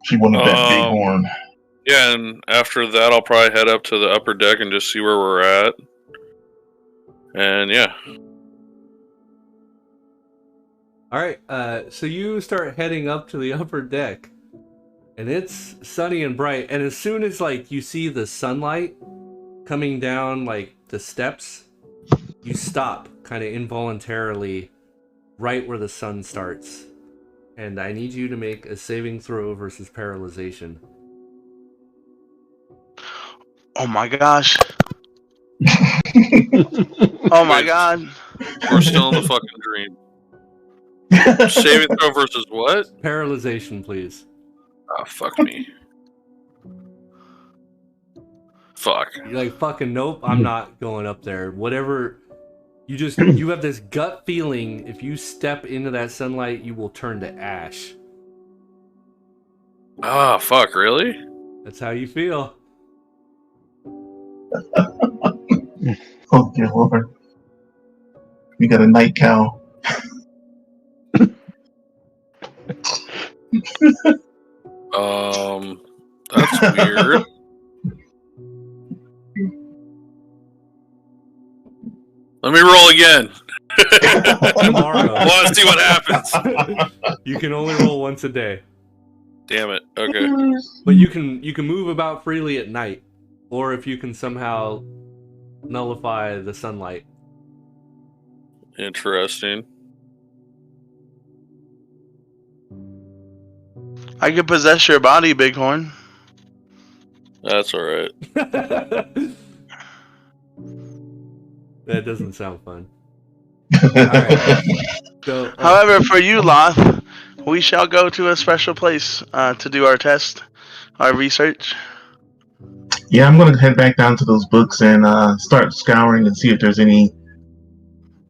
She wanted that big horn. Yeah, and after that, I'll probably head up to the upper deck and just see where we're at. And yeah. All right. So you start heading up to the upper deck, and it's sunny and bright. And as soon as you see the sunlight coming down the steps, you stop kind of involuntarily right where the sun starts. And I need you to make a saving throw versus paralyzation. Oh my gosh. Oh my god. We're still in the fucking dream. Saving throw versus what? Paralyzation, please. Oh, fuck me. Fuck. You're fucking nope, I'm not going up there. Whatever. You have this gut feeling, if you step into that sunlight, you will turn to ash. Ah, fuck, really? That's how you feel. Oh dear Lord. We got a night cow. That's weird. Let me roll again. Tomorrow. I want to see what happens. You can only roll once a day. Damn it. Okay. But you can move about freely at night, or if you can somehow nullify the sunlight. Interesting. I could possess your body, Bighorn. That's alright. That doesn't sound fun. Alright. So, However, for you, Loth, we shall go to a special place to do our test. our research? Yeah, I'm gonna head back down to those books and start scouring and see if there's any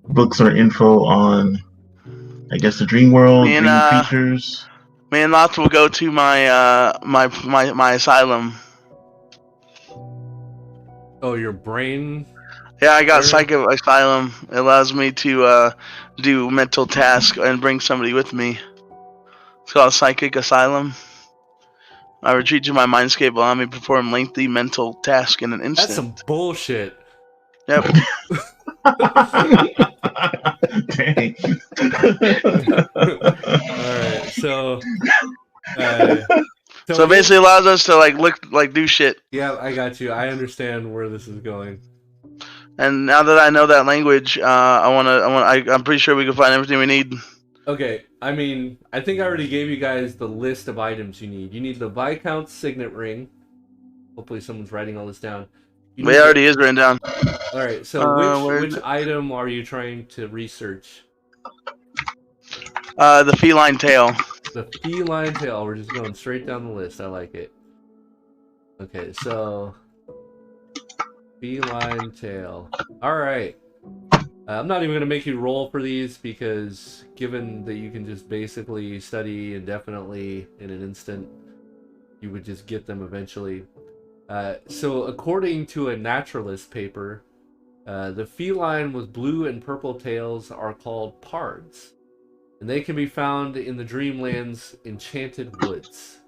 books or info on, I guess, the dream world, Me and dream creatures. me and Lots will go to my asylum. Oh, your brain. Yeah, I got Where? Psychic Asylum. It allows me to do mental tasks and bring somebody with me. It's called Psychic Asylum. I retreat to my mindscape, allow me to perform lengthy mental tasks in an instant. That's some bullshit. Yep. Dang. Alright, so So basically allows us to do shit. Yeah, I got you. I understand where this is going. And now that I know that language, I'm pretty sure we can find everything we need. Okay, I mean, I think I already gave you guys the list of items you need. You need the Viscount's signet ring. Hopefully someone's writing all this down. It already is written down. Alright, so which it? item are you trying to research? The feline tail. The feline tail. We're just going straight down the list. I like it. Okay, so feline tail. Alright. I'm not even going to make you roll for these because given that you can just basically study indefinitely in an instant, you would just get them eventually. So according to a naturalist paper, the feline with blue and purple tails are called pards, and they can be found in the Dreamland's enchanted woods.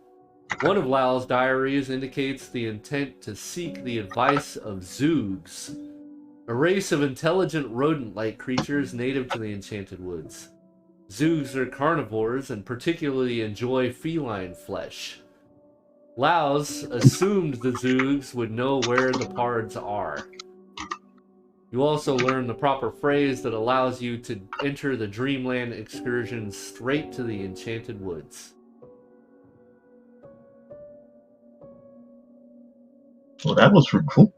One of Lau's diaries indicates the intent to seek the advice of Zoogs, a race of intelligent rodent-like creatures native to the enchanted woods. Zoogs are carnivores and particularly enjoy feline flesh. Laos assumed the Zoogs would know where the pards are. You also learn the proper phrase that allows you to enter the Dreamland excursion straight to the enchanted woods. Well, that was fruitful.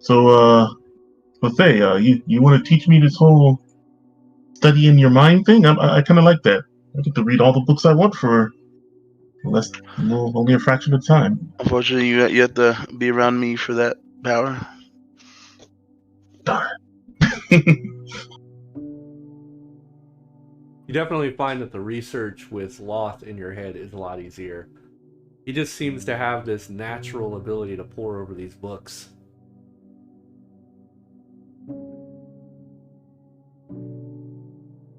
So, Buffet, you want to teach me this whole study in your mind thing? I kind of like that. I get to read all the books I want for only a fraction of the time. Unfortunately, you have to be around me for that power. Darn. You definitely find that the research with Loth in your head is a lot easier. He just seems to have this natural ability to pore over these books.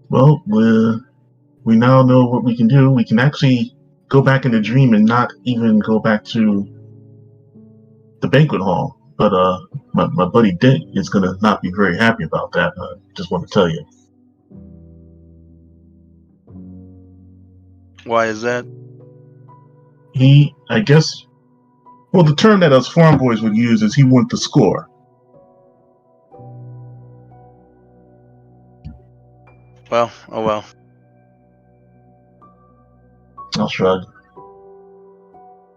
Well, we now know what we can do. We can actually go back in the dream and not even go back to the banquet hall. But my buddy Dick is gonna not be very happy about that. I just want to tell you. Why is that? I guess, well, the term that us farm boys would use is he went to score. Well, oh well. I'll shrug.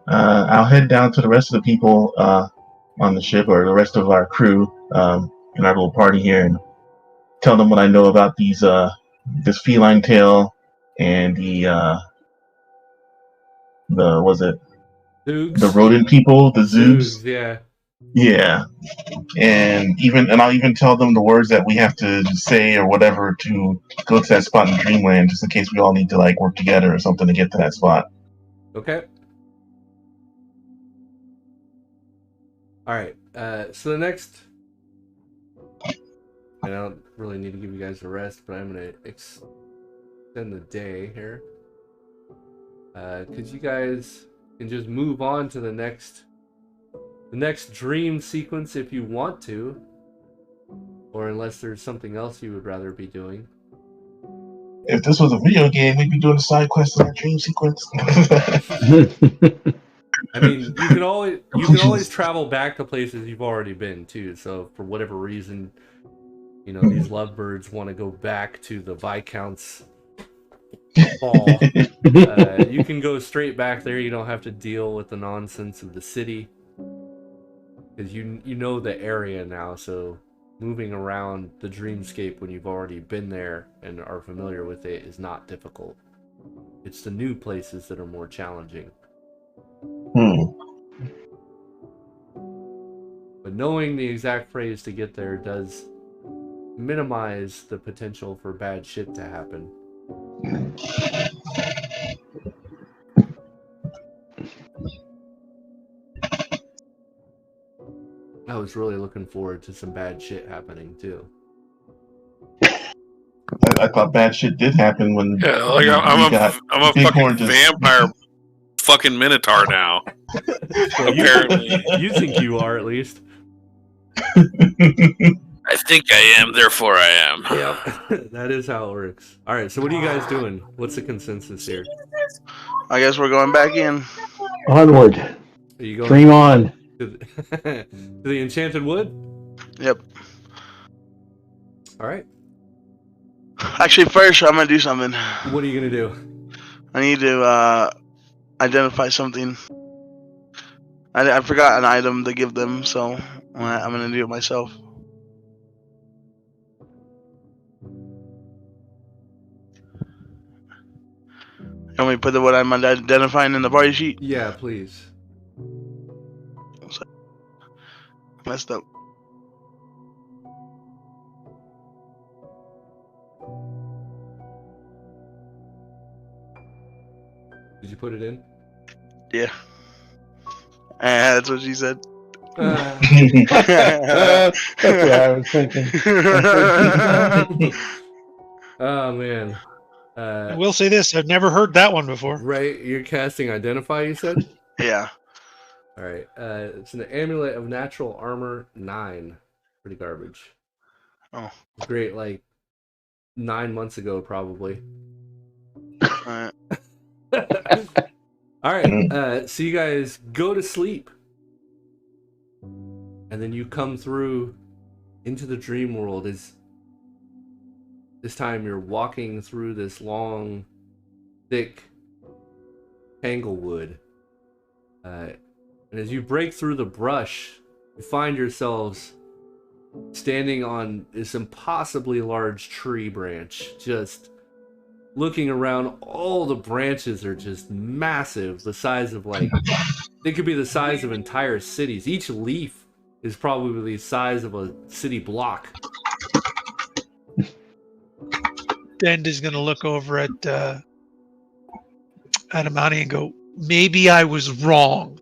I'll head down to the rest of the people on the ship, or the rest of our crew in our little party here, and tell them what I know about this feline tail and the Zoogs? the rodent people, the Zoogs. Yeah. Yeah, and I'll even tell them the words that we have to say or whatever to go to that spot in Dreamland, just in case we all need to work together or something to get to that spot. Okay. Alright, so the next... I don't really need to give you guys a rest, but I'm going to extend the day here. Because you guys can just move on to the next dream sequence if you want to. Or unless there's something else you would rather be doing. If this was a video game, we'd be doing a side quest in that dream sequence. I mean, you can always travel back to places you've already been too. So for whatever reason, these lovebirds want to go back to the Viscounts ball. You can go straight back there. You don't have to deal with the nonsense of the city because you know the area now. So moving around the dreamscape when you've already been there and are familiar with it is not difficult. It's the new places that are more challenging. But knowing the exact phrase to get there does minimize the potential for bad shit to happen. I was really looking forward to some bad shit happening too. I thought bad shit did happen when like I'm a fucking vampire fucking minotaur now. Well, apparently. You think you are, at least. I think I am, therefore I am. Yep. That is how it works. Alright, so what are you guys doing? What's the consensus here? I guess we're going back in. Onward. Are you going Dream on. to the Enchanted Wood? Yep. Alright. Actually, first I'm gonna do something. What are you gonna do? I need to identify something. I forgot an item to give them, so I'm gonna do it myself. You want me to put what I'm identifying in the party sheet? Yeah, please. Messed up. Did you put it in? Yeah. That's what she said. That's what I was thinking. Oh man. I will say this: I've never heard that one before. Right, you're casting Identify, you said? Yeah. Alright, it's an Amulet of Natural Armor 9. Pretty garbage. Oh. Great, like 9 months ago, probably. Alright. Alright, so you guys go to sleep. And then you come through into the dream world. This time you're walking through this long, thick tanglewood. And as you break through the brush, you find yourselves standing on this impossibly large tree branch, just looking around. All the branches are just massive, the size of they could be the size of entire cities. Each leaf is probably the size of a city block. Dend is going to look over at Amani and go, maybe I was wrong.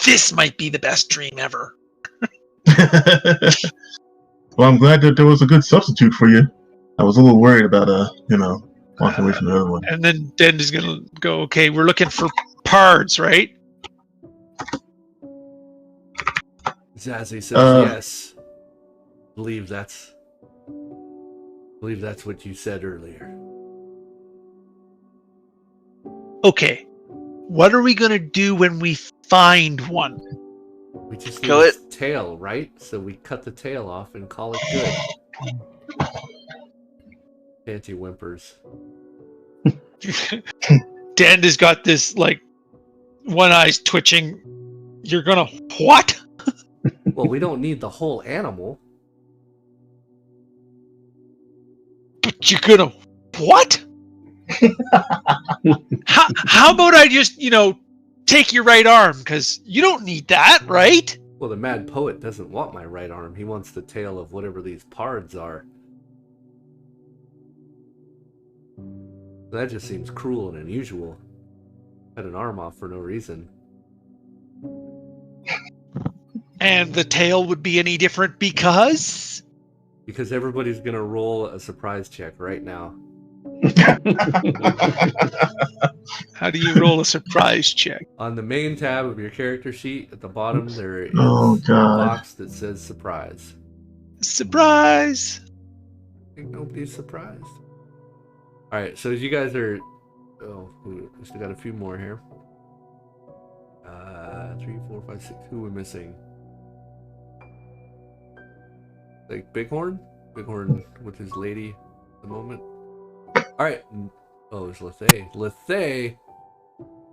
This might be the best dream ever. Well, I'm glad that there was a good substitute for you. I was a little worried about, walking away from the other one. And then Dend is going to go, okay, we're looking for pards, right? Zazzy says yes. Believe that's what you said earlier. Okay. What are we going to do when we find one? We just Kill need it. its tail, right? So we cut the tail off and call it good. Panty whimpers. Dend has got this, one eye's twitching. You're going to what? Well, we don't need the whole animal. But you're going to what? How about I just, take your right arm? Because you don't need that, right? Well, the mad poet doesn't want my right arm. He wants the tail of whatever these pards are. That just seems cruel and unusual. Cut an arm off for no reason. And the tail would be any different because? Because everybody's going to roll a surprise check right now. How do you roll a surprise check? On the main tab of your character sheet, at the bottom, there is Oh, a God. box that says surprise. Surprise! I think nobody's surprised. Alright, so as you guys are... Oh, we still got a few more here. 3, 4, 5, 6. Who are we missing? Bighorn? Bighorn with his lady at the moment. Alright. Oh, it's Lethay. Lethay!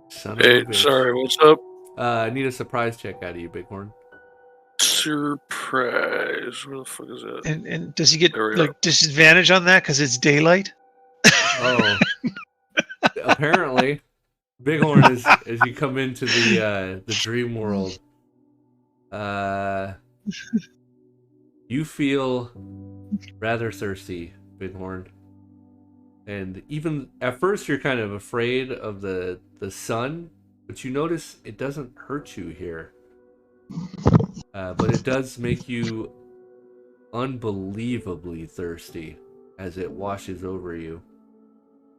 Son of a Hey, bitch. sorry, what's up? I need a surprise check out of you, Bighorn. Surprise. Where the fuck is that? And does he get There we go. disadvantage on that because it's daylight? Oh. apparently, Bighorn, as you come into the dream world, you feel rather thirsty, Bighorn. And even at first you're kind of afraid of the sun, but you notice it doesn't hurt you here. But it does make you unbelievably thirsty as it washes over you.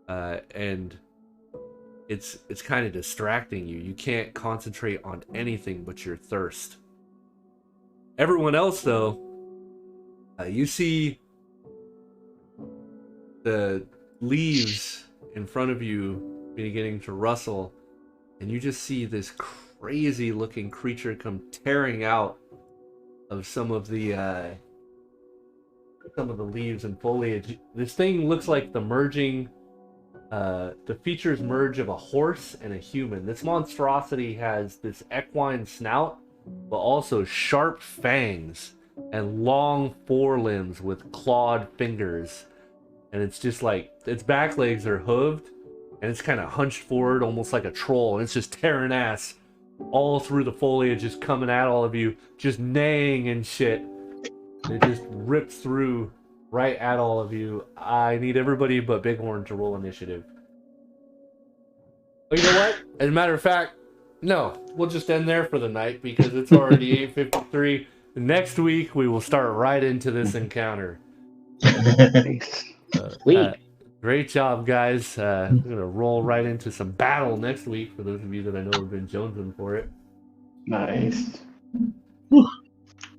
And it's kind of distracting you. You can't concentrate on anything but your thirst. Everyone else, though, you see the leaves in front of you beginning to rustle, and you just see this crazy looking creature come tearing out of some of the leaves and foliage. This thing looks like the features merge of a horse and a human. This monstrosity has this equine snout, but also sharp fangs and long forelimbs with clawed fingers. And it's just like, its back legs are hooved, and it's kind of hunched forward almost like a troll, and it's just tearing ass all through the foliage, just coming at all of you, just neighing and shit. It just rips through right at all of you. I need everybody but Bighorn to roll initiative. Oh, you know what? As a matter of fact, no, we'll just end there for the night because it's already 8:53. Next week, we will start right into this encounter. Nice. Great job, guys. We're going to roll right into some battle next week for those of you that I know have been jonesing for it. Nice.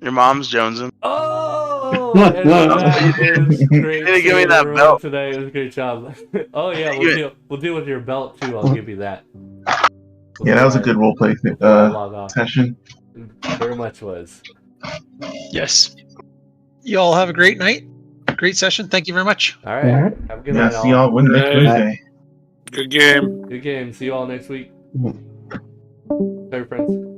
Your mom's jonesing. Oh! And that is great. You didn't give me that belt today. It was a great job. Oh, yeah, we'll deal with your belt, too. I'll give you that. Yeah, that was a good roleplay session. Very much was. Yes. You all have a great night. Great session. Thank you very much. All right. Have a good night. See y'all next Wednesday. Good game. Good game. See you all next week. Bye, friends.